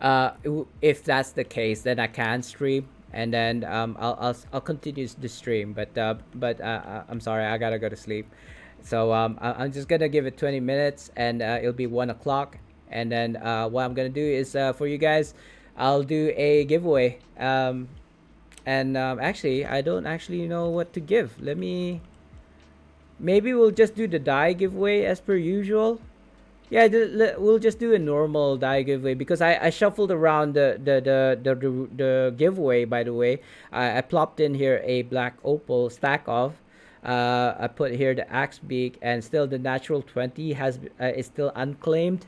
If that's the case, then I can stream, and then I'll continue the stream. But I'm sorry, I gotta go to sleep. So I'm just gonna give it 20 minutes, and it'll be 1 o'clock. And then what I'm gonna do is for you guys, I'll do a giveaway. And actually, I don't actually know what to give. Maybe we'll just do the die giveaway as per usual. Yeah, we'll just do a normal die giveaway because I shuffled around the giveaway. By the way, I plopped in here a black opal stack of. I put here the axe beak, and still the natural 20 is still unclaimed.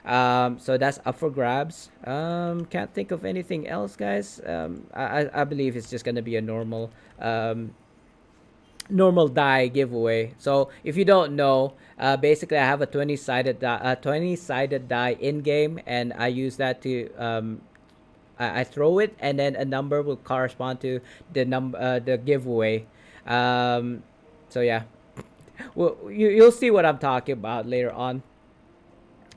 So that's up for grabs. Can't think of anything else, guys. I believe it's just gonna be a normal die giveaway. So if you don't know, basically I have a 20 sided die in game, and I use that to I throw it, and then a number will correspond to the giveaway. Um, so yeah, well, you'll see what I'm talking about later on,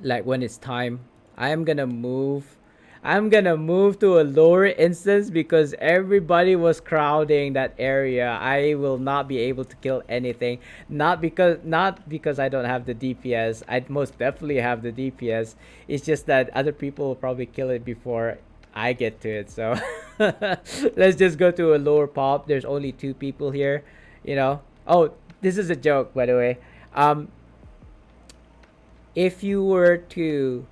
like when it's time. I'm gonna move to a lower instance because everybody was crowding that area. I will not be able to kill anything. Not because I don't have the DPS. I most definitely have the DPS. It's just that other people will probably kill it before I get to it. So let's just go to a lower pop. There's only two people here, you know. Oh, this is a joke, by the way. Um, if you were to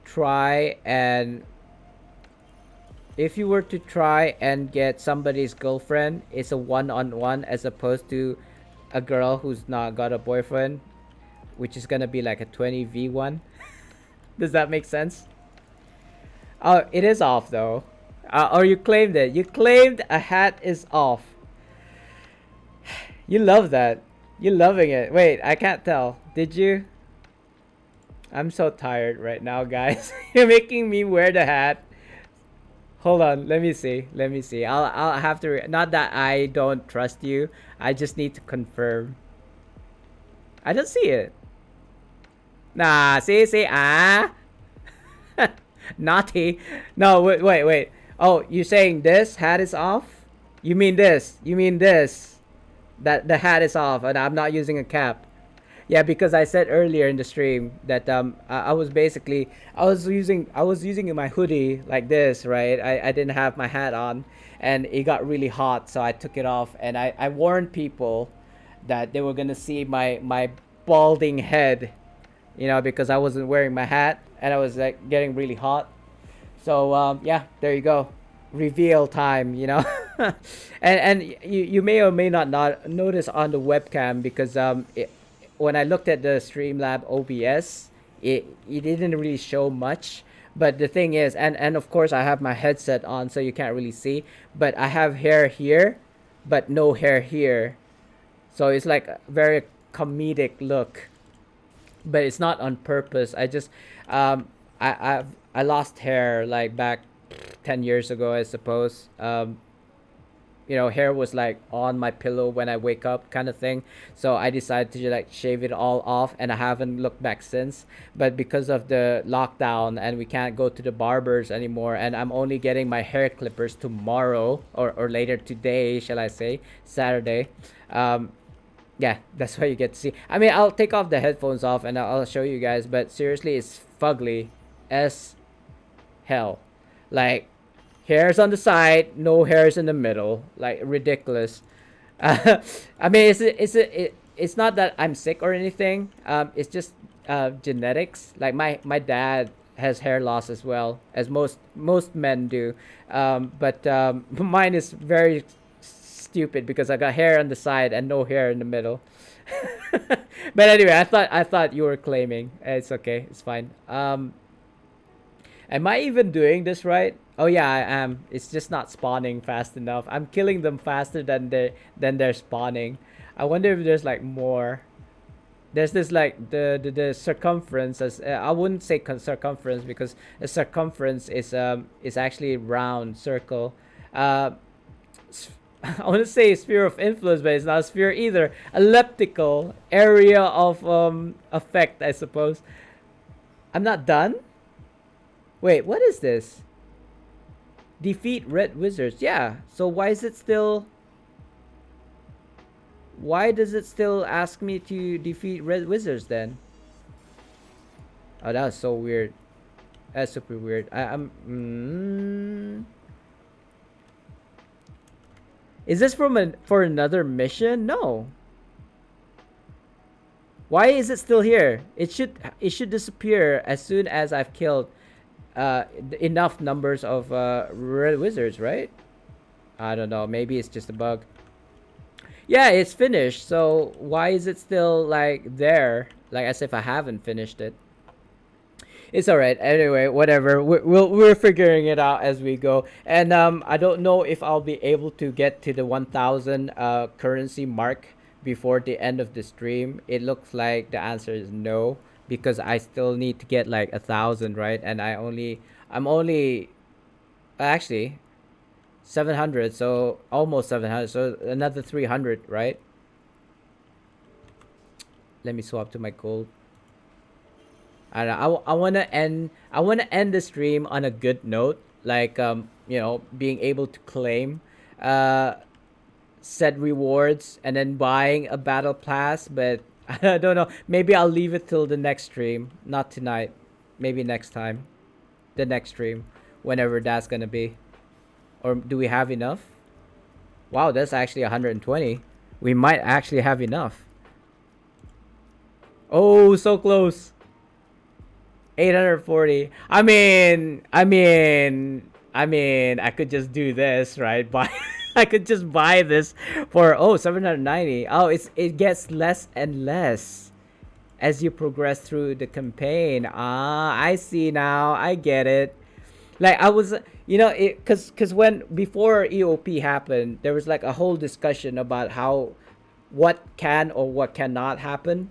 try and if you were to try and get somebody's girlfriend, it's a one-on-one as opposed to a girl who's not got a boyfriend, which is gonna be like a 20v1. Does that make sense? Oh, it is off though. Or you claimed it. You claimed a hat is off. You love that. You're loving it. Wait, I can't tell. Did you? I'm so tired right now, guys. You're making me wear the hat. Hold on, let me see. Let me see. I'll have to not that I don't trust you. I just need to confirm. I don't see it. Nah, see naughty. No, wait. Oh, you're saying this hat is off? You mean this? You mean this? That the hat is off and I'm not using a cap. Yeah, because I said earlier in the stream that I was basically I was using my hoodie like this, right? I didn't have my hat on, and it got really hot, so I took it off, and I warned people that they were gonna see my balding head, because I wasn't wearing my hat, and I was like getting really hot. So yeah, there you go, reveal time, and you may or may not notice on the webcam because when I looked at the Streamlab OBS, it didn't really show much. But the thing is, and of course I have my headset on, so you can't really see. But I have hair here, but no hair here, so it's like a very comedic look. But it's not on purpose. I just I lost hair like back 10 years ago, I suppose. Hair was like on my pillow when I wake up, kind of thing. So I decided to like shave it all off, and I haven't looked back since. But because of the lockdown and we can't go to the barbers anymore, and I'm only getting my hair clippers tomorrow, or later today, shall I say, Saturday. Um, yeah, that's why you get to see. I mean, I'll take off the headphones off and I'll show you guys. But seriously, it's fugly as hell. Like, hairs on the side, no hairs in the middle, like ridiculous. I mean, it's not that I'm sick or anything. It's just genetics. Like my dad has hair loss as well, as most men do. But mine is very stupid because I got hair on the side and no hair in the middle. But anyway, I thought you were claiming. It's okay. It's fine. Am I even doing this right? Oh yeah, I am. It's just not spawning fast enough. I'm killing them faster than they're spawning. I wonder if there's like more. There's this like the circumference as I wouldn't say circumference because the circumference is actually round circle. Uh, I want to say sphere of influence, but it's not a sphere either. Elliptical area of effect, I suppose. I'm not done. Wait, what is this? Defeat red wizards. Yeah. So why is it still? Why does it still ask me to defeat red wizards then? Oh, that was so weird. That's super weird. I'm. Is this for another mission? No. Why is it still here? It should disappear as soon as I've killed enough numbers of red wizards, right? I don't know. Maybe it's just a bug. Yeah, it's finished. So why is it still like there? Like as if I haven't finished it. It's all right. Anyway, whatever. We're figuring it out as we go. And I don't know if I'll be able to get to the 1,000 currency mark before the end of the stream. It looks like the answer is no because I still need to get like 1,000, right? And I'm only actually 700, so almost 700. So another 300, right? Let me swap to my gold. I want to end the stream on a good note, like being able to claim uh said rewards and then buying a battle pass, but I don't know. Maybe I'll leave it till the next stream, not tonight. Maybe next time. The next stream, whenever that's going to be. Or do we have enough? Wow, that's actually 120. We might actually have enough. Oh, so close. 840. I could just do this, right? Buy I could just buy this for 790. Oh, it gets less and less as you progress through the campaign. Ah, I see now. I get it. Like I was, it cuz when before EOP happened, there was like a whole discussion about how what can or what cannot happen.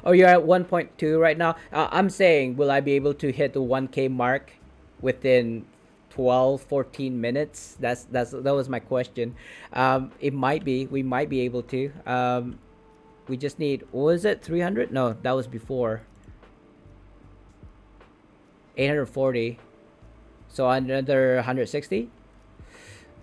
Oh, you're at 1.2 right now. I'm saying, will I be able to hit the 1K mark within 12, 14 minutes? That was my question. It might be. We might be able to. We just need. What was it? 300? No, that was before. 840. So another 160.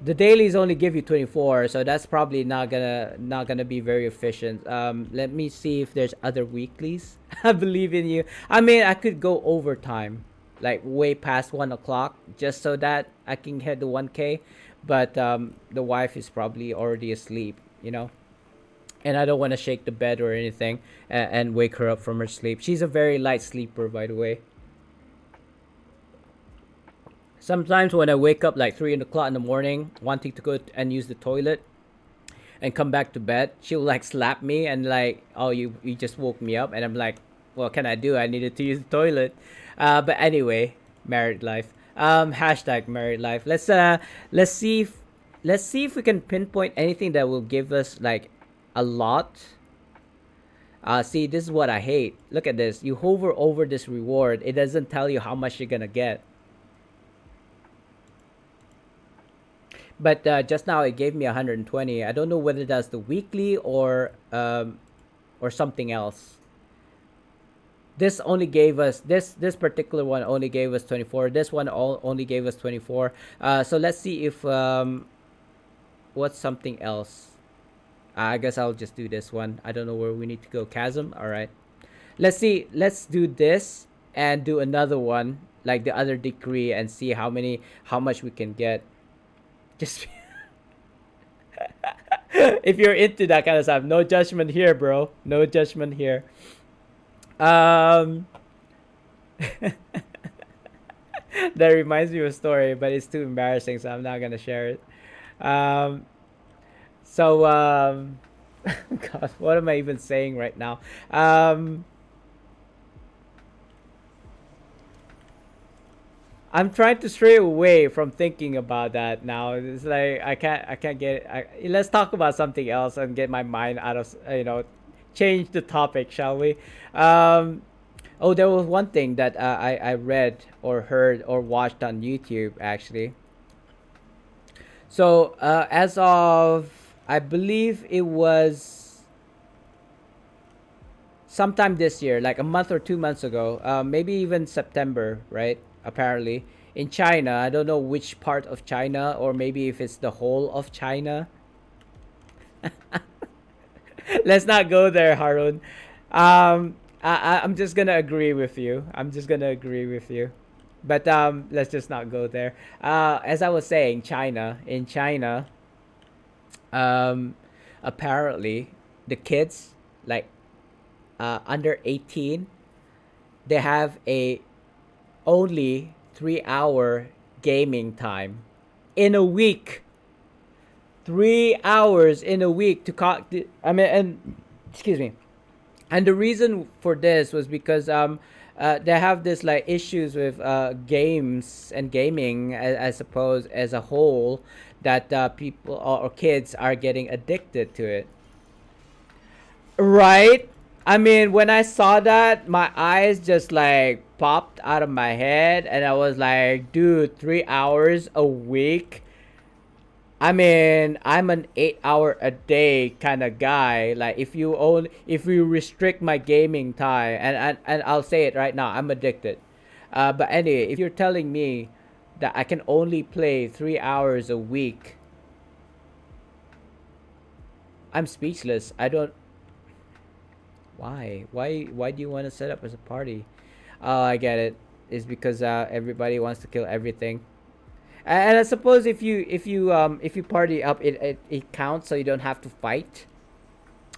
The dailies only give you 24, so that's probably not gonna be very efficient. Let me see if there's other weeklies. I believe in you. I could go overtime, like way past 1 o'clock, just so that I can hit the 1K. But the wife is probably already asleep. And I don't want to shake the bed or anything and wake her up from her sleep. She's a very light sleeper, by the way. Sometimes when I wake up like 3 o'clock in the morning, wanting to go and use the toilet and come back to bed, she'll like slap me and like, "Oh, you just woke me up," and I'm like, "What can I do? I needed to use the toilet." But anyway, married life. Hashtag married life. Let's see if we can pinpoint anything that will give us like a lot. See, this is what I hate. Look at this. You hover over this reward. It doesn't tell you how much you're gonna get. But just now it gave me 120. I don't know whether that's the weekly or something else. This only gave us this particular one only gave us 24. This one only gave us 24. So let's see if what's something else. I guess I'll just do this one. I don't know where we need to go. Chasm. All right. Let's see. Let's do this and do another one like the other decree and see how much we can get. Just if you're into that kind of stuff, no judgment here, bro. No judgment here. Um, that reminds me of a story, but it's too embarrassing, so I'm not gonna share it. Um, so God, what am I even saying right now? I'm trying to stray away from thinking about that now. It's like I can't get it. Let's talk about something else and get my mind out of change the topic, shall we? Um, oh, there was one thing that I read or heard or watched on YouTube actually. So as of I believe it was sometime this year, like a month or 2 months ago, maybe even September, right? Apparently, in China, I don't know which part of China, or maybe if it's the whole of China. Let's not go there, Harun. I'm just gonna agree with you. I'm just gonna agree with you. But let's just not go there. As I was saying, in China, um, apparently the kids like under 18, they have a only 3 hour gaming time in a week. 3 hours in a week to I mean, and excuse me. And the reason for this was because they have this like issues with games and gaming, I suppose, as a whole, that people or kids are getting addicted to it. Right? I mean, when I saw that, my eyes just like popped out of my head, and I was like, dude, 3 hours a week. I mean, I'm an 8 hour a day kind of guy. Like, if you restrict my gaming time, and I'll say it right now, I'm addicted. But anyway, if you're telling me that I can only play 3 hours a week, I'm speechless. I don't. Why? Why do you want to set up as a party? Oh, I get it. It's because everybody wants to kill everything. And I suppose if you party up, it counts, so you don't have to fight,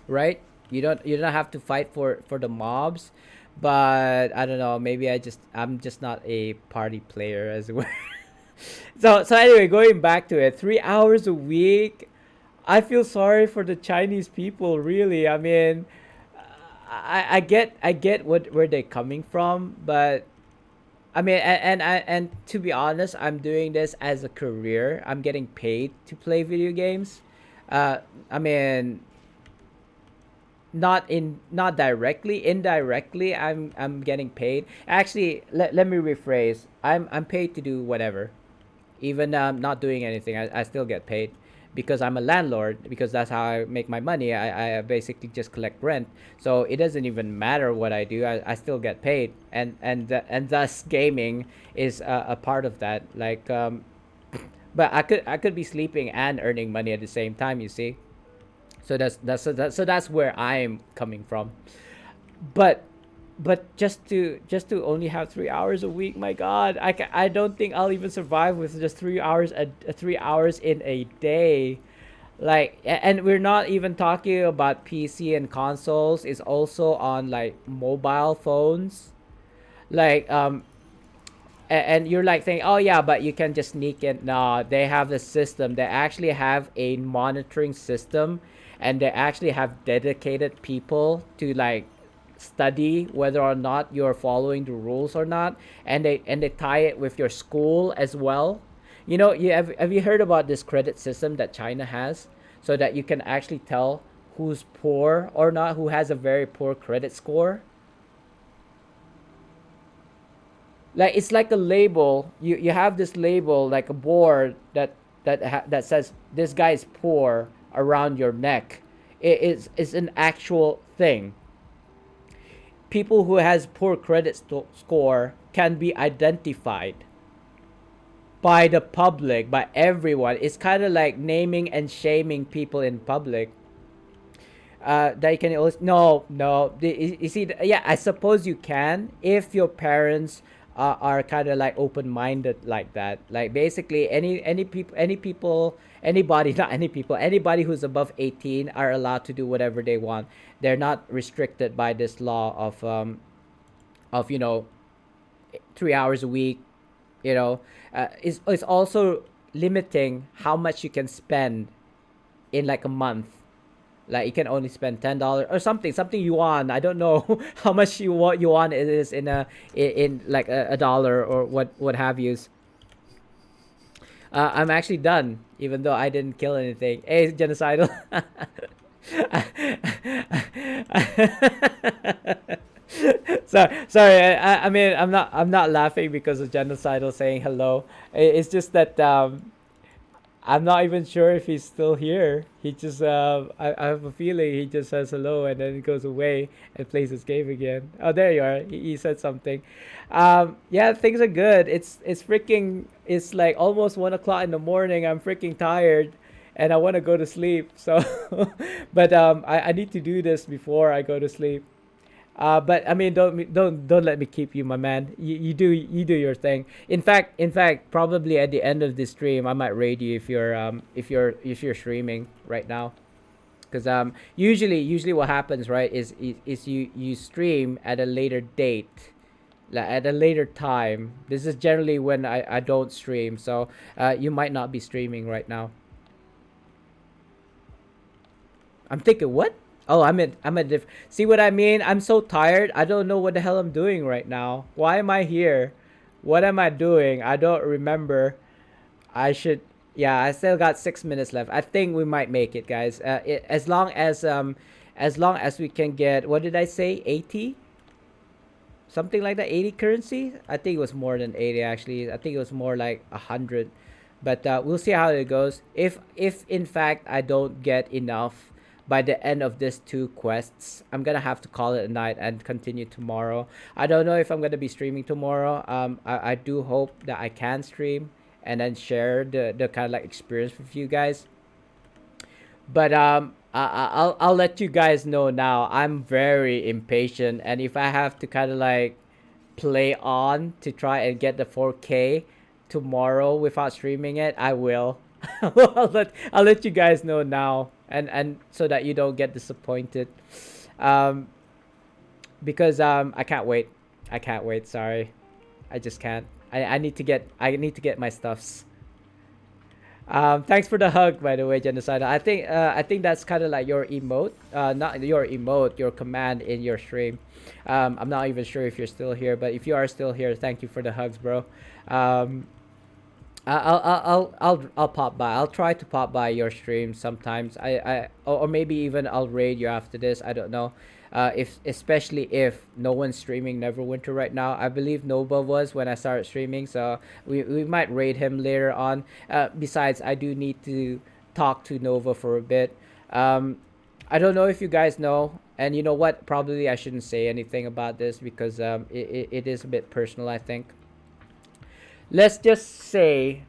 right? You don't have to fight for the mobs, but I don't know. Maybe I'm just not a party player as well. So anyway, going back to it, 3 hours a week. I feel sorry for the Chinese people. Really, I mean, I get what where they're coming from, but I mean, and to be honest, I'm doing this as a career. I'm getting paid to play video games. Uh, I mean, not directly, indirectly. I'm getting paid. Actually, let me rephrase. I'm paid to do whatever, even not doing anything. I still get paid because I'm a landlord, because that's how I make my money. I basically just collect rent, so it doesn't even matter what I do. I still get paid, and thus gaming is a part of that. Like, but I could be sleeping and earning money at the same time, you see. So that's where I'm coming from. But just to only have 3 hours a week, my God, I don't think I'll even survive with just 3 hours 3 hours in a day. Like, and we're not even talking about PC and consoles. It's also on like mobile phones. Like, and you're like thinking, oh yeah, but you can just sneak in. No, they have the system. They actually have a monitoring system, and they actually have dedicated people to like study whether or not you're following the rules or not, and they tie it with your school as well. You know, have you heard about this credit system that China has, so that you can actually tell who's poor or not, who has a very poor credit score. Like, it's like a label. You have this label, like a board that says this guy is poor around your neck. It's an actual thing. People who has poor score can be identified by the public, by everyone. It's kind of like naming and shaming people in public. That you can always, no, you see, yeah, I suppose you can if your parents are kind of like open-minded like that. Like, basically any people, anybody, not any people, anybody who's above 18 are allowed to do whatever they want. They're not restricted by this law of 3 hours a week. It's also limiting how much you can spend in like a month. Like, you can only spend $10 or something yuan. I don't know how much yuan it is in like a dollar or what have yous. I'm actually done, even though I didn't kill anything. Hey, genocidal. Sorry. I mean, I'm not laughing because of genocidal saying hello. It's just that I'm not even sure if he's still here. He just, I have a feeling he just says hello and then he goes away and plays his game again. Oh, there you are. He said something. Yeah, things are good. It's like almost 1 o'clock in the morning. I'm freaking tired and I want to go to sleep. So, but I need to do this before I go to sleep. But I mean, don't let me keep you, my man. You do your thing. In fact, probably at the end of this stream, I might raid you if you're streaming right now. because usually what happens, right, is you stream at a later date, at a later time. This is generally when I don't stream, so you might not be streaming right now. I'm thinking, what? Oh, see what I mean? I'm so tired. I don't know what the hell I'm doing right now. Why am I here? What am I doing? I don't remember. I should. Yeah, I still got 6 minutes left. I think we might make it, guys. As long as we can get, what did I say? 80, something like that. 80 currency. I think it was more than 80 actually. I think it was more like 100. But we'll see how it goes. If in fact I don't get enough by the end of this two quests, I'm gonna have to call it a night and continue tomorrow. I don't know if I'm gonna be streaming tomorrow. I do hope that I can stream and then share the kind of like experience with you guys. But I'll let you guys know now. I'm very impatient, and if I have to kind of like play on to try and get the 4K tomorrow without streaming it, I will. I'll let you guys know now, and so that you don't get disappointed. Um, because I can't wait. I can't wait. Sorry, I just can't. I need to get my stuffs. Thanks for the hug, by the way, Genocide. I think that's kind of like your emote, not your emote, your command in your stream. I'm not even sure if you're still here, but if you are still here, thank you for the hugs, bro. Um, I'll pop by. I'll try to pop by your stream sometimes. Or maybe even I'll raid you after this. I don't know. If especially if no one's streaming Neverwinter right now. I believe Nova was when I started streaming, so we might raid him later on. Besides, I do need to talk to Nova for a bit. I don't know if you guys know, and you know what? Probably I shouldn't say anything about this because it is a bit personal, I think. Let's just say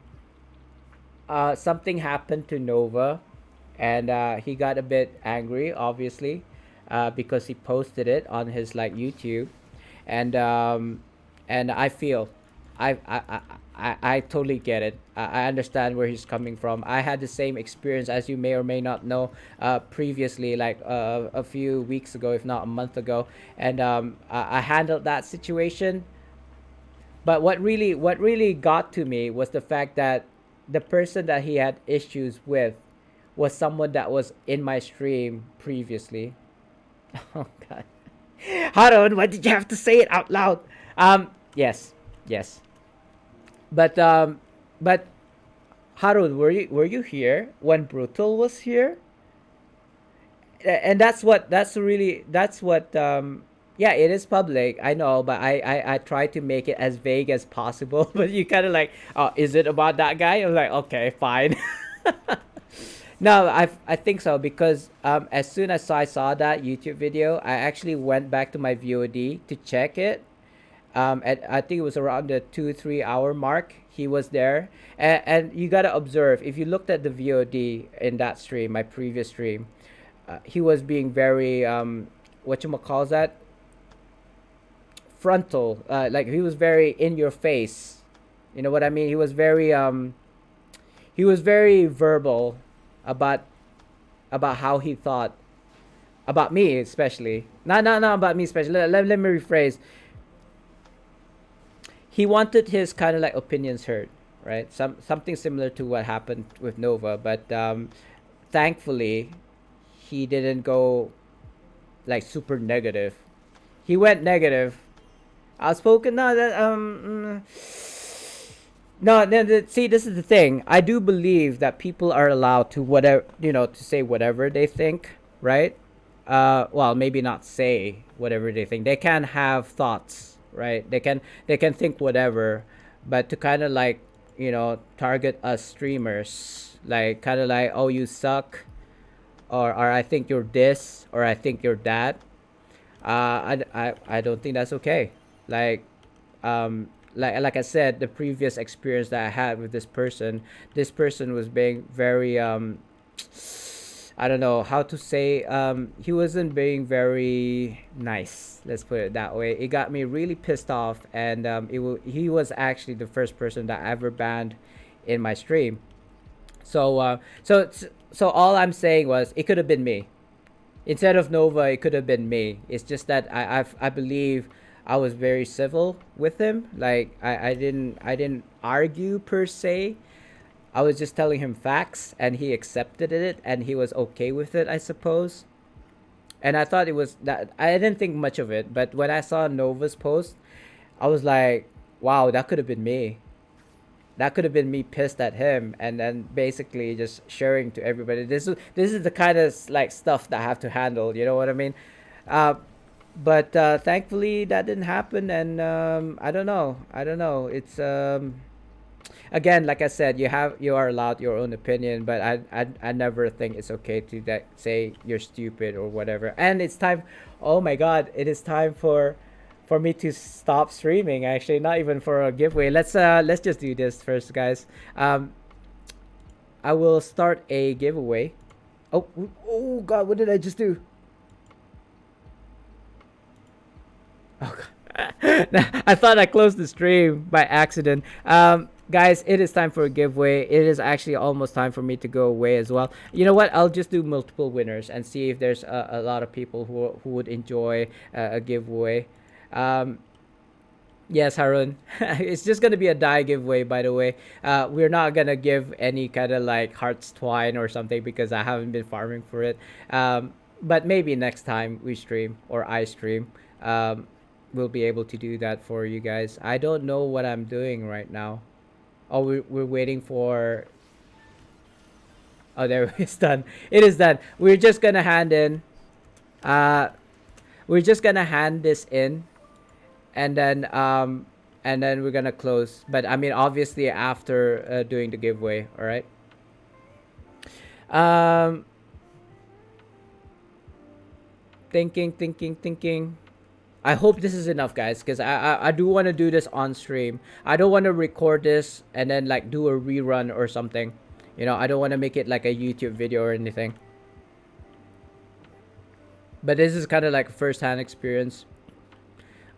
something happened to Nova, and he got a bit angry, obviously, because he posted it on his like YouTube, and I feel, I totally get it. I understand where he's coming from. I had the same experience, as you may or may not know, previously, like a few weeks ago, if not a month ago, and I handled that situation. But what really got to me was the fact that the person that he had issues with was someone that was in my stream previously. Oh god. Harold, why did you have to say it out loud? Yes. Yes. But Harold, were you here when Brutal was here? And that's what yeah, it is public, I know, but I try to make it as vague as possible. But you kind of like, oh, is it about that guy? I'm like, okay, fine. No, I think so, because as soon as I saw that YouTube video, I actually went back to my VOD to check it. I think it was around the 2-3 hour mark. He was there, and you gotta observe, if you looked at the VOD in that stream, my previous stream, he was being very what you call that, frontal, like he was very in your face. You know what I mean? He was very verbal about how he thought about me, especially. Not about me especially. Let me rephrase. He wanted his kind of like opinions heard, right? Something similar to what happened with Nova, but thankfully he didn't go like super negative. He went negative, outspoken. No, that no, see, this is the thing. I do believe that people are allowed to whatever, to say whatever they think, right? Well, maybe not say whatever they think. They can have thoughts, right? They can think whatever, but to kind of like, target us streamers, like kind of like, oh, you suck, or I think you're this, or I think you're that. I don't think that's okay. Like, like I said, the previous experience that I had with this person was being very I don't know how to say, he wasn't being very nice. Let's put it that way. It got me really pissed off, and he was actually the first person that I ever banned in my stream. So all I'm saying was, it could have been me. Instead of Nova, it could have been me. It's just that I believe I was very civil with him. Like I didn't argue per se. I was just telling him facts, and he accepted it, and he was okay with it, I suppose. And I thought it was that I didn't think much of it, but when I saw Nova's post, I was like, wow, that could have been me. That could have been me pissed at him, and then basically just sharing to everybody. This is the kind of like stuff that I have to handle. You know what I mean? Uh, but thankfully that didn't happen, and I don't know. I don't know. It's again, like I said, you are allowed your own opinion, but I never think it's okay to that say you're stupid or whatever. And it's time. Oh my God! It is time for me to stop streaming. Actually, not even for a giveaway. Let's just do this first, guys. I will start a giveaway. Oh, oh God! What did I just do? Oh God. I thought I closed the stream by accident. Guys, it is time for a giveaway. It is actually almost time for me to go away as well. You know what? I'll just do multiple winners and see if there's a lot of people who would enjoy a giveaway. Um, yes, Harun. It's just gonna be a die giveaway, by the way. We're not gonna give any kind of like hearts twine or something because I haven't been farming for it. But maybe next time we stream or I stream. We'll be able to do that for you guys. I don't know what I'm doing right now. Oh, we're waiting for. Oh, there it's done. It is done. We're just gonna hand in. Uh, we're just gonna hand this in, and then we're gonna close. But I mean, obviously after doing the giveaway. All right. Um, thinking. I hope this is enough, guys, because I do want to do this on stream. I don't want to record this and then like do a rerun or something. You know, I don't want to make it like a YouTube video or anything. But this is kind of like a first-hand experience.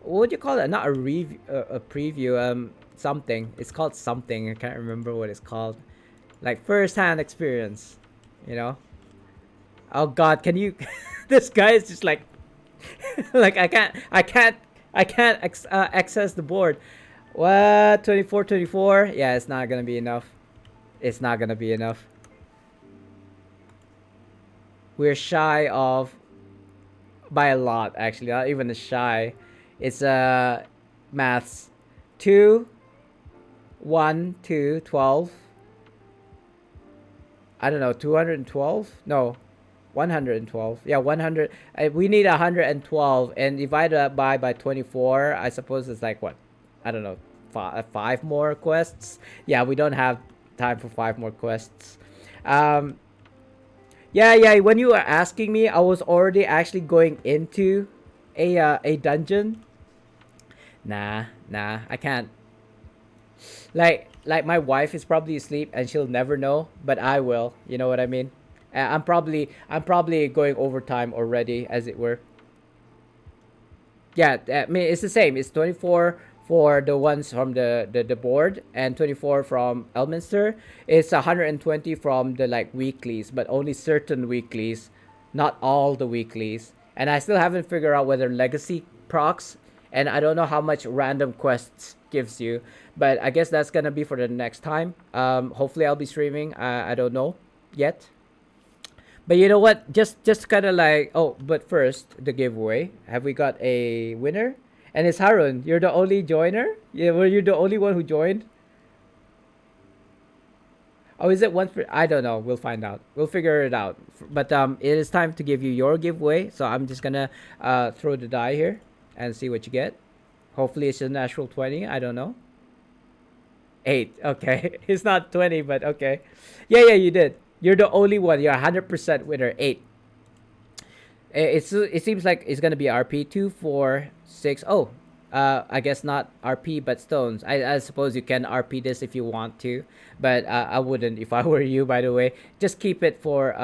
What would you call it? Not a review, a preview. Something. It's called something. I can't remember what it's called. Like first-hand experience. You know. Oh God, can you? This guy is just like like I can't access the board. What 24? Yeah, it's not gonna be enough. It's not gonna be enough. We're shy of by a lot actually. Not even a shy. It's maths. 2, 1, 2, 12. I don't know. 212? No. 112. Yeah, 100. We need 112 and divide that by 24. I suppose it's like what? I don't know. Five more quests. Yeah, we don't have time for five more quests. Um, yeah. When you were asking me, I was already actually going into a dungeon. Nah. I can't. Like my wife is probably asleep and she'll never know, but I will. You know what I mean? I'm probably going overtime already, as it were. Yeah, I mean it's the same. It's 24 for the ones from the board and 24 from Elminster. It's 120 from the like weeklies, but only certain weeklies, not all the weeklies. And I still haven't figured out whether legacy procs, and I don't know how much random quests gives you, but I guess that's gonna be for the next time. Hopefully I'll be streaming. I don't know yet. But you know what? Just kind of like, oh, but first the giveaway. Have we got a winner? And it's Harun. You're the only joiner. Yeah, were you the only one who joined? Oh, is it one for? I don't know. We'll find out. We'll figure it out. But it is time to give you your giveaway. So I'm just gonna throw the die here and see what you get. Hopefully it's a natural 20. I don't know. 8. Okay, it's not 20, but okay. Yeah, you did. You're the only one. You're 100% winner. 8. It seems like it's gonna be RP 2, 4, 6. Oh, I guess not RP but stones. I suppose you can RP this if you want to, but I wouldn't if I were you. By the way, just keep it for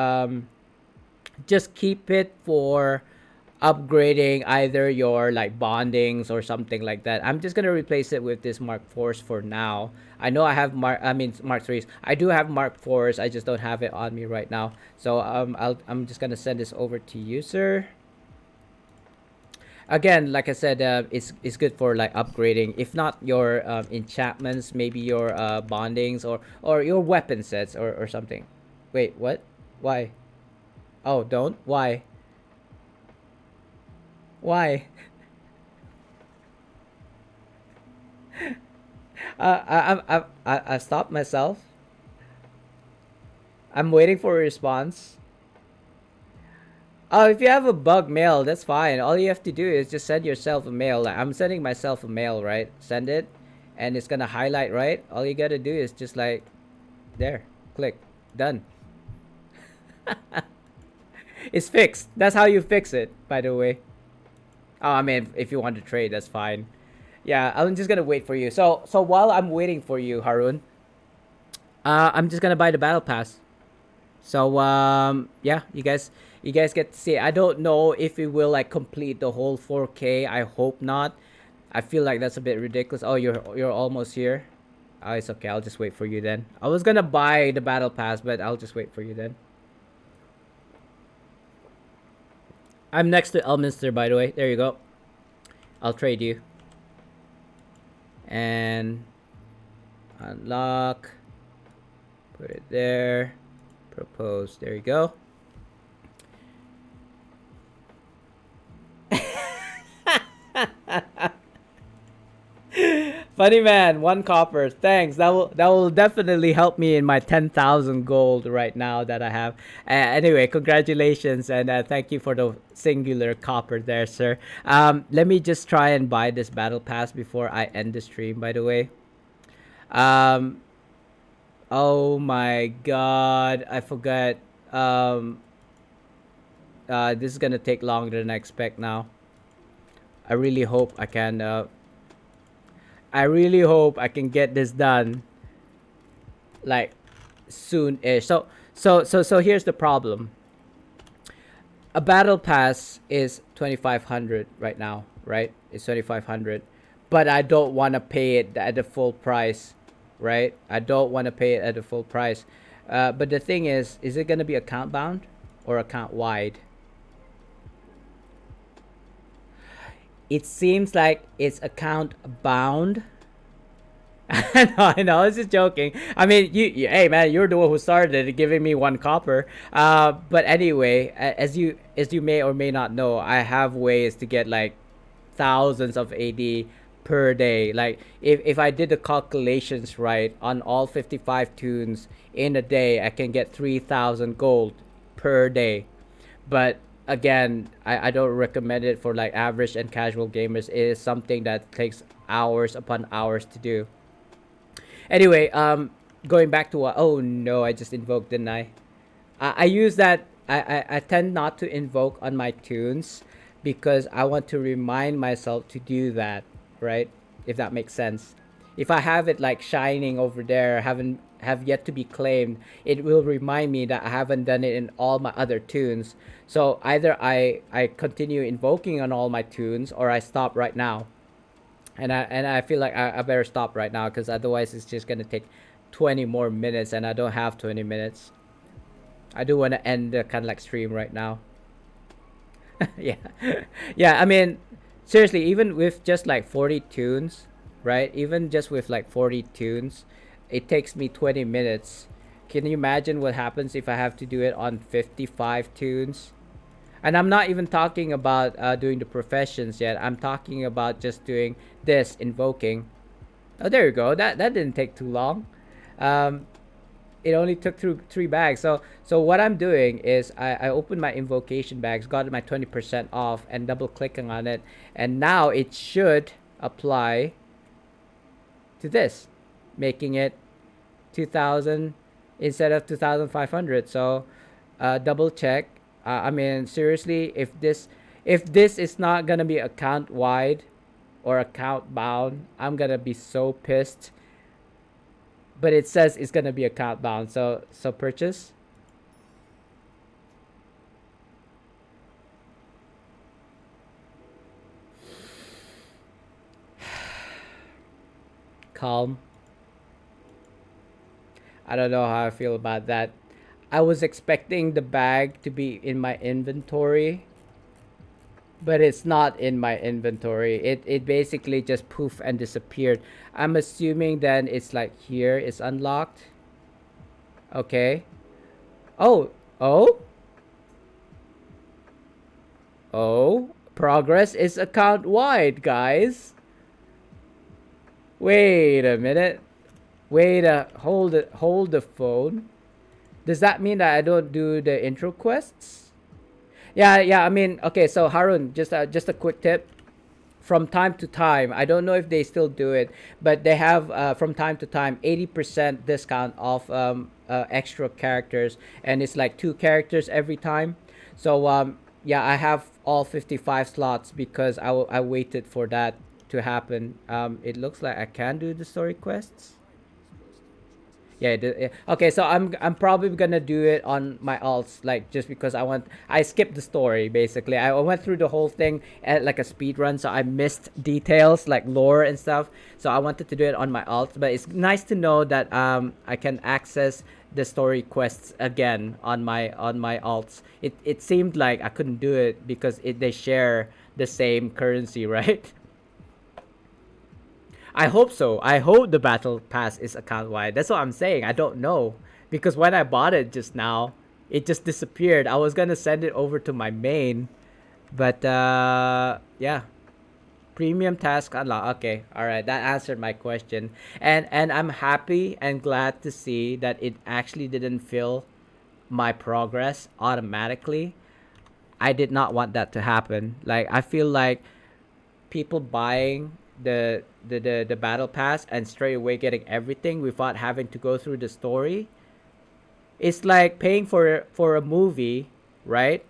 upgrading either your like bondings or something like that. I'm just gonna replace it with this Mark 4s for now. I know I have Mark 3s. I do have Mark 4s. I just don't have it on me right now. So I'm just gonna send this over to you, sir. Again, like I said, it's good for like upgrading. If not your enchantments, maybe your bondings or your weapon sets or something. Wait, what? Why? Oh, don't. Why? Why? I stopped myself. I'm waiting for a response. Oh, if you have a bug mail, that's fine. All you have to do is just send yourself a mail. Like, I'm sending myself a mail, right? Send it, and it's gonna highlight, right? All you gotta do is just like, there, click, done. It's fixed. That's how you fix it, by the way. Oh, I mean, if you want to trade, that's fine. Yeah, I'm just gonna wait for you. So while I'm waiting for you, Harun, I'm just gonna buy the battle pass. So yeah, you guys get to see. I don't know if it will like complete the whole 4K. I hope not. I feel like that's a bit ridiculous. Oh, you're almost here. Oh, it's okay. I'll just wait for you then. I was gonna buy the battle pass, but I'll just wait for you then. I'm next to Elminster, by the way. There you go. I'll trade you. And unlock. Put it there. Propose. There you go. Funny man, 1 copper. Thanks. That will definitely help me in my 10,000 gold right now that I have. Anyway, congratulations and thank you for the singular copper there, sir. Let me just try and buy this battle pass before I end the stream. By the way, um, oh my god, I forgot. Um, this is gonna take longer than I expect now. I really hope I can. I really hope I can get this done like soon-ish. So here's the problem. A battle pass is 2,500 right now, right? It's 2,500, but I don't want to pay it at the full price, right? I don't want to pay it at the full price. But the thing is it gonna be account bound or account wide? It seems like it's account bound. I know, I was just joking. I mean, hey man, you're the one who started it, giving me 1 copper. But anyway, as you may or may not know, I have ways to get like thousands of AD per day. Like if I did the calculations right on all 55 tunes in a day, I can get 3,000 gold per day. But again, I don't recommend it for like average and casual gamers. It is something that takes hours upon hours to do. Anyway, going back to what? Oh no, I just invoked, didn't I? I use that. I tend not to invoke on my tunes because I want to remind myself to do that, right? If that makes sense. If I have it like shining over there, haven't have yet to be claimed, it will remind me that I haven't done it in all my other tunes. So either I continue invoking on all my tunes or I stop right now. And I feel like I better stop right now because otherwise it's just gonna take 20 more minutes and I don't have 20 minutes. I do want to end the kind of like stream right now. Yeah, yeah. I mean, seriously, even with just like 40 tunes, right? Even just with like 40 tunes, it takes me 20 minutes. Can you imagine what happens if I have to do it on 55 tunes? And I'm not even talking about doing the professions yet. I'm talking about just doing this invoking. Oh, there you go. That didn't take too long. Um, it only took through 3 bags. So what I'm doing is I opened my invocation bags, got my 20% off, and double clicking on it, and now it should apply to this, making it 2,000 instead of 2,500. So double check. I mean, seriously, if this is not gonna be account wide or account bound, I'm gonna be so pissed. But it says it's gonna be account bound, so purchase. calm. I don't know how I feel about that. I was expecting the bag to be in my inventory, but it's not in my inventory. It basically just poof and disappeared. I'm assuming then it's like here it's unlocked. Okay. Oh, oh, oh. Progress is account wide, guys. Wait a minute. Hold it. Hold the phone. Does that mean that I don't do the intro quests? Yeah, yeah. I mean, okay. So Harun, just a quick tip. From time to time, I don't know if they still do it, but they have from time to time 80% discount off extra characters, and it's like 2 characters every time. So yeah, I have all 55 slots because I waited for that to happen. It looks like I can do the story quests. Yeah, okay, so I'm probably gonna do it on my alts, like just because I skipped the story basically. I went through the whole thing at like a speed run, so I missed details like lore and stuff. So I wanted to do it on my alts, but it's nice to know that I can access the story quests again on my alts. It seemed like I couldn't do it because they share the same currency, right? I hope so. I hope the battle pass is account wide. That's what I'm saying. I don't know because when I bought it just now, it just disappeared. I was gonna send it over to my main, but yeah, premium task unlock. Okay, all right, that answered my question, and I'm happy and glad to see that it actually didn't fill my progress automatically. I did not want that to happen. Like I feel like people buying the battle pass and straight away getting everything without having to go through the story. It's like paying for a movie, right?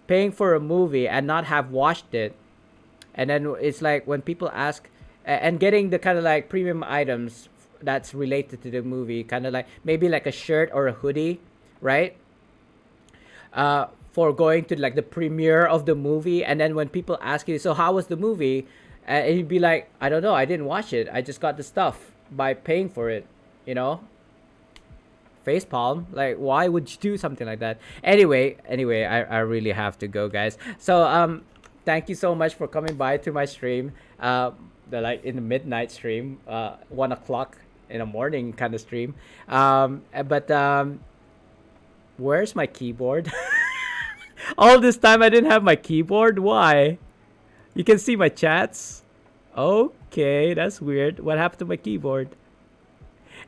Paying for a movie and not have watched it, and then it's like when people ask and getting the kind of like premium items that's related to the movie, kind of like maybe like a shirt or a hoodie, right? For going to like the premiere of the movie, and then when people ask you, so how was the movie, and you'd be like, I don't know, I didn't watch it, I just got the stuff by paying for it, you know. Face palm, like why would you do something like that? Anyway, I really have to go, guys. So thank you so much for coming by to my stream, the like in the midnight stream, 1 o'clock in the morning kind of stream. But where's my keyboard? All this time I didn't have my keyboard. Why? You can see my chats. Okay, that's weird. What happened to my keyboard?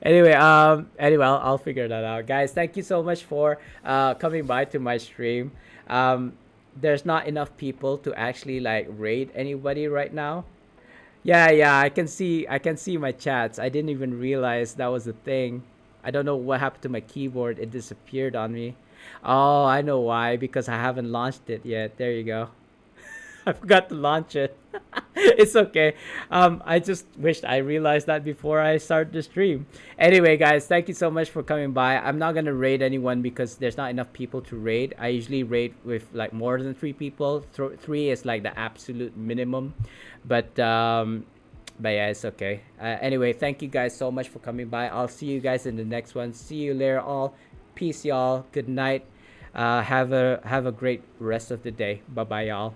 Anyway, I'll figure that out, guys. Thank you so much for coming by to my stream. There's not enough people to actually like raid anybody right now. Yeah, I can see my chats. I didn't even realize that was a thing. I don't know what happened to my keyboard. It disappeared on me. Oh, I know why. Because I haven't launched it yet. There you go. I forgot to launch it. It's okay. I just wished I realized that before I start the stream. Anyway, guys, thank you so much for coming by. I'm not gonna raid anyone because there's not enough people to raid. I usually raid with like more than 3 people. Three is like the absolute minimum. But yeah, it's okay. Anyway, thank you guys so much for coming by. I'll see you guys in the next one. See you later, all. Peace, y'all. Good night. Have a great rest of the day. Bye bye, y'all.